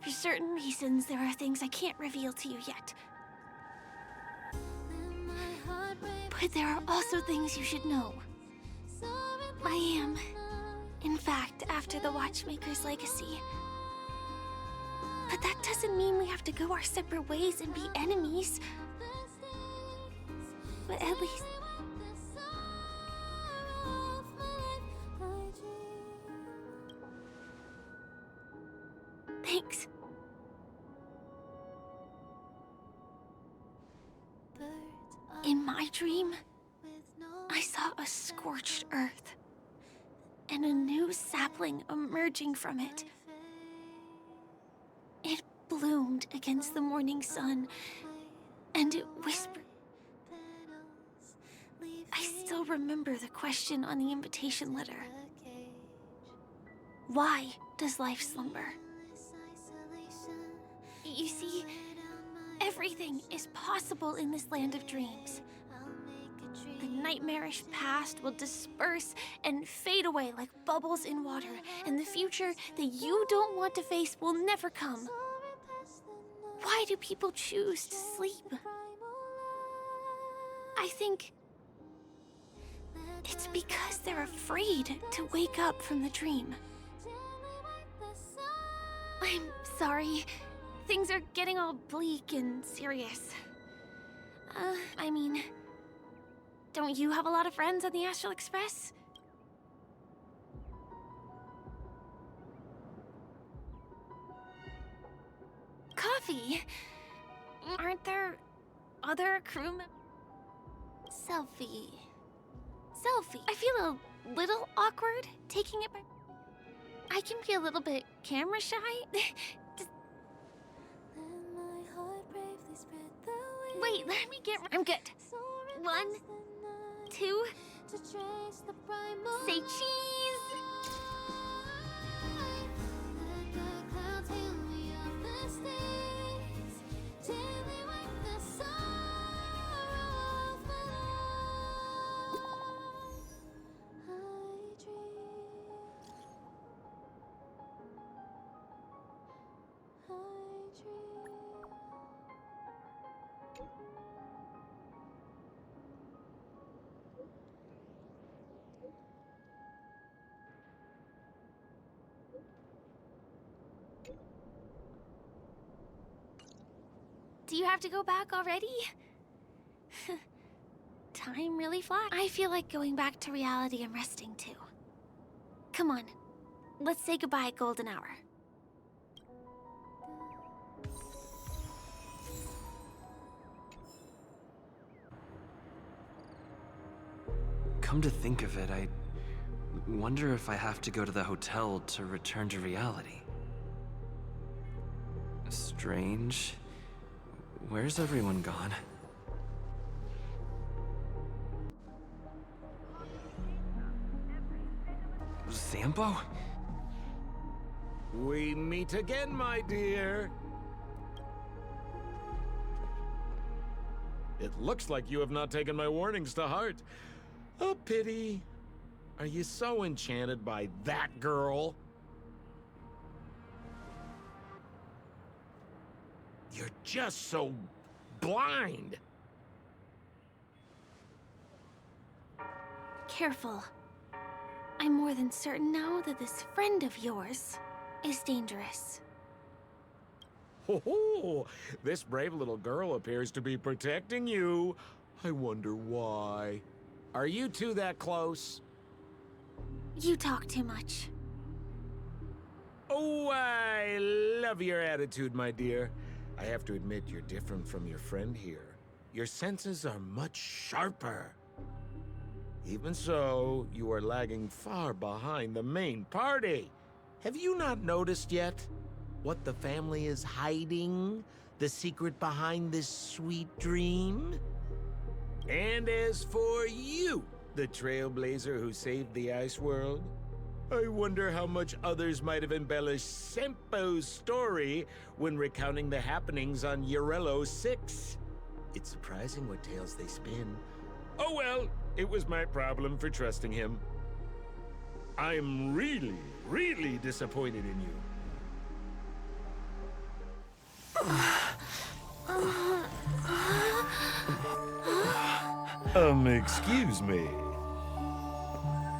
For certain reasons, there are things I can't reveal to you yet. But there are also things you should know. I am, in fact, after the Watchmaker's legacy. But that doesn't mean we have to go our separate ways and be enemies. But at least... Thanks. In my dream, I saw a scorched earth and a new sapling emerging from it. It bloomed against the morning sun, and it whispered. I still remember the question on the invitation letter. Why does life slumber? You see, everything is possible in this land of dreams. The nightmarish past will disperse and fade away like bubbles in water, and the future that you don't want to face will never come. Why do people choose to sleep? I think it's because they're afraid to wake up from the dream. I'm sorry. Things are getting all bleak and serious. I mean, don't you have a lot of friends on the Astral Express? Coffee? Aren't there other crew members? Selfie. I feel a little awkward taking it by... I can be a little bit camera shy. Wait, let me get... I'm good. 1, 2... Say cheese! Do you have to go back already? Time really flies. I feel like going back to reality and resting too. Come on, let's say goodbye, Golden Hour. Come to think of it, I wonder if I have to go to the hotel to return to reality. Strange. Where's everyone gone? Sampo? We meet again, my dear. It looks like you have not taken my warnings to heart. A pity. Are you so enchanted by that girl? You're just so blind. Careful. I'm more than certain now that this friend of yours is dangerous. Oh, this brave little girl appears to be protecting you. I wonder why. Are you two that close? You talk too much. Oh, I love your attitude, my dear. I have to admit you're different from your friend here. Your senses are much sharper. Even so, you are lagging far behind the main party. Have you not noticed yet what the family is hiding? The secret behind this sweet dream? And as for you, the trailblazer who saved the ice world, I wonder how much others might have embellished Sempo's story when recounting the happenings on Eurello 6. It's surprising what tales they spin. Oh well, it was my problem for trusting him. I'm really, really disappointed in you. Excuse me.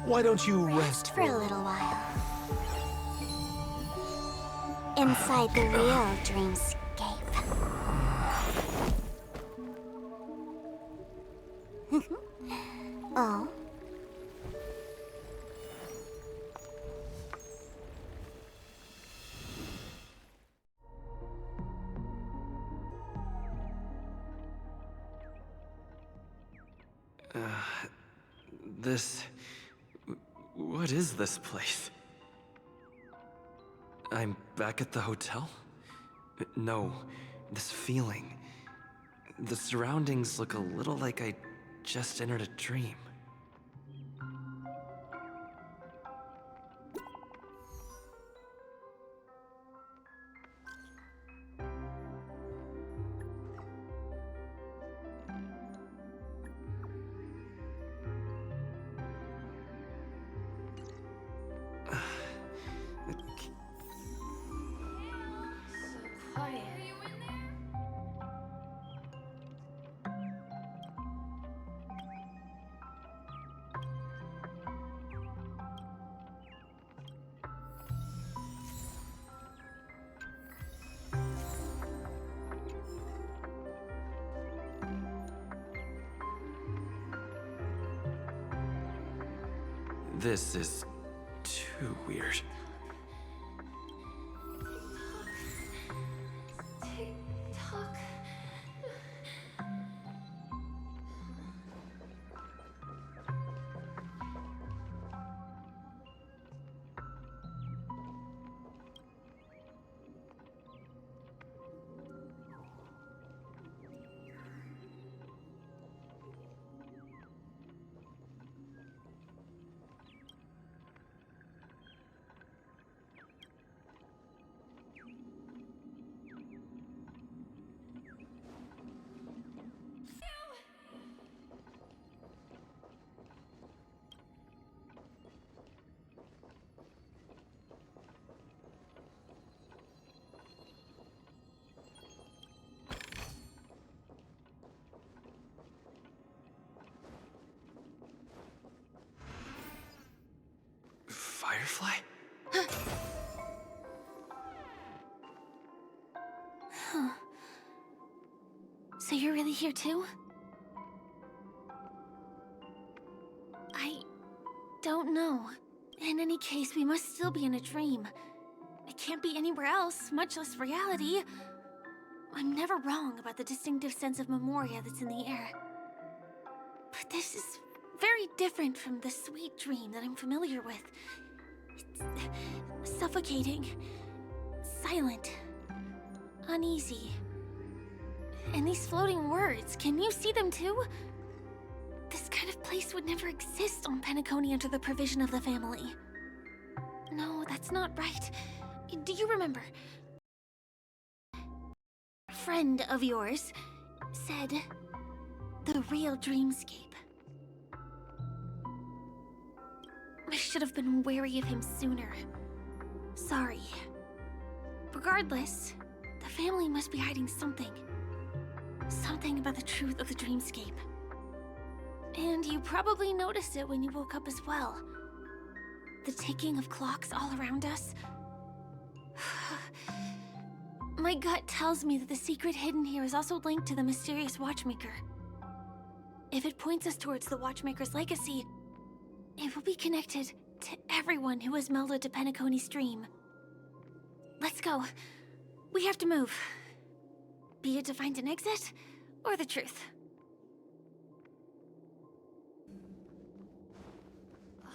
Why don't you rest for a little while? Inside the real dreamscape. Oh? What is this place? I'm back at the hotel? No, this feeling. The surroundings look a little like I just entered a dream. This is too weird. Firefly? Huh. So you're really here too? I don't know. In any case, we must still be in a dream. It can't be anywhere else, much less reality. I'm never wrong about the distinctive sense of memoria that's in the air. But this is very different from the sweet dream that I'm familiar with. It's suffocating, silent, uneasy. And these floating words, can you see them too? This kind of place would never exist on Penacony under the provision of the family. No, that's not right. Do you remember? A friend of yours said the real dreamscape. I should have been wary of him sooner. Sorry. Regardless, the family must be hiding something. Something about the truth of the dreamscape. And you probably noticed it when you woke up as well. The ticking of clocks all around us. My gut tells me that the secret hidden here is also linked to the mysterious Watchmaker. If it points us towards the Watchmaker's legacy, it will be connected to everyone who has melded to Penacony's dream. Let's go. We have to move. Be it to find an exit, or the truth.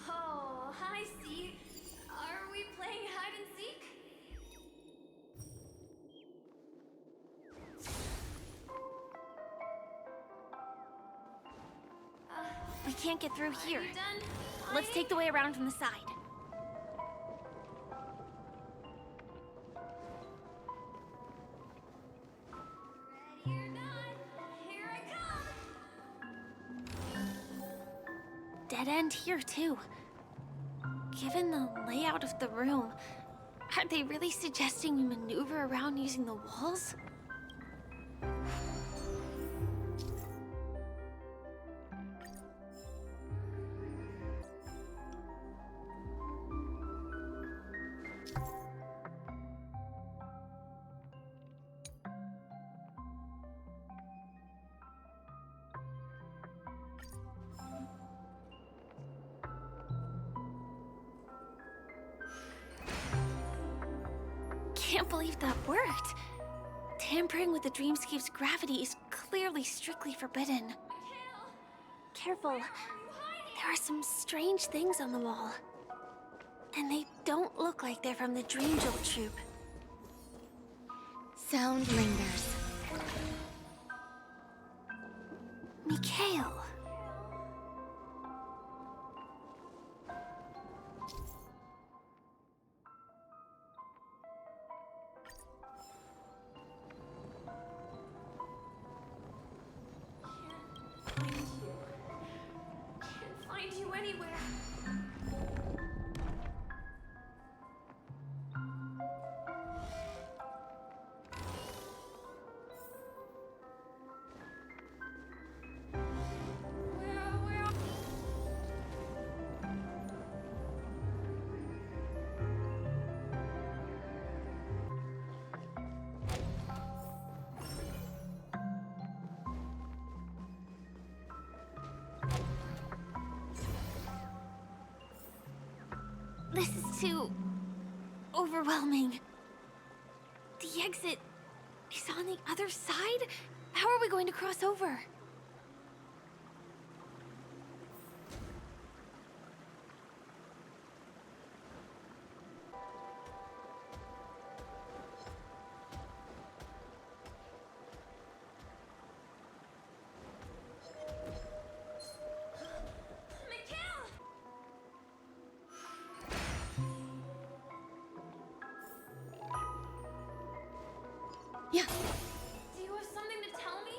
Oh, hi, Steve. Are we playing hide and seek? We can't get through here. Let's take the way around from the side. Dead end here, too. Given the layout of the room, are they really suggesting we maneuver around using the walls? Can't believe that worked. Tampering with the dreamscape's gravity is clearly strictly forbidden. Careful. There are some strange things on the wall. And they don't look like they're from the Dream Jolt troupe. Sound lingers. Mikhail. Can't find you anywhere. This is too overwhelming. The exit is on the other side? How are we going to cross over? Yeah. Do you have something to tell me?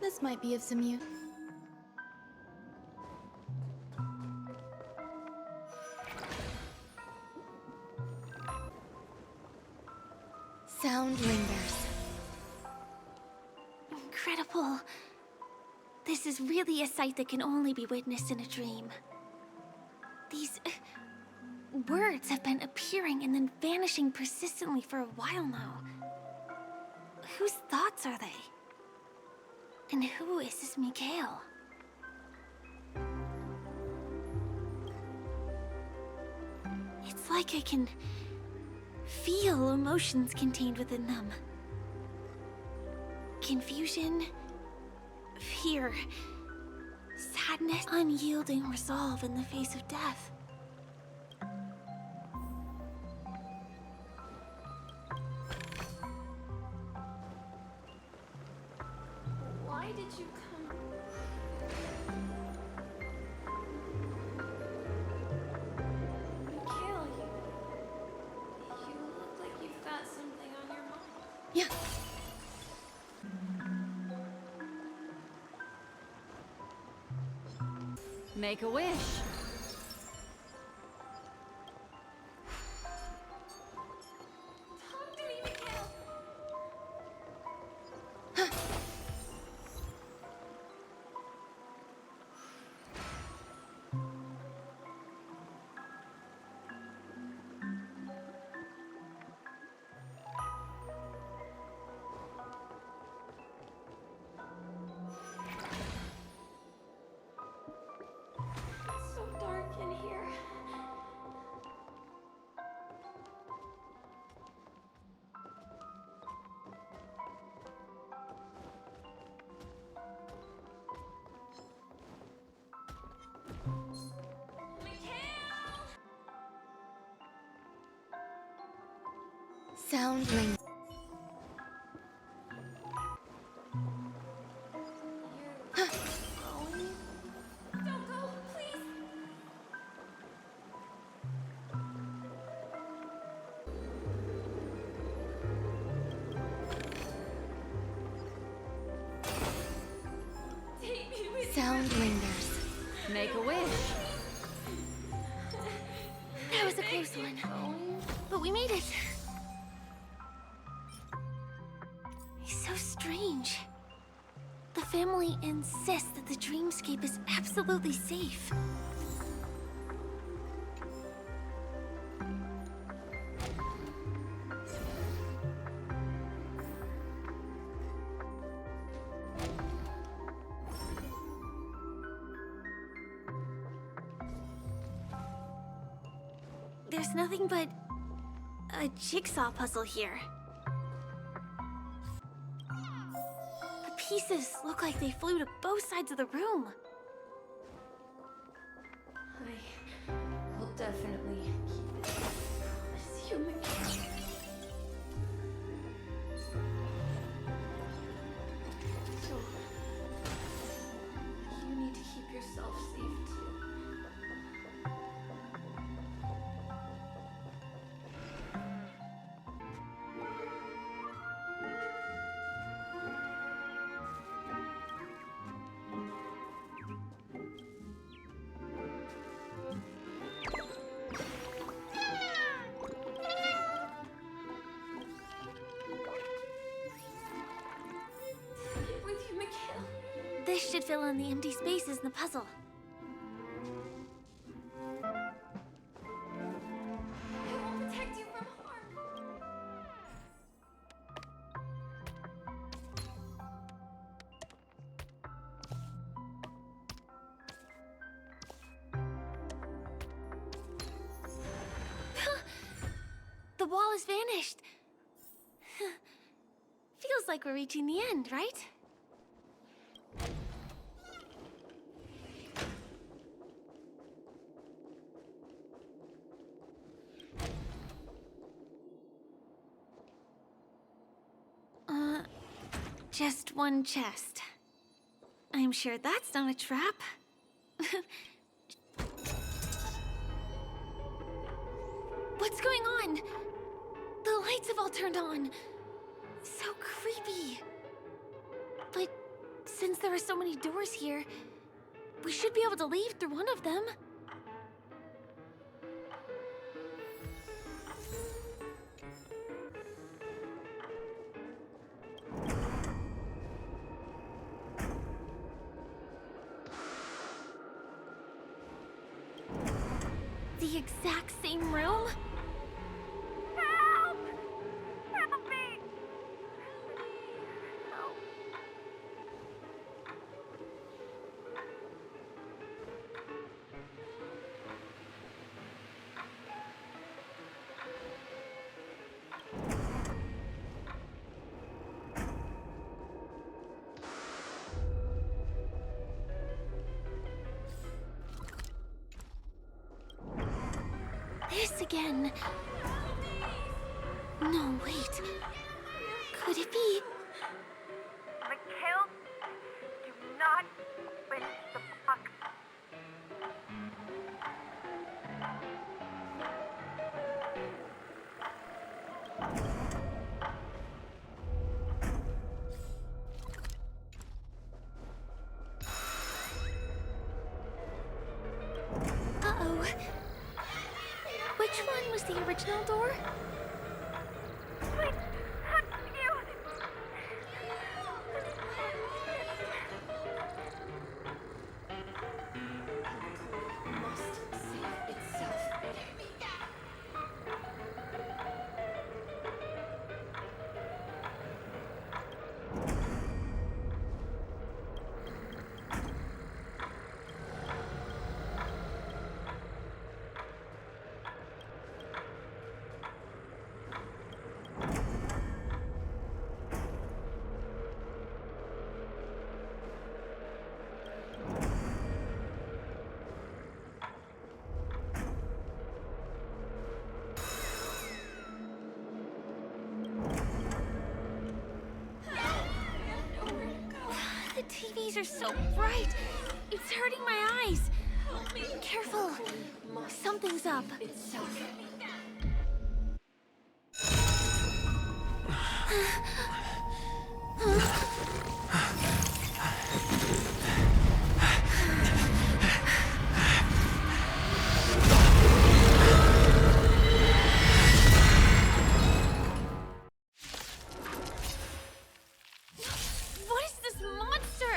This might be of some use. Sound lingers. Incredible. This is really a sight that can only be witnessed in a dream. These words have been appearing and then vanishing persistently for a while now. Whose thoughts are they? And who is this Mikhail? It's like I can feel emotions contained within them. Confusion, fear, sadness, unyielding resolve in the face of death. Why did you come? Mikhail, you look like you've got something on your mind. Yeah. Make a wish. Talk to me, Mikhail. It's so dark in here. Sound lingers. Don't go, please. Take me with Sound lingers. Make a wish. That was a close one. But we made it. It's so strange. The family insists that the dreamscape is absolutely safe. There's nothing but a jigsaw puzzle here. The pieces look like they flew to both sides of the room. I will definitely keep it. you, Mikhail. So, you need to keep yourself safe too. With you, Mikhail. This should fill in the empty spaces in the puzzle. I will protect you from harm. The wall has vanished. Feels like we're reaching the end, right? Just one chest. I'm sure that's not a trap. What's going on? The lights have all turned on. So creepy. But since there are so many doors here, we should be able to leave through one of them. The exact same room? Help! Help me! Help. This again. No, wait. Could it be? Mikhail, do not win the puck. Uh-oh. Which one was the original door? Wait, you. Must save itself. The TVs are so bright. It's hurting my eyes. Careful. Something's up. What is this monster?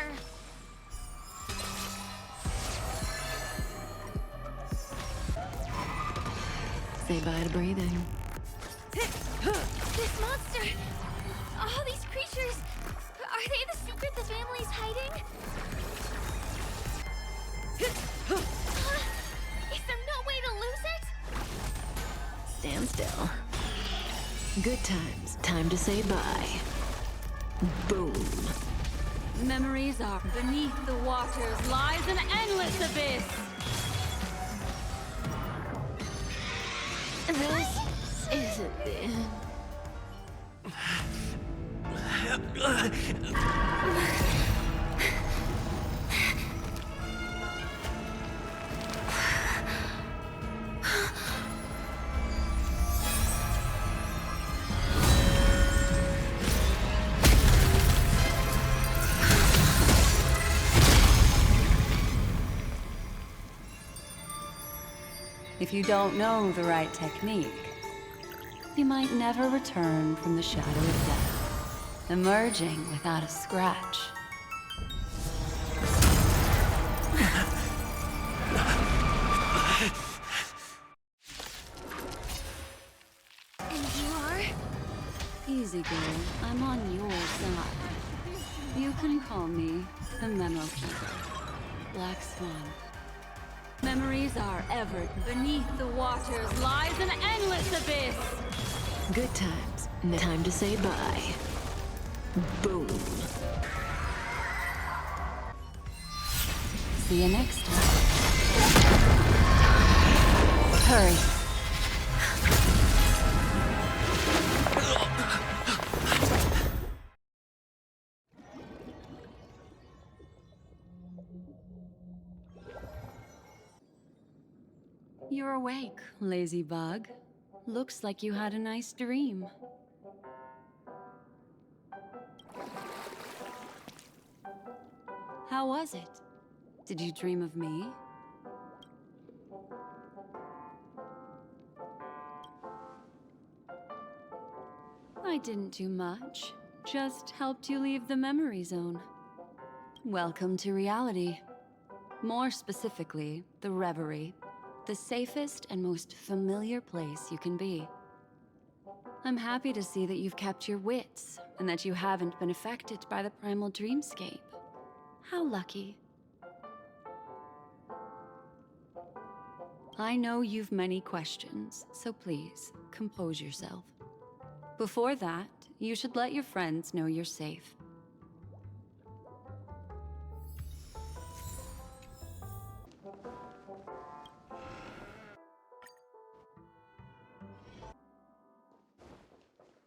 Say bye to breathing. This monster! All these creatures! Are they the secret the family's hiding? Is there no way to lose it? Stand still. Good times. Time to say bye. Boom. Memories are beneath the waters lies an endless abyss. Those is it then? If you don't know the right technique, you might never return from the shadow of death, emerging without a scratch. And you are? Easy, girl. I'm on your side. You can call me the Memo Keeper, Black Swan. Memories are ever. Beneath the waters lies an endless abyss. Good times. Time to say bye. Boom. See you next time. Hurry. You're awake, lazy bug. Looks like you had a nice dream. How was it? Did you dream of me? I didn't do much. Just helped you leave the memory zone. Welcome to reality. More specifically, the Reverie. The safest and most familiar place you can be. I'm happy to see that you've kept your wits, and that you haven't been affected by the primal dreamscape. How lucky. I know you've many questions, so please, compose yourself. Before that, you should let your friends know you're safe.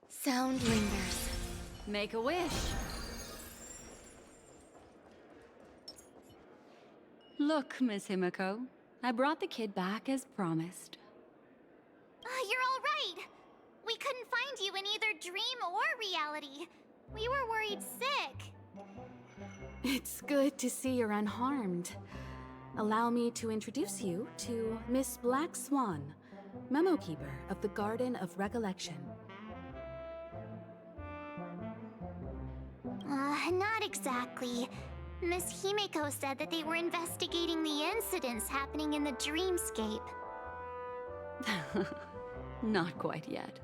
Sound lingers. Make a wish. Look, Miss Himiko, I brought the kid back as promised. You're all right. We couldn't find you in either dream or reality. We were worried sick. It's good to see you're unharmed. Allow me to introduce you to Miss Black Swan, Memo Keeper of the Garden of Recollection. Not exactly. Miss Himiko said that they were investigating the incidents happening in the dreamscape. Not quite yet.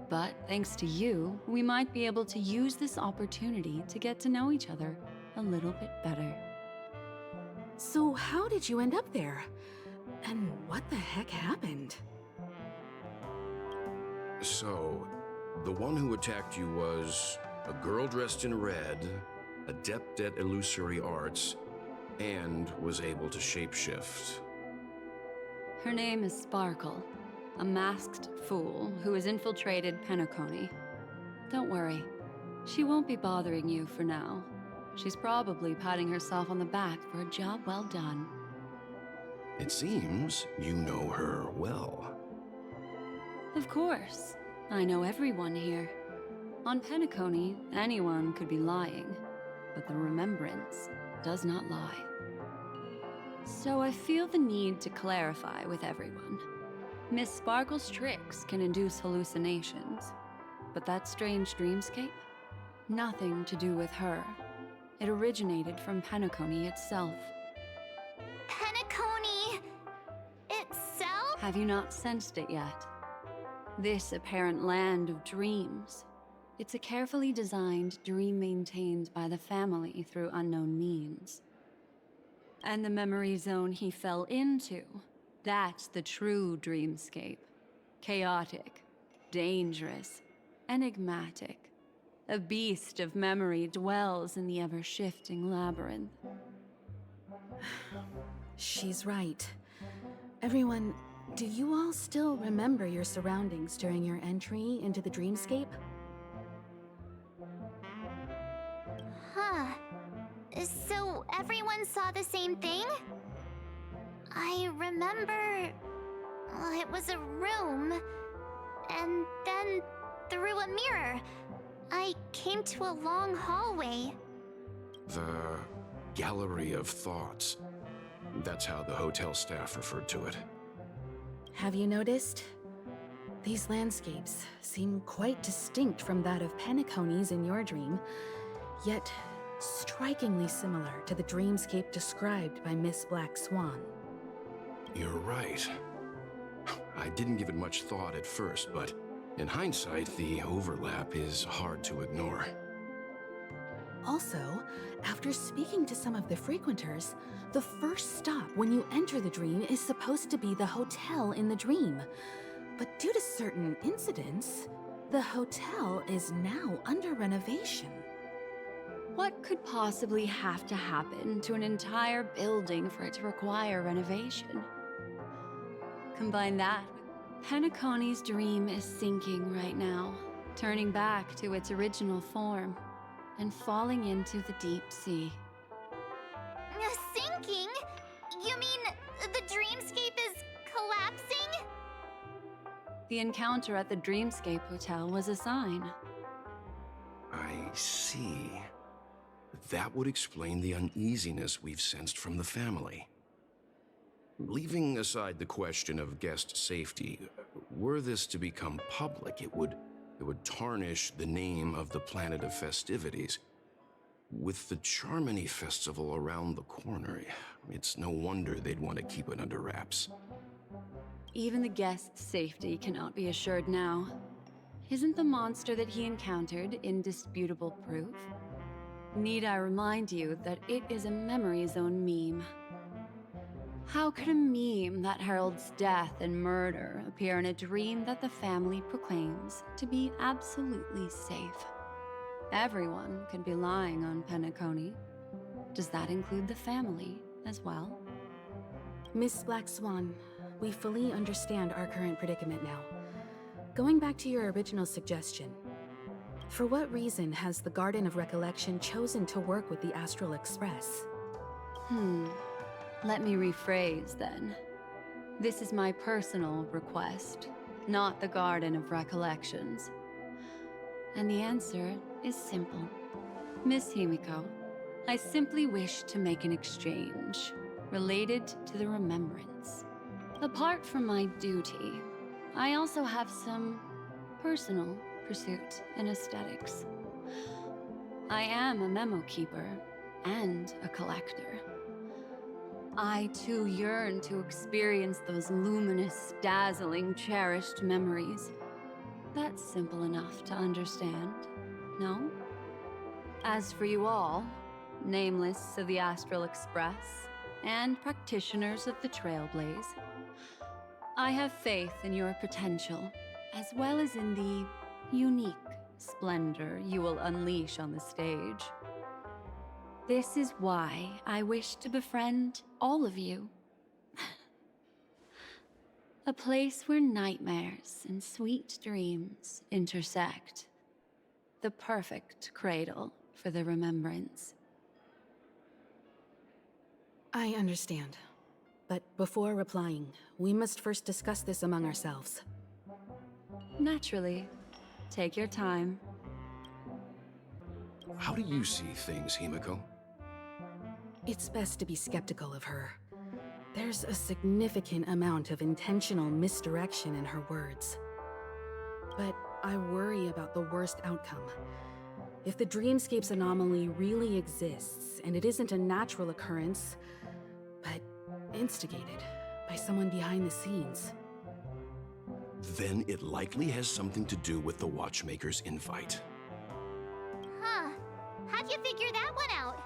But thanks to you, we might be able to use this opportunity to get to know each other a little bit better. So how did you end up there? And what the heck happened? So, the one who attacked you was a girl dressed in red, adept at illusory arts, and was able to shapeshift. Her name is Sparkle, a masked fool who has infiltrated Penacony. Don't worry, she won't be bothering you for now. She's probably patting herself on the back for a job well done. It seems you know her well. Of course, I know everyone here. On Penacony, anyone could be lying, but the remembrance does not lie. So I feel the need to clarify with everyone. Miss Sparkle's tricks can induce hallucinations, but that strange dreamscape? Nothing to do with her. It originated from Penacony itself. Penacony itself? Have you not sensed it yet? This apparent land of dreams. It's a carefully designed dream maintained by the family through unknown means. And the memory zone he fell into, that's the true dreamscape. Chaotic, dangerous, enigmatic. A beast of memory dwells in the ever-shifting labyrinth. She's right. Everyone Do you all still remember your surroundings during your entry into the dreamscape? Huh. So everyone saw the same thing? I remember... it was a room. And then, through a mirror, I came to a long hallway. The Gallery of Thoughts. That's how the hotel staff referred to it. Have you noticed? These landscapes seem quite distinct from that of Penacony's in your dream, yet strikingly similar to the dreamscape described by Miss Black Swan. You're right. I didn't give it much thought at first, but in hindsight, the overlap is hard to ignore. Also, after speaking to some of the frequenters, the first stop when you enter the dream is supposed to be the hotel in the dream. But due to certain incidents, the hotel is now under renovation. What could possibly have to happen to an entire building for it to require renovation? Combine that with Penacony's dream is sinking right now, turning back to its original form and falling into the deep sea. Sinking? You mean the dreamscape is collapsing? The encounter at the Dreamscape Hotel was a sign. I see. That would explain the uneasiness we've sensed from the family. Leaving aside the question of guest safety, were this to become public, it would tarnish the name of the planet of festivities. With the Charmony Festival around the corner, it's no wonder they'd want to keep it under wraps. Even the guest's safety cannot be assured now. Isn't the monster that he encountered indisputable proof? Need I remind you that it is a memory zone meme? How could a meme that heralds death and murder appear in a dream that the family proclaims to be absolutely safe? Everyone could be lying on Penacony. Does that include the family as well? Miss Black Swan, we fully understand our current predicament now. Going back to your original suggestion, for what reason has the Garden of Recollection chosen to work with the Astral Express? Let me rephrase then. This is my personal request, not the Garden of Recollections. And the answer is simple. Miss Himiko, I simply wish to make an exchange related to the remembrance. Apart from my duty, I also have some personal pursuit in aesthetics. I am a memo keeper and a collector. I too yearn to experience those luminous, dazzling, cherished memories. That's simple enough to understand, no? As for you all, nameless of the Astral Express and practitioners of the Trailblaze, I have faith in your potential, as well as in the unique splendor you will unleash on the stage. This is why I wish to befriend all of you. A place where nightmares and sweet dreams intersect. The perfect cradle for the remembrance. I understand. But before replying, we must first discuss this among ourselves. Naturally. Take your time. How do you see things, Himiko? It's best to be skeptical of her. There's a significant amount of intentional misdirection in her words. But I worry about the worst outcome. If the dreamscape's anomaly really exists, and it isn't a natural occurrence, but instigated by someone behind the scenes, then it likely has something to do with the Watchmaker's invite. Huh. How'd you figure that one out?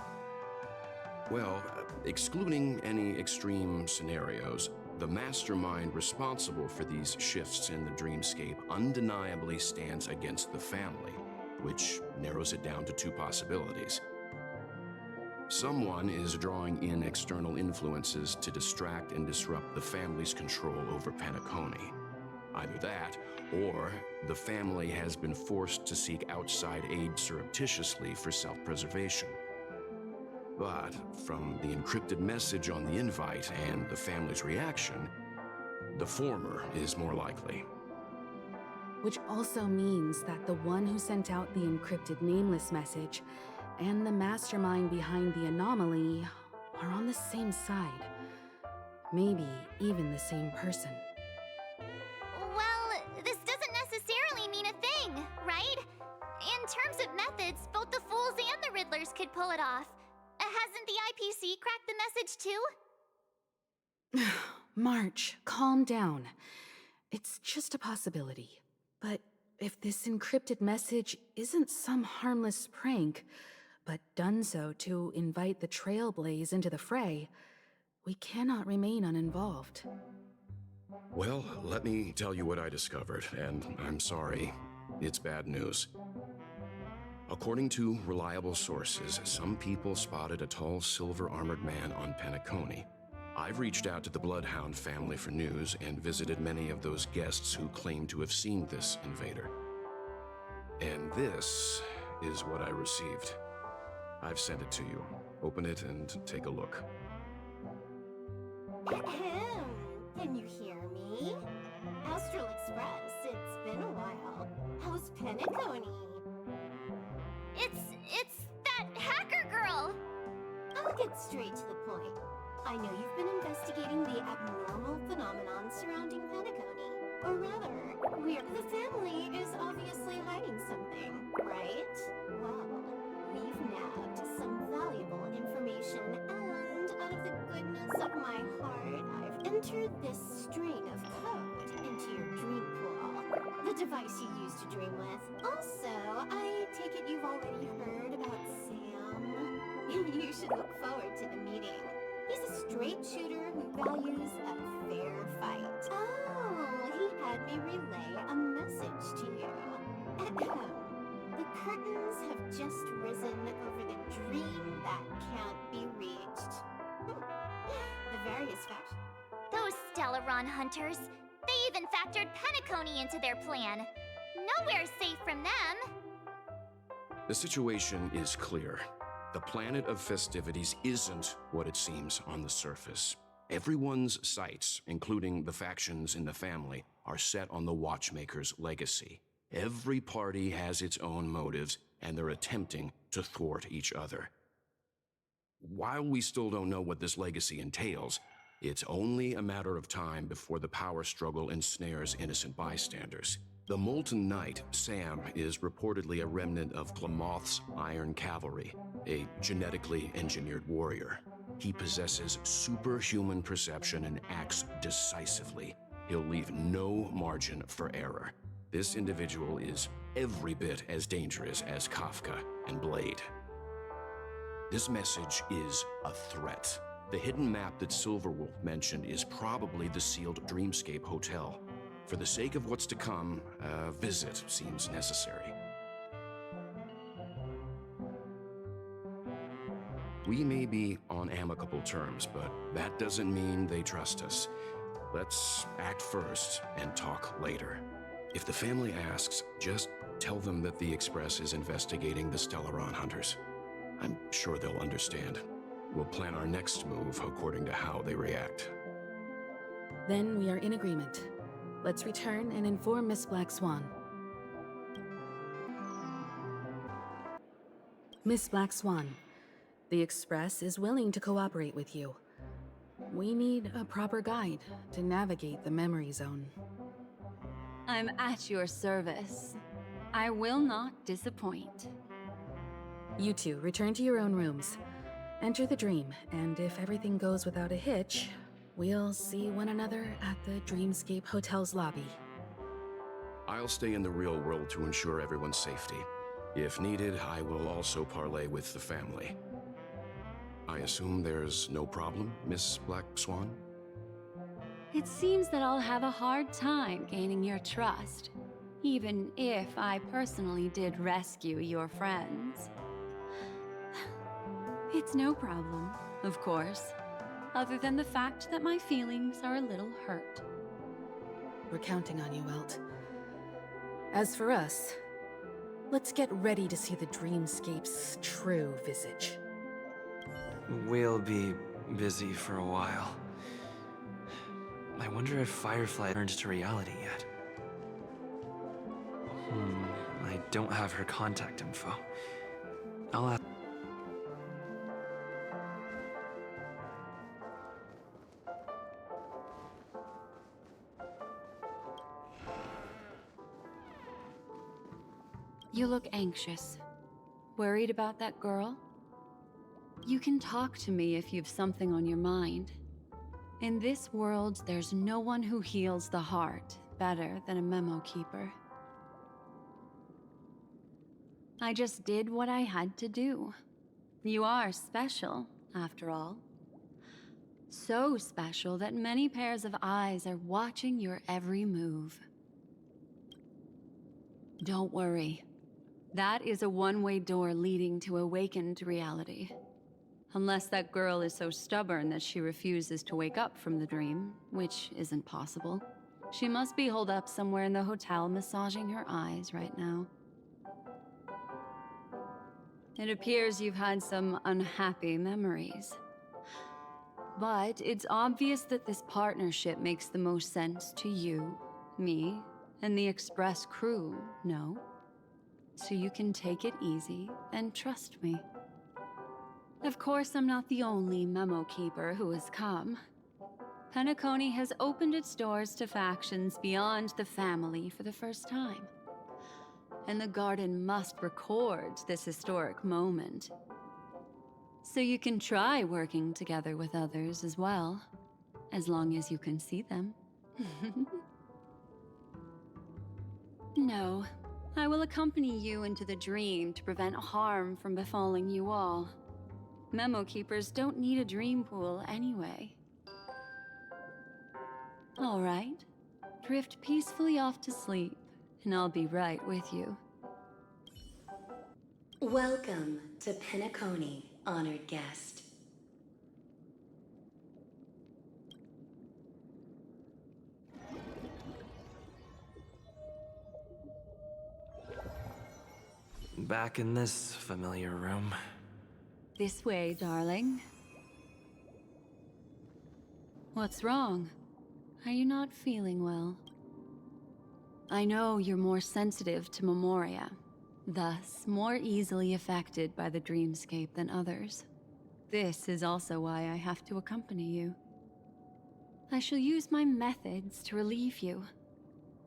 Well, excluding any extreme scenarios, the mastermind responsible for these shifts in the dreamscape undeniably stands against the family, which narrows it down to two possibilities. Someone is drawing in external influences to distract and disrupt the family's control over Penacony. Either that, or the family has been forced to seek outside aid surreptitiously for self-preservation. But from the encrypted message on the invite and the family's reaction, the former is more likely. Which also means that the one who sent out the encrypted nameless message and the mastermind behind the anomaly are on the same side. Maybe even the same person. Well, this doesn't necessarily mean a thing, right? In terms of methods, both the Fools and the Riddlers could pull it off. Hasn't the IPC cracked the message too? March, calm down. It's just a possibility. But if this encrypted message isn't some harmless prank, but done so to invite the Trailblaze into the fray, we cannot remain uninvolved. Well, let me tell you what I discovered, and I'm sorry, it's bad news. According to reliable sources, some people spotted a tall silver-armored man on Penacony. I've reached out to the Bloodhound family for news and visited many of those guests who claim to have seen this invader. And this is what I received. I've sent it to you. Open it and take a look. Ahem. Can you hear me? Astral Express, it's been a while. How's Penacony? It's that hacker girl! I'll get straight to the point. I know you've been investigating the abnormal phenomenon surrounding Penacony. Or rather, the family is obviously hiding something, right? Well, we've nabbed some valuable information, and out of the goodness of my heart, I've entered this string of code into your dream pool. The device you use to dream with. Also, I take it you've already heard about Sam. You should look forward to the meeting. He's a straight shooter who values a fair fight. Oh, he had me relay a message to you. Ahem. The curtains have just risen over the dream that can't be reached. The various factions. Those Stellaron hunters. They even factored Penacony into their plan. Nowhere's safe from them. The situation is clear. The planet of festivities isn't what it seems on the surface. Everyone's sights, including the factions in the family, are set on the Watchmaker's legacy. Every party has its own motives, and they're attempting to thwart each other. While we still don't know what this legacy entails, it's only a matter of time before the power struggle ensnares innocent bystanders. The Molten Knight, Sam, is reportedly a remnant of Glamoth's Iron Cavalry, a genetically engineered warrior. He possesses superhuman perception and acts decisively. He'll leave no margin for error. This individual is every bit as dangerous as Kafka and Blade. This message is a threat. The hidden map that Silverwolf mentioned is probably the sealed Dreamscape Hotel. For the sake of what's to come, a visit seems necessary. We may be on amicable terms, but that doesn't mean they trust us. Let's act first and talk later. If the family asks, just tell them that the Express is investigating the Stellaron hunters. I'm sure they'll understand. We'll plan our next move according to how they react. Then we are in agreement. Let's return and inform Miss Black Swan. Miss Black Swan, the Express is willing to cooperate with you. We need a proper guide to navigate the memory zone. I'm at your service. I will not disappoint. You two return to your own rooms. Enter the dream, and if everything goes without a hitch, we'll see one another at the Dreamscape Hotel's lobby. I'll stay in the real world to ensure everyone's safety. If needed, I will also parley with the family. I assume there's no problem, Miss Black Swan? It seems that I'll have a hard time gaining your trust, even if I personally did rescue your friends. It's no problem, of course. Other than the fact that my feelings are a little hurt. We're counting on you, Welt. As for us, let's get ready to see the dreamscape's true visage. We'll be busy for a while. I wonder if Firefly turned to reality yet. I don't have her contact info. I'll ask. You look anxious. Worried about that girl? You can talk to me if you've something on your mind. In this world, there's no one who heals the heart better than a memo keeper. I just did what I had to do. You are special, after all. So special that many pairs of eyes are watching your every move. Don't worry. That is a one-way door leading to awakened reality. Unless that girl is so stubborn that she refuses to wake up from the dream, which isn't possible. She must be holed up somewhere in the hotel massaging her eyes right now. It appears you've had some unhappy memories. But it's obvious that this partnership makes the most sense to you, me, and the Express crew, no? So you can take it easy and trust me. Of course, I'm not the only memo keeper who has come. Penacony has opened its doors to factions beyond the family for the first time. And the Garden must record this historic moment. So you can try working together with others as well, as long as you can see them. No, I will accompany you into the dream to prevent harm from befalling you all. Memo keepers don't need a dream pool anyway. All right, drift peacefully off to sleep, and I'll be right with you. Welcome to Penacony, honored guest. Back in this familiar room. This way, darling. What's wrong? Are you not feeling well? I know you're more sensitive to memoria, thus more easily affected by the dreamscape than others. This is also why I have to accompany you. I shall use my methods to relieve you.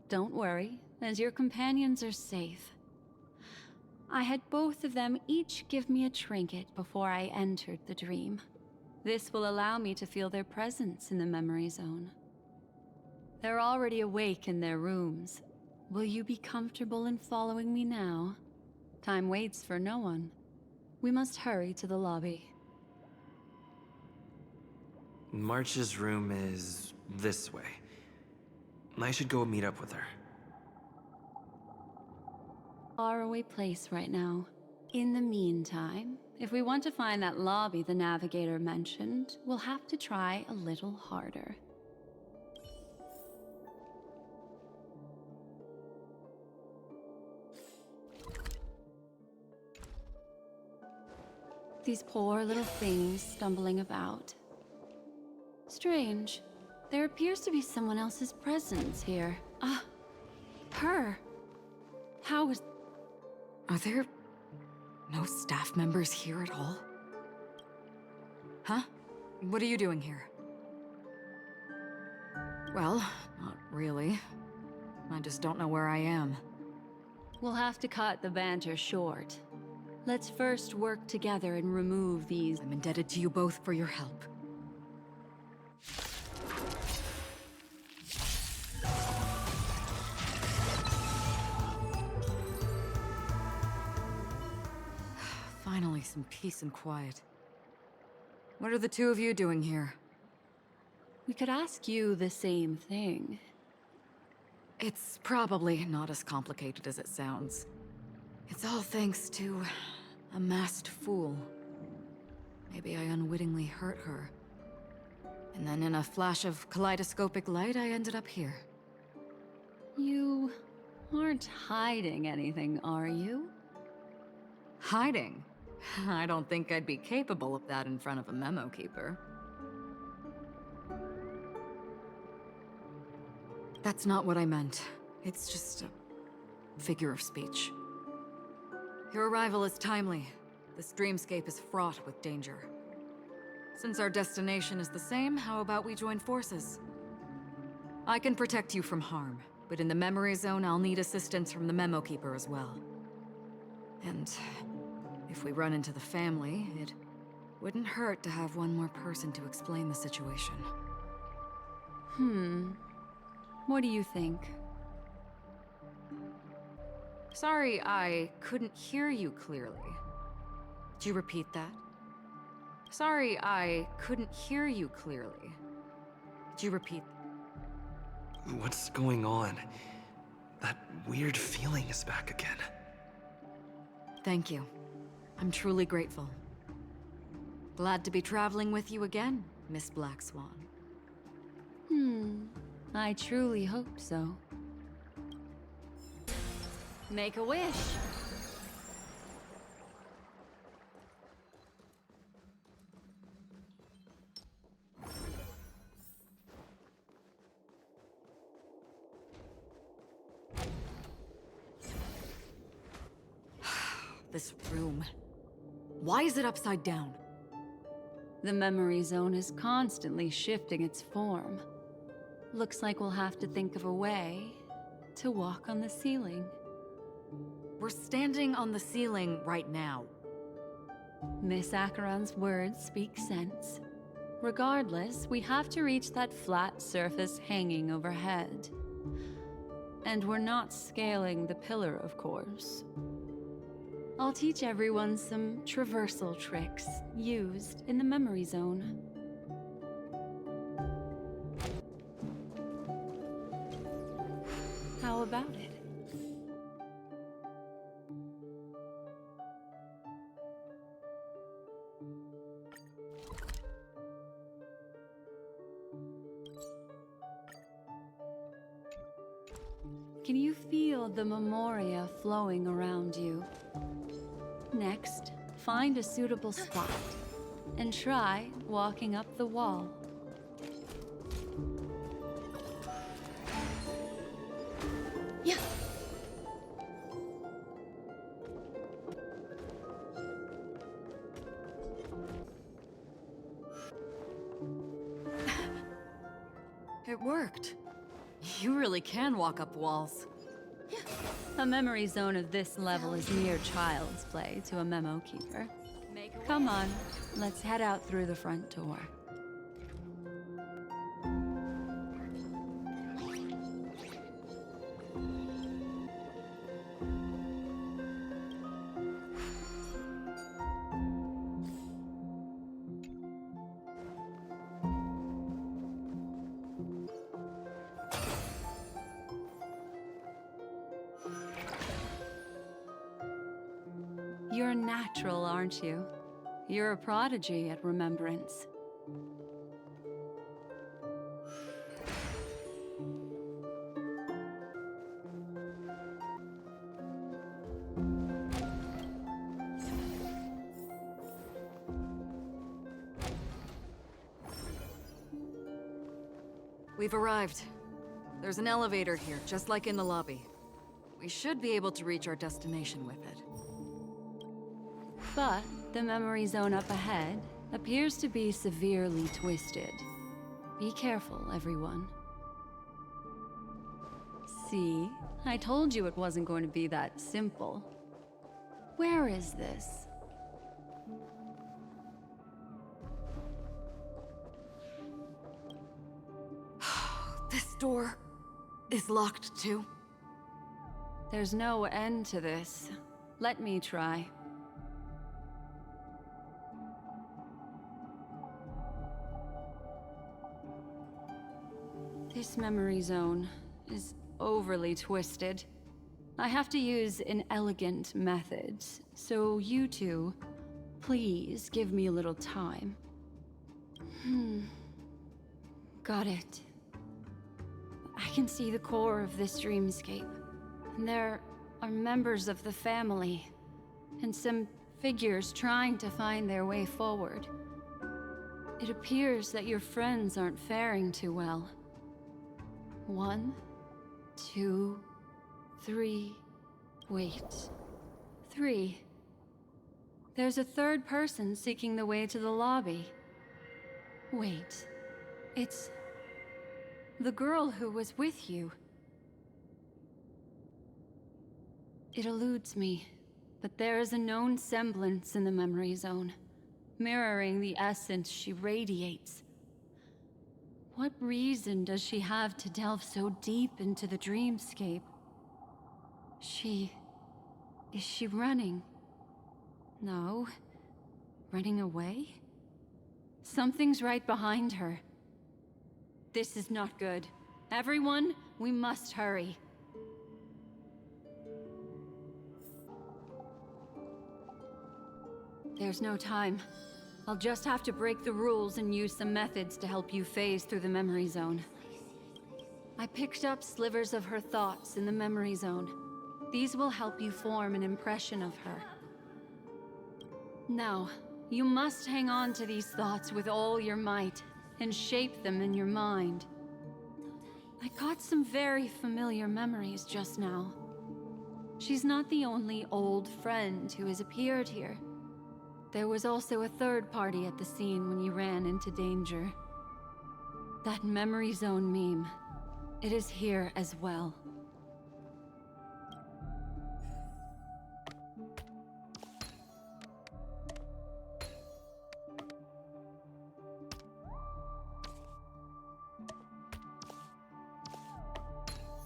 Don't worry, as your companions are safe. I had both of them each give me a trinket before I entered the dream. This will allow me to feel their presence in the memory zone. They're already awake in their rooms. Will you be comfortable in following me now? Time waits for no one. We must hurry to the lobby. March's room is this way. I should go meet up with her. Faraway place right now. In the meantime, if we want to find that lobby the navigator mentioned, we'll have to try a little harder. These poor little things stumbling about. Strange. There appears to be someone else's presence here. Her. How is... Are there no staff members here at all? Huh? What are you doing here? Well, not really. I just don't know where I am. We'll have to cut the banter short. Let's first work together and remove these... I'm indebted to you both for your help. Finally, some peace and quiet. What are the two of you doing here? We could ask you the same thing. It's probably not as complicated as it sounds. It's all thanks to a masked fool. Maybe I unwittingly hurt her. And then in a flash of kaleidoscopic light, I ended up here. You aren't hiding anything, are you? Hiding? I don't think I'd be capable of that in front of a memo keeper. That's not what I meant. It's just a figure of speech. Your arrival is timely. This dreamscape is fraught with danger. Since our destination is the same, how about we join forces? I can protect you from harm, but in the memory zone, I'll need assistance from the memo keeper as well. And if we run into the family, it wouldn't hurt to have one more person to explain the situation. What do you think? Sorry, I couldn't hear you clearly. Could you repeat that? Sorry, I couldn't hear you clearly. Could you repeat? What's going on? That weird feeling is back again. Thank you. I'm truly grateful. Glad to be traveling with you again, Miss Black Swan. I truly hope so. Make a wish. This room. Why is it upside down? The memory zone is constantly shifting its form. Looks like we'll have to think of a way to walk on the ceiling. We're standing on the ceiling right now. Miss Acheron's words speak sense. Regardless, we have to reach that flat surface hanging overhead. And we're not scaling the pillar, of course. I'll teach everyone some traversal tricks used in the memory zone. How about it? Can you feel the memoria flowing around you? Next, find a suitable spot and try walking up the wall. Yeah. It worked. You really can walk up walls. A memory zone of this level is mere child's play to a memo keeper. Come on, let's head out through the front door. You're natural, aren't you? You're a prodigy at remembrance. We've arrived. There's an elevator here, just like in the lobby. We should be able to reach our destination with it. But the memory zone up ahead appears to be severely twisted. Be careful, everyone. See? I told you it wasn't going to be that simple. Where is this? This door is locked too. There's no end to this. Let me try. This memory zone is overly twisted. I have to use an elegant method, so you two, Please give me a little time. Got it. I can see the core of this dreamscape. And there are members of the family, and some figures trying to find their way forward. It appears that your friends aren't faring too well. 1, 2, 3. Wait. 3. There's a third person seeking the way to the lobby. Wait. It's the girl who was with you. It eludes me, but there is a known semblance in the memory zone, mirroring the essence she radiates. What reason does she have to delve so deep into the dreamscape? Is she running? No. Running away? Something's right behind her. This is not good. Everyone, we must hurry. There's no time. I'll just have to break the rules and use some methods to help you phase through the memory zone. I picked up slivers of her thoughts in the memory zone. These will help you form an impression of her. Now, you must hang on to these thoughts with all your might and shape them in your mind. I caught some very familiar memories just now. She's not the only old friend who has appeared here. There was also a third party at the scene when you ran into danger. That memory zone meme, it is here as well.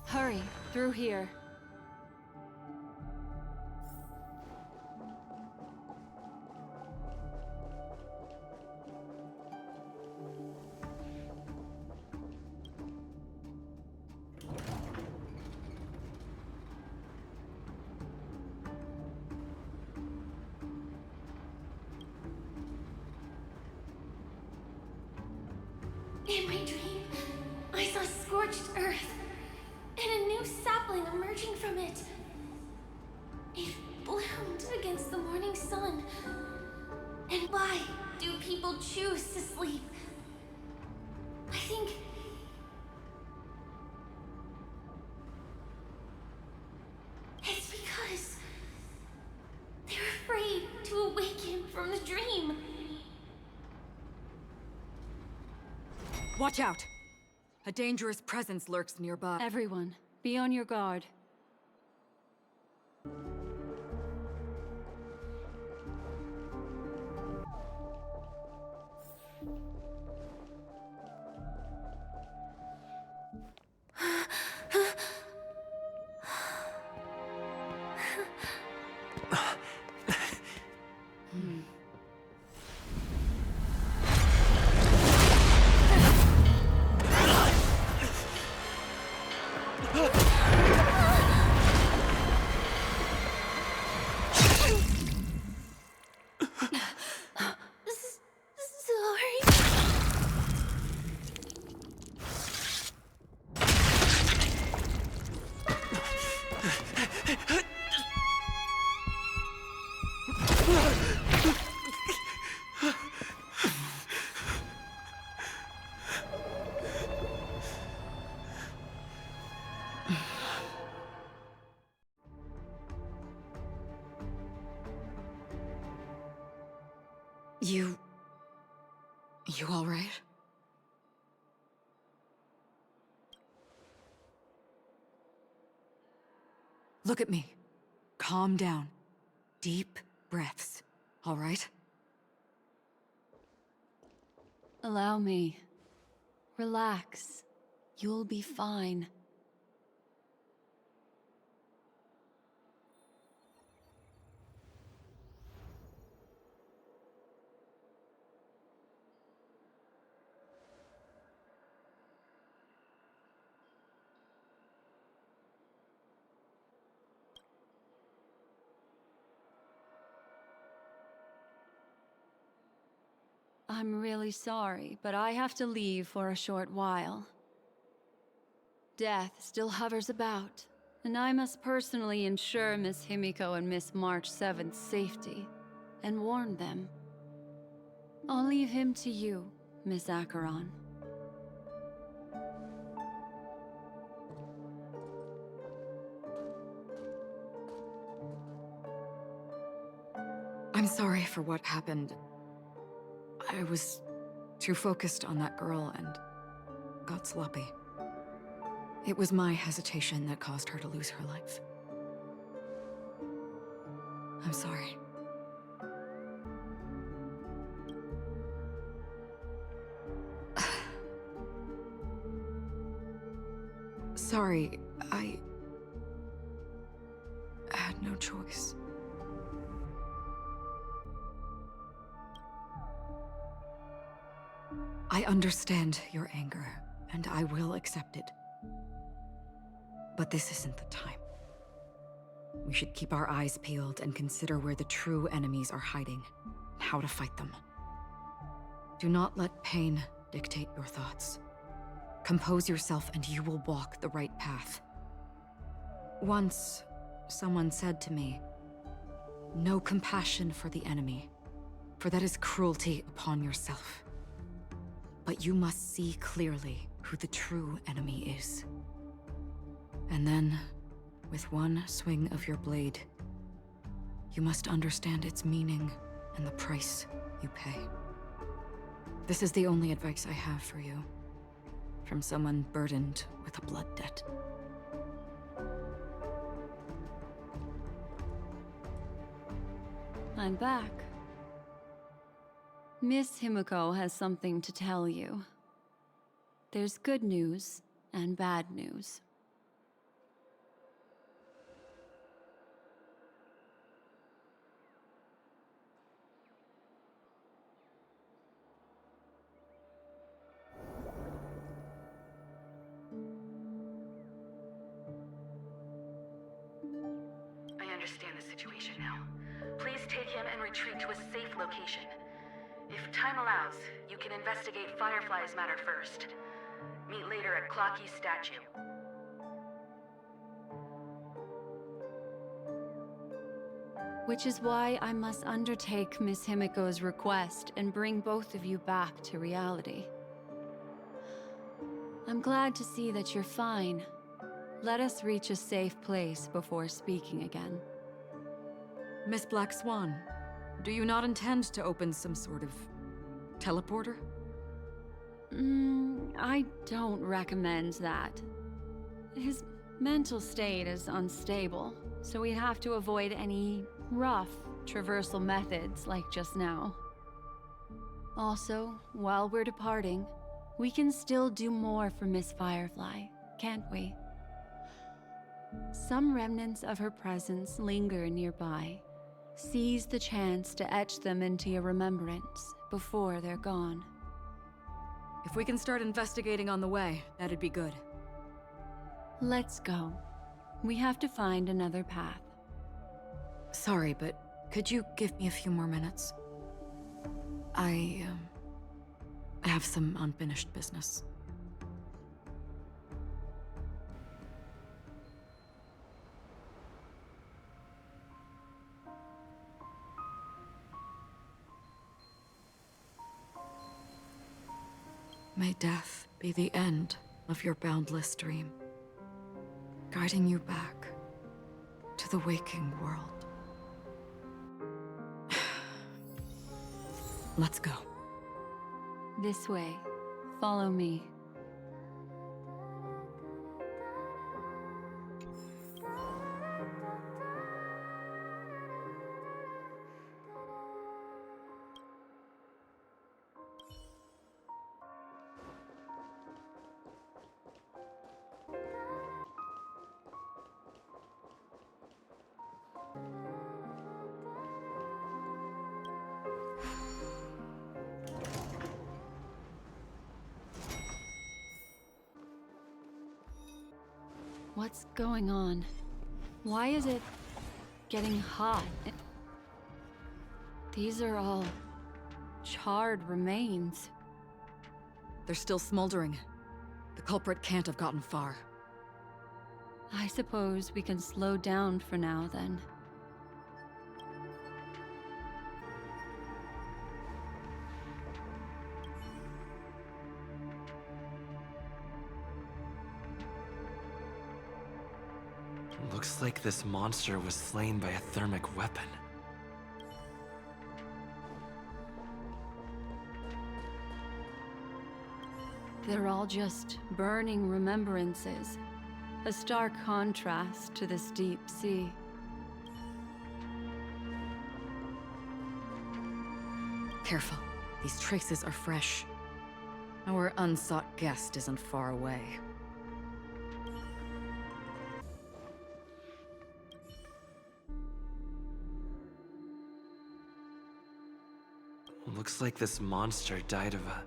Hurry, through here. In my dream, I saw scorched earth and a new sapling emerging from it. It bloomed against the morning sun. And why do people choose to sleep? I think it's because they're afraid to awaken from the dream. Watch out! A dangerous presence lurks nearby. Everyone, be on your guard. You all right? Look at me. Calm down. Deep breaths, all right? Allow me. Relax. You'll be fine. I'm really sorry, but I have to leave for a short while. Death still hovers about, and I must personally ensure Miss Himiko and Miss March 7th's safety, and warn them. I'll leave him to you, Miss Acheron. I'm sorry for what happened. I was too focused on that girl and got sloppy. It was my hesitation that caused her to lose her life. I'm sorry. Sorry, I had no choice. I understand your anger, and I will accept it. But this isn't the time. We should keep our eyes peeled and consider where the true enemies are hiding, and how to fight them. Do not let pain dictate your thoughts. Compose yourself and you will walk the right path. Once, someone said to me, "No compassion for the enemy, for that is cruelty upon yourself. But you must see clearly who the true enemy is. And then, with one swing of your blade, you must understand its meaning and the price you pay." This is the only advice I have for you, from someone burdened with a blood debt. I'm back. Miss Himiko has something to tell you. There's good news and bad news. I understand the situation now. Please take him and retreat to a safe location. If time allows, you can investigate Firefly's matter first. Meet later at Clocky's statue. Which is why I must undertake Miss Himiko's request and bring both of you back to reality. I'm glad to see that you're fine. Let us reach a safe place before speaking again. Miss Black Swan, do you not intend to open some sort of teleporter? I don't recommend that. His mental state is unstable, so we'd have to avoid any rough traversal methods like just now. Also, while we're departing, we can still do more for Miss Firefly, can't we? Some remnants of her presence linger nearby. Seize the chance to etch them into your remembrance before they're gone. If we can start investigating on the way, that'd be good. Let's go. We have to find another path. Sorry, but could you give me a few more minutes? I have some unfinished business. May death be the end of your boundless dream, guiding you back to the waking world. Let's go. This way. Follow me. What's going on? Why is it getting hot? These are all charred remains. They're still smoldering. The culprit can't have gotten far. I suppose we can slow down for now, then. Looks like this monster was slain by a thermic weapon. They're all just burning remembrances. A stark contrast to this deep sea. Careful. These traces are fresh. Our unsought guest isn't far away. Looks like this monster died of a...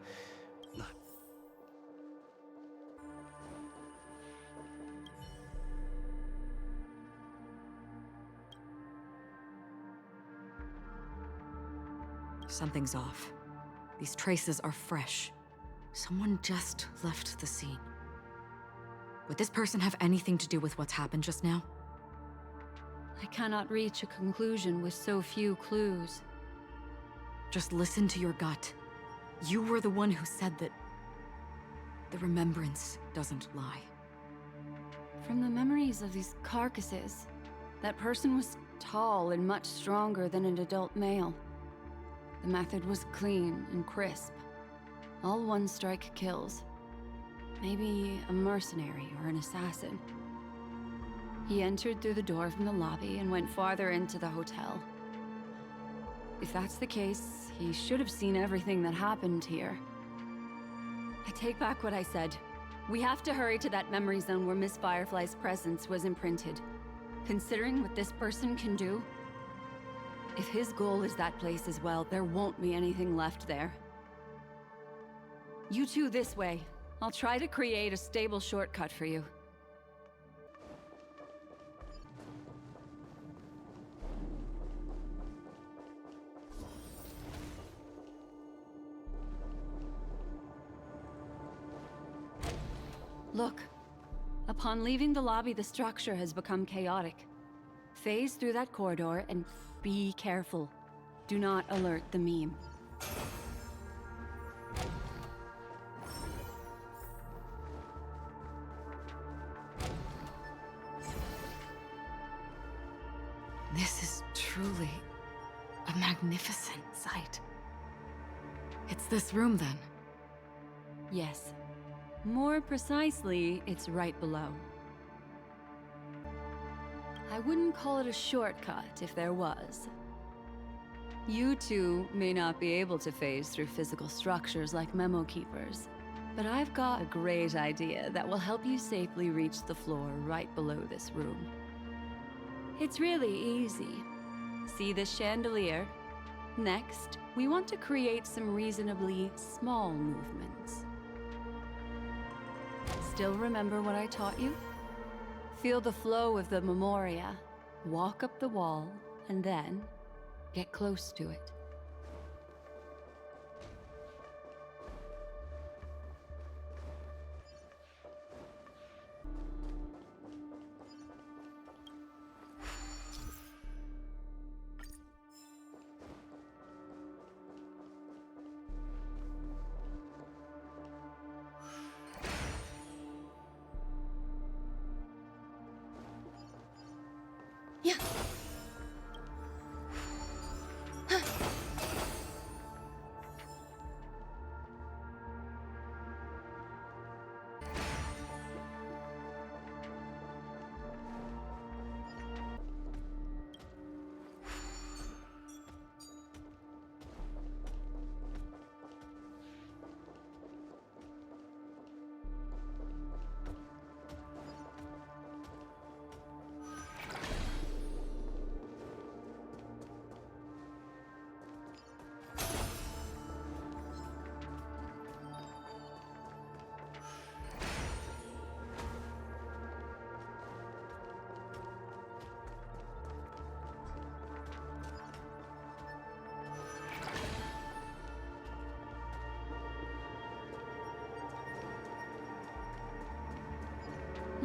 Something's off. These traces are fresh. Someone just left the scene. Would this person have anything to do with what's happened just now? I cannot reach a conclusion with so few clues. Just listen to your gut. You were the one who said that the remembrance doesn't lie. From the memories of these carcasses, that person was tall and much stronger than an adult male. The method was clean and crisp. All one-strike kills. Maybe a mercenary or an assassin. He entered through the door from the lobby and went farther into the hotel. If that's the case, he should have seen everything that happened here. I take back what I said. We have to hurry to that memory zone where Miss Firefly's presence was imprinted. Considering what this person can do, if his goal is that place as well, there won't be anything left there. You two this way. I'll try to create a stable shortcut for you. Look. Upon leaving the lobby, the structure has become chaotic. Phase through that corridor and be careful. Do not alert the meme. This is truly a magnificent sight. It's this room, then? Yes. More precisely, it's right below. I wouldn't call it a shortcut if there was. You two may not be able to phase through physical structures like memo keepers, but I've got a great idea that will help you safely reach the floor right below this room. It's really easy. See this chandelier? Next, we want to create some reasonably small movements. Still remember what I taught you? Feel the flow of the memoria, walk up the wall, and then get close to it. Yeah.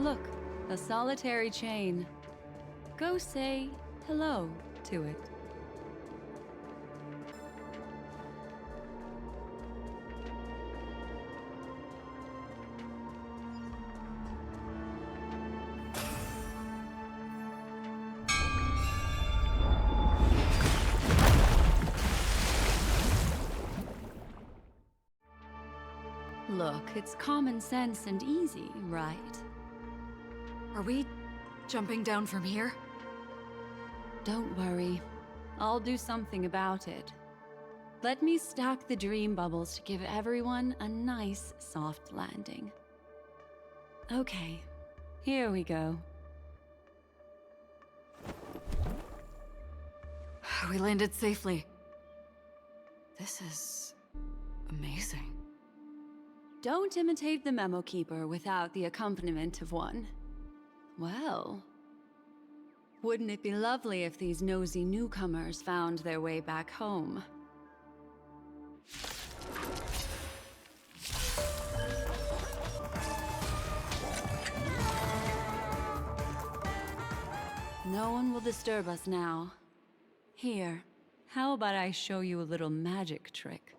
Look, a solitary chain. Go say hello to it. Look, it's common sense and easy, right? Are we jumping down from here? Don't worry. I'll do something about it. Let me stack the dream bubbles to give everyone a nice, soft landing. Okay, here we go. We landed safely. This is amazing. Don't imitate the memo keeper without the accompaniment of one. Well, wouldn't it be lovely if these nosy newcomers found their way back home? No one will disturb us now. Here, how about I show you a little magic trick?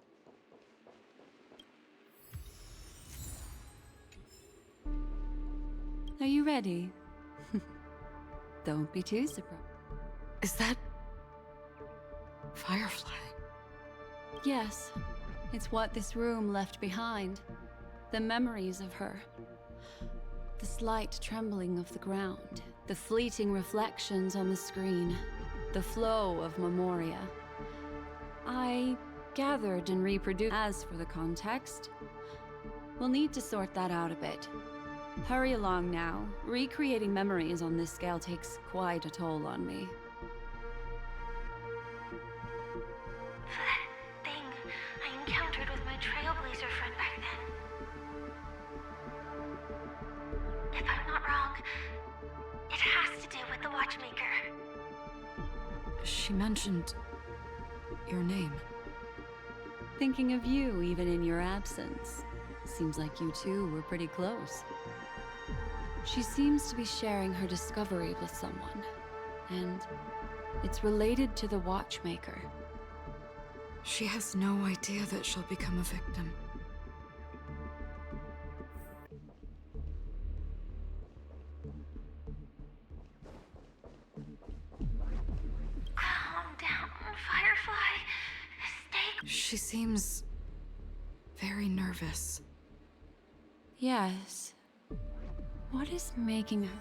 Are you ready? Don't be too surprised. Is that Firefly? Yes, it's what this room left behind. The memories of her. The slight trembling of the ground. The fleeting reflections on the screen. The flow of memoria. I gathered and reproduced. As for the context, we'll need to sort that out a bit. Hurry along now. Recreating memories on this scale takes quite a toll on me. That thing I encountered with my trailblazer friend back then. If I'm not wrong, it has to do with the watchmaker. She mentioned your name. Thinking of you even in your absence. Seems like you two were pretty close. She seems to be sharing her discovery with someone, and it's related to the watchmaker. She has no idea that she'll become a victim. Calm down, Firefly. Stay. She seems very nervous. Yes. What is making her?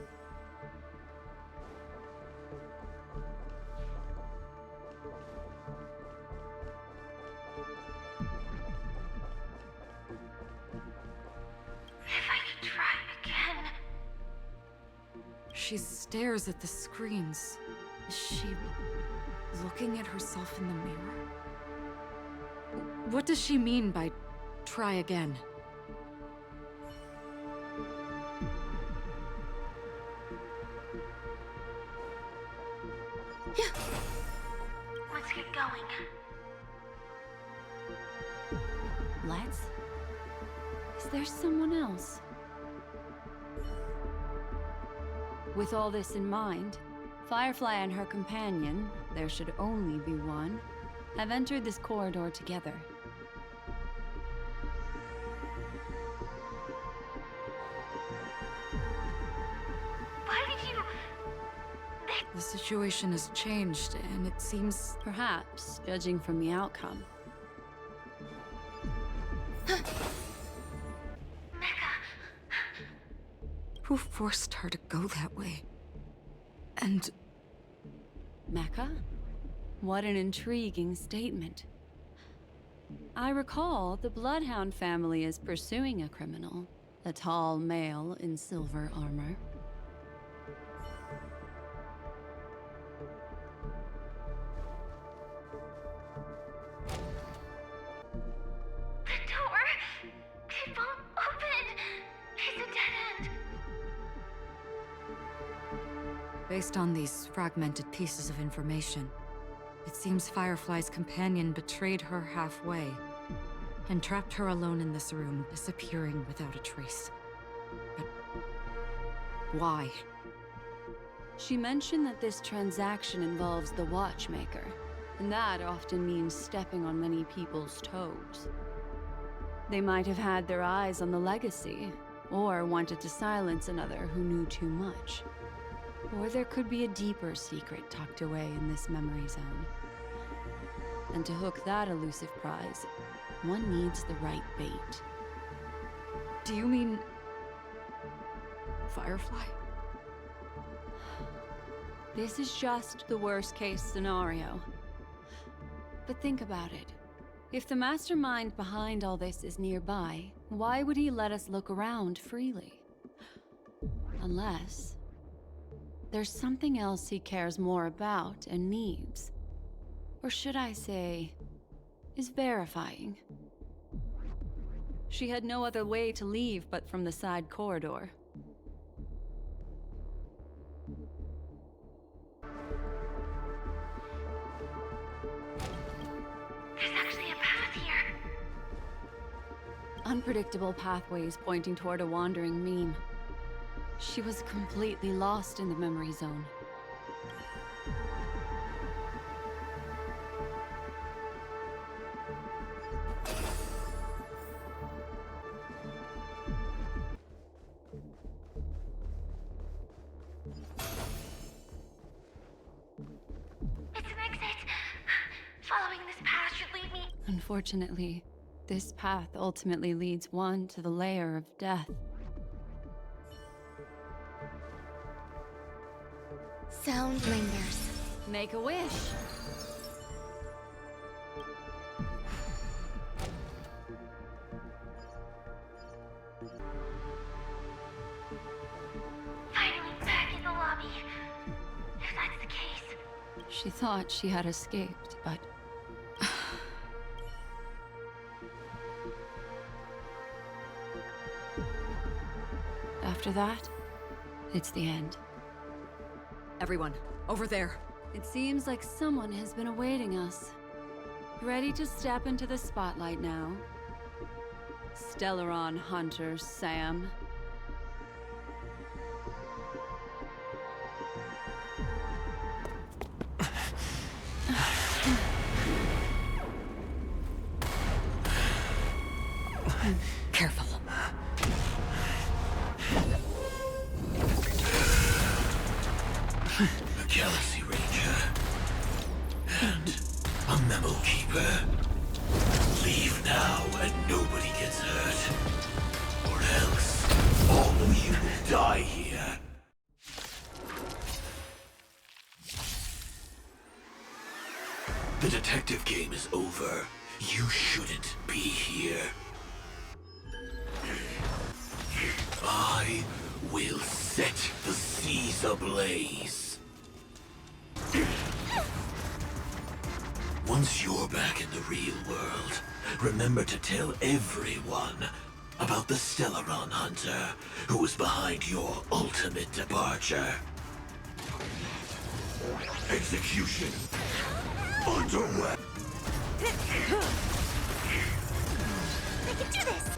If I could try again. She stares at the screens. Is she looking at herself in the mirror? What does she mean by try again? Let's get going. Let's? Is there someone else? With all this in mind, Firefly and her companion, there should only be one, have entered this corridor together. Why did you... The situation has changed, and it seems... Perhaps, judging from the outcome. Who forced her to go that way? And... Mecca? What an intriguing statement. I recall the Bloodhound family is pursuing a criminal, a tall male in silver armor. The door! It won't open! It's a dead end! Based on these fragmented pieces of information, it seems Firefly's companion betrayed her halfway and trapped her alone in this room, disappearing without a trace. But Why? She mentioned that this transaction involves the watchmaker, and that often means stepping on many people's toes. They might have had their eyes on the legacy, or wanted to silence another who knew too much. Or there could be a deeper secret tucked away in this memory zone. And to hook that elusive prize, one needs the right bait. Do you mean... Firefly? This is just the worst-case scenario. But think about it. If the mastermind behind all this is nearby, why would he let us look around freely? Unless there's something else he cares more about and needs. Or should I say, is verifying. She had no other way to leave but from the side corridor. There's actually a path here. Unpredictable pathways pointing toward a wandering meme. She was completely lost in the memory zone. It's an exit. Following this path should lead me. Unfortunately, this path ultimately leads one to the lair of death. Sound lingers. Make a wish. Finally back in the lobby. If that's the case. She thought she had escaped, but... After that, it's the end. Everyone, over there. It seems like someone has been awaiting us. Ready to step into the spotlight now. Stellaron Hunter Sam. Careful. A Galaxy Ranger. And a memo keeper. Leave now and nobody gets hurt. Or else, all of you will die here. The detective game is over. You shouldn't be here. I will set the seas ablaze. Once you're back in the real world, remember to tell everyone about the Stellaron Hunter who was behind your ultimate departure. Execution underway. I can do this!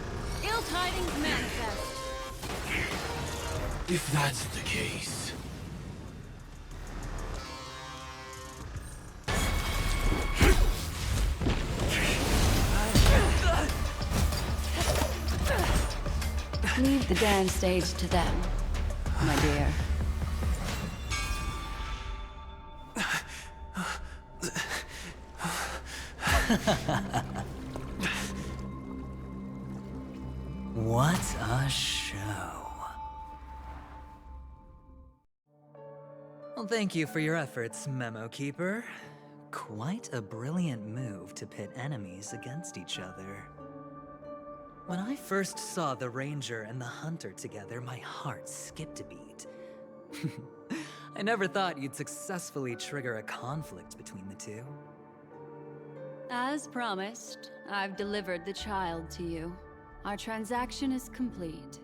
Ill tidings manifest. If that's the case... Leave the dance stage to them, my dear. What a show. Well, thank you for your efforts, Memo Keeper. Quite a brilliant move to pit enemies against each other. When I first saw the Ranger and the Hunter together, my heart skipped a beat. I never thought you'd successfully trigger a conflict between the two. As promised, I've delivered the child to you. Our transaction is complete.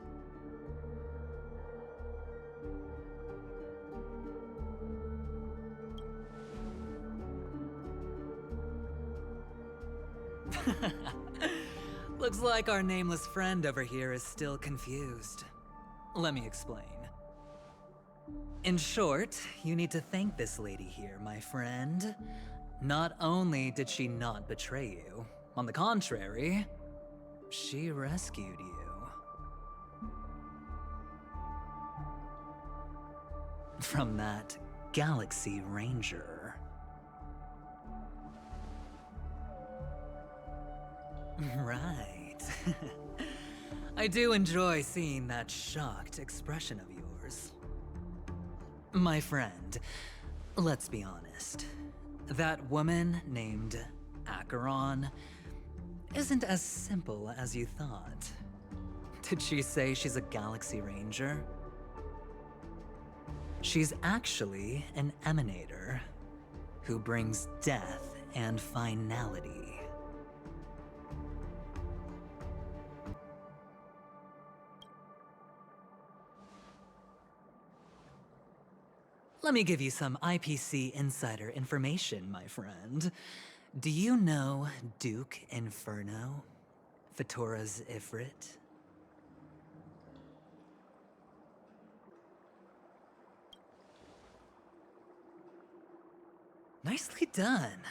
Looks like our nameless friend over here is still confused. Let me explain. In short, you need to thank this lady here, my friend. Not only did she not betray you, on the contrary, she rescued you. From that Galaxy Ranger. Right. I do enjoy seeing that shocked expression of yours. My friend, let's be honest. That woman named Acheron isn't as simple as you thought. Did she say she's a Galaxy Ranger? She's actually an emanator who brings death and finality. Let me give you some IPC insider information, my friend. Do you know Duke Inferno, Fatora's Ifrit? Nicely done.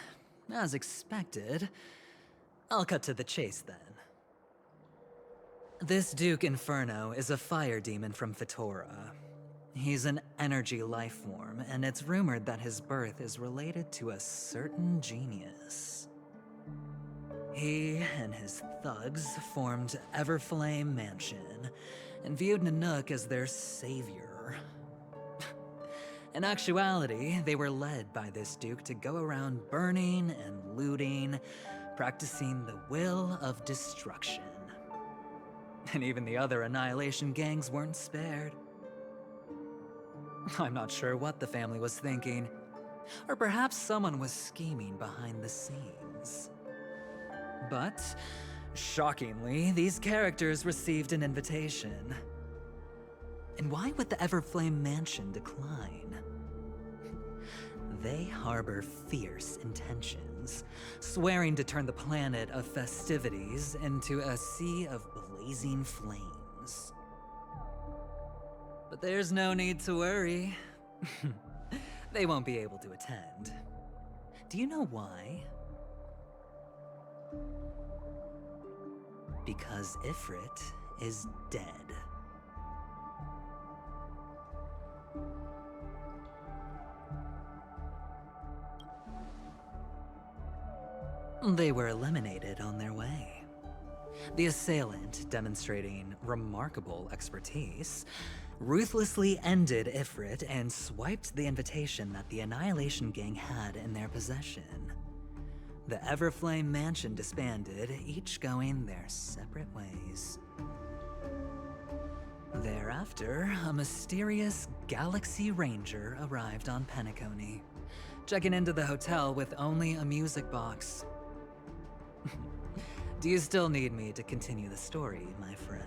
As expected. I'll cut to the chase then. This Duke Inferno is a fire demon from Fatora. He's an energy life form, and it's rumored that his birth is related to a certain genius. He and his thugs formed Everflame Mansion, and viewed Nanook as their savior. In actuality, they were led by this Duke to go around burning and looting, practicing the will of destruction. And even the other Annihilation gangs weren't spared. I'm not sure what the family was thinking, or perhaps someone was scheming behind the scenes. But, shockingly, these characters received an invitation. And why would the Everflame Mansion decline? They harbor fierce intentions, swearing to turn the planet of festivities into a sea of blazing flames. But there's no need to worry. They won't be able to attend. Do you know why? Because Ifrit is dead. They were eliminated on their way. The assailant, demonstrating remarkable expertise, ruthlessly ended Ifrit and swiped the invitation that the Annihilation Gang had in their possession. The Everflame Mansion disbanded, each going their separate ways. Thereafter, a mysterious Galaxy Ranger arrived on Penacony, checking into the hotel with only a music box. Do you still need me to continue the story, my friend?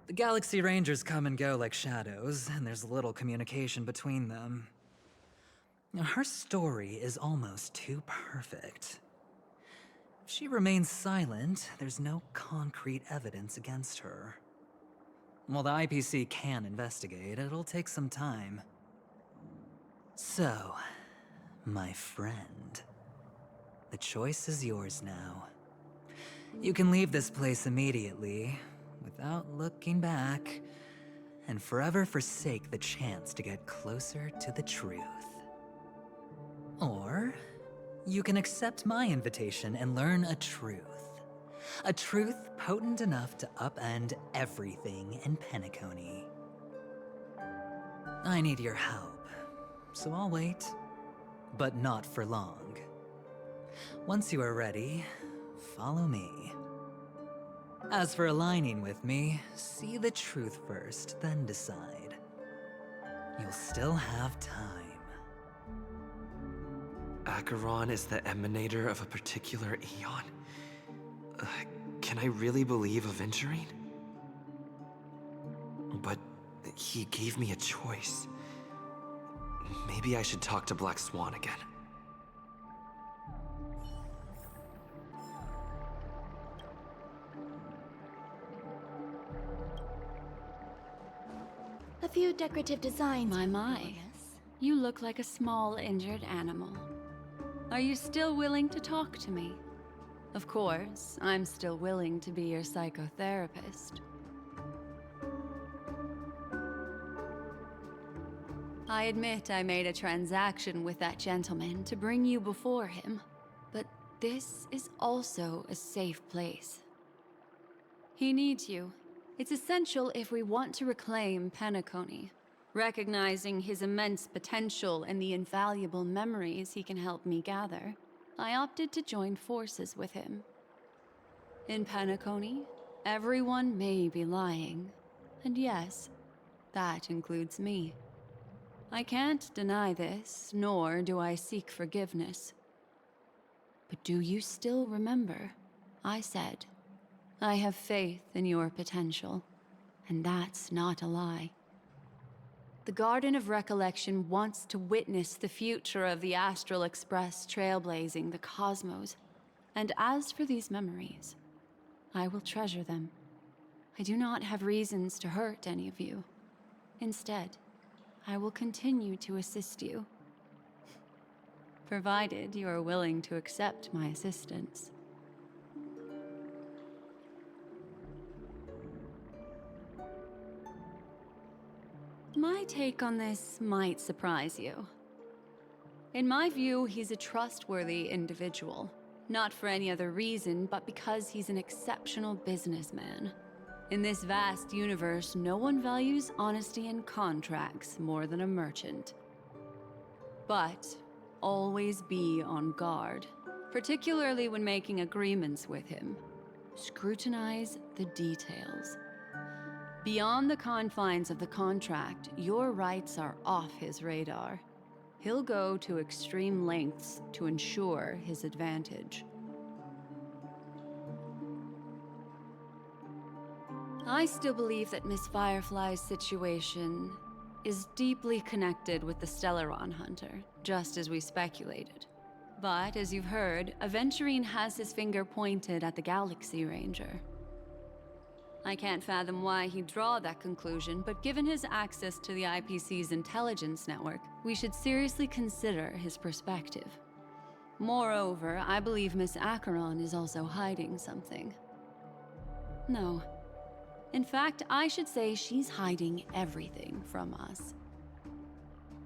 The Galaxy Rangers come and go like shadows, and there's little communication between them. Now, her story is almost too perfect. If she remains silent, there's no concrete evidence against her. While the IPC can investigate, it'll take some time. So, my friend, the choice is yours now. You can leave this place immediately, without looking back, and forever forsake the chance to get closer to the truth. Or, you can accept my invitation and learn a truth. A truth potent enough to upend everything in Penacony. I need your help. So I'll wait, but not for long. Once you are ready, follow me. As for aligning with me, see the truth first, then decide. You'll still have time. Acheron is the emanator of a particular eon? Can I really believe Aventurine? But he gave me a choice. Maybe I should talk to Black Swan again. A few decorative designs. My. You look like a small, injured animal. Are you still willing to talk to me? Of course, I'm still willing to be your psychotherapist. I admit I made a transaction with that gentleman to bring you before him, but this is also a safe place. He needs you. It's essential if we want to reclaim Penacony. Recognizing his immense potential and the invaluable memories he can help me gather, I opted to join forces with him. In Penacony, everyone may be lying, and yes, that includes me. I can't deny this, nor do I seek forgiveness. But do you still remember? I said, I have faith in your potential, and that's not a lie. The Garden of Recollection wants to witness the future of the Astral Express trailblazing the cosmos. And as for these memories, I will treasure them. I do not have reasons to hurt any of you. Instead, I will continue to assist you, provided you are willing to accept my assistance. My take on this might surprise you. In my view, he's a trustworthy individual, not for any other reason, but because he's an exceptional businessman. In this vast universe, no one values honesty in contracts more than a merchant. But always be on guard, particularly when making agreements with him. Scrutinize the details. Beyond the confines of the contract, your rights are off his radar. He'll go to extreme lengths to ensure his advantage. I still believe that Miss Firefly's situation is deeply connected with the Stellaron Hunter, just as we speculated. But, as you've heard, Aventurine has his finger pointed at the Galaxy Ranger. I can't fathom why he'd draw that conclusion, but given his access to the IPC's intelligence network, we should seriously consider his perspective. Moreover, I believe Miss Acheron is also hiding something. No. In fact, I should say she's hiding everything from us.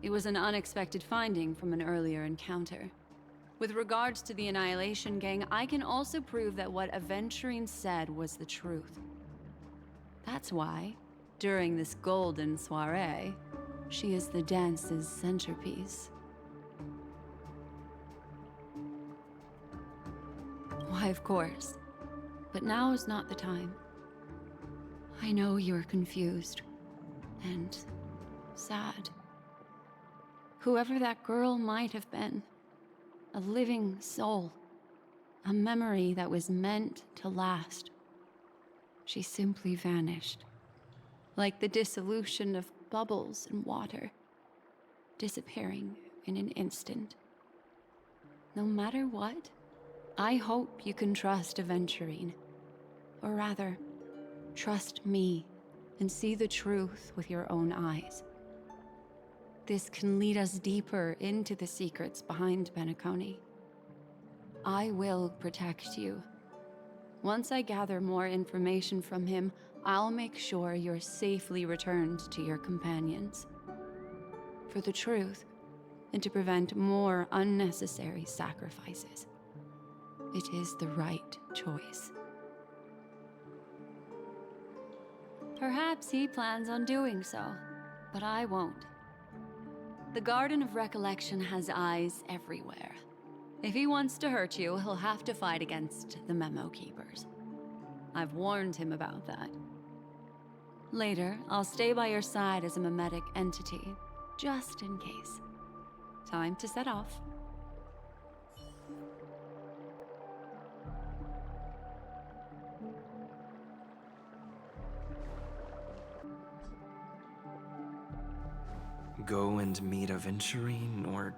It was an unexpected finding from an earlier encounter. With regards to the Annihilation Gang, I can also prove that what Aventurine said was the truth. That's why, during this golden soiree, she is the dance's centerpiece. Why, of course. But now is not the time. I know you're confused and sad. Whoever that girl might have been, a living soul, a memory that was meant to last. She simply vanished, like the dissolution of bubbles in water, disappearing in an instant. No matter what, I hope you can trust Aventurine, or rather, trust me and see the truth with your own eyes. This can lead us deeper into the secrets behind Penacony. I will protect you. Once I gather more information from him, I'll make sure you're safely returned to your companions. For the truth, and to prevent more unnecessary sacrifices. It is the right choice. Perhaps he plans on doing so, but I won't. The Garden of Recollection has eyes everywhere. If he wants to hurt you, he'll have to fight against the Memo Keepers. I've warned him about that. Later, I'll stay by your side as a mimetic entity, just in case. Time to set off. Go and meet Aventurine, or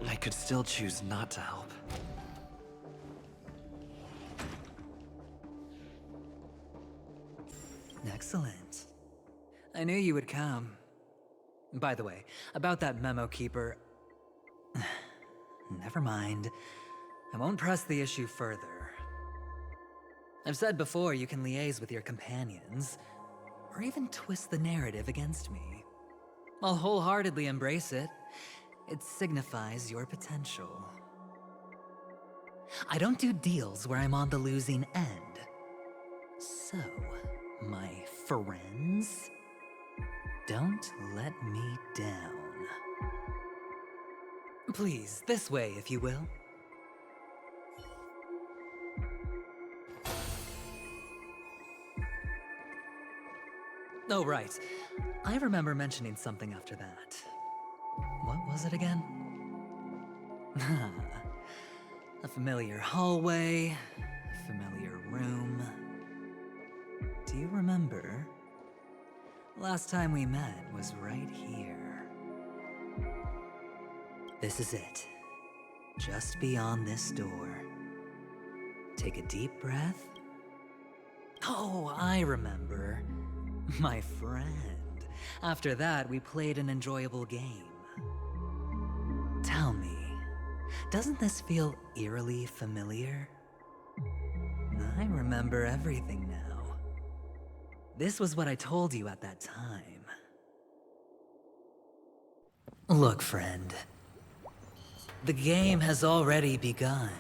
I could still choose not to help. Excellent. I knew you would come. By the way, about that memo keeper... Never mind. I won't press the issue further. I've said before you can liaise with your companions, or even twist the narrative against me. I'll wholeheartedly embrace it. It signifies your potential. I don't do deals where I'm on the losing end. So, my friends, don't let me down. Please, this way, if you will. Oh, right. I remember mentioning something after that. What was it again? A familiar hallway, a familiar room. Do you remember? Last time we met was right here. This is it. Just beyond this door. Take a deep breath. Oh, I remember. My friend. After that, we played an enjoyable game. Tell me, doesn't this feel eerily familiar? I remember everything now. This was what I told you at that time. Look, friend. The game has already begun.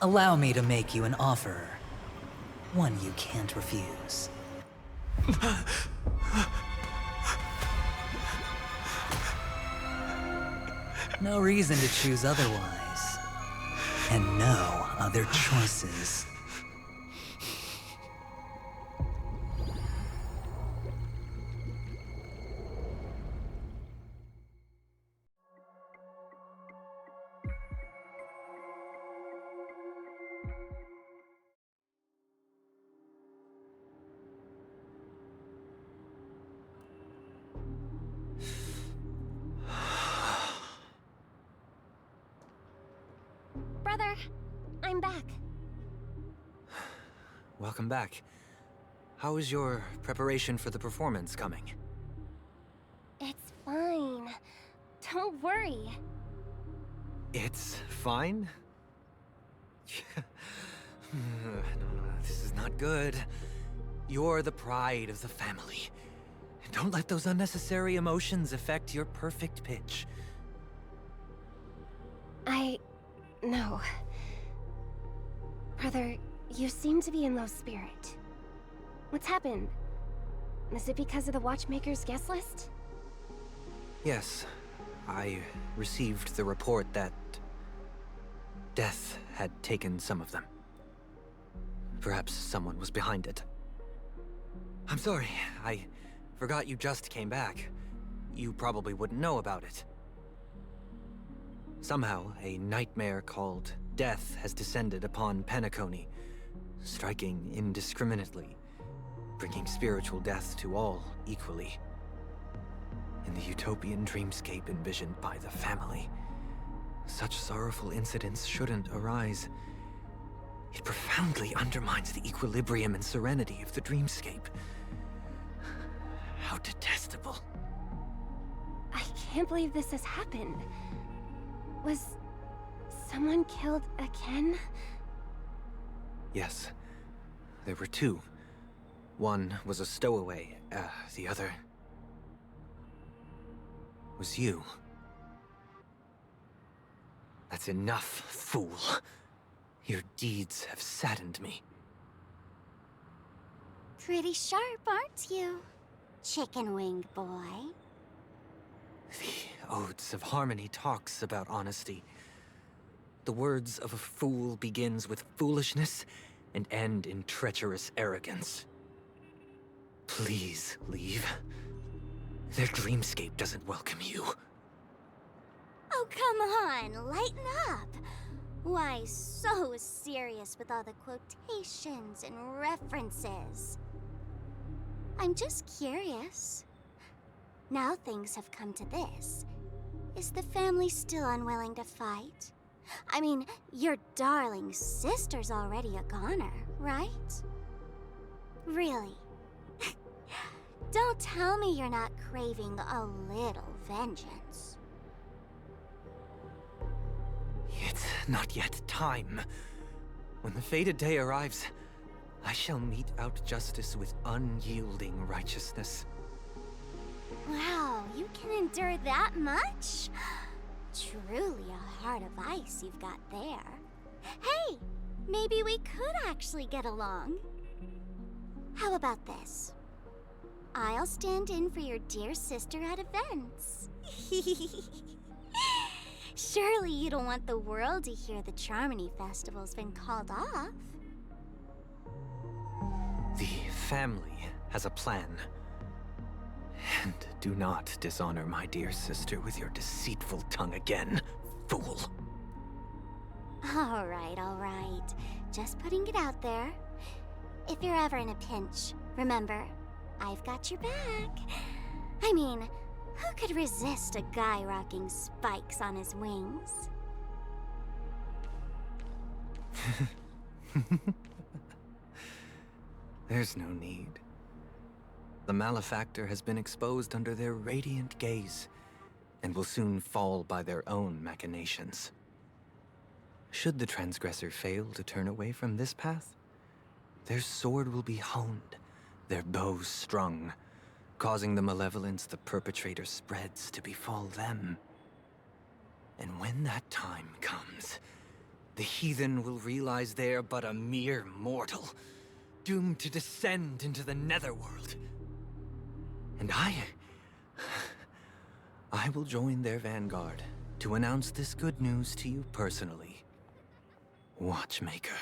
Allow me to make you an offer. One you can't refuse. No reason to choose otherwise. And no other choices. Brother, I'm back. Welcome back. How is your preparation for the performance coming? It's fine. Don't worry. It's fine? No, this is not good. You're the pride of the family. Don't let those unnecessary emotions affect your perfect pitch. No. Brother, you seem to be in low spirit. What's happened? Is it because of the Watchmaker's guest list? Yes, I received the report that death had taken some of them. Perhaps someone was behind it. I'm sorry, I forgot you just came back. You probably wouldn't know about it. Somehow, a nightmare called death has descended upon Penacony, striking indiscriminately, bringing spiritual death to all equally. In the utopian dreamscape envisioned by the family, such sorrowful incidents shouldn't arise. It profoundly undermines the equilibrium and serenity of the dreamscape. How detestable. I can't believe this has happened. Was someone killed again? Yes. There were two. One was a stowaway, the other was you. That's enough, fool. Your deeds have saddened me. Pretty sharp, aren't you, chicken-winged boy? The Odes of Harmony talks about honesty. The words of a fool begins with foolishness and end in treacherous arrogance. Please leave. Their dreamscape doesn't welcome you. Oh, come on, lighten up. Why so serious with all the quotations and references? I'm just curious. Now things have come to this. Is the family still unwilling to fight? I mean, your darling sister's already a goner, right? Really? Don't tell me you're not craving a little vengeance. It's not yet time. When the fated day arrives, I shall mete out justice with unyielding righteousness. Wow, you can endure that much? Truly a heart of ice you've got there. Hey, maybe we could actually get along. How about this? I'll stand in for your dear sister at events. Surely you don't want the world to hear the Charmony Festival's been called off. The family has a plan. And do not dishonor my dear sister with your deceitful tongue again, fool. All right. Just putting it out there. If you're ever in a pinch, remember, I've got your back. I mean, who could resist a guy rocking spikes on his wings? There's no need. The malefactor has been exposed under their radiant gaze, and will soon fall by their own machinations. Should the transgressor fail to turn away from this path, their sword will be honed, their bows strung, causing the malevolence the perpetrator spreads to befall them. And when that time comes, the heathen will realize they're but a mere mortal, doomed to descend into the netherworld. And I will join their vanguard to announce this good news to you personally, Watchmaker.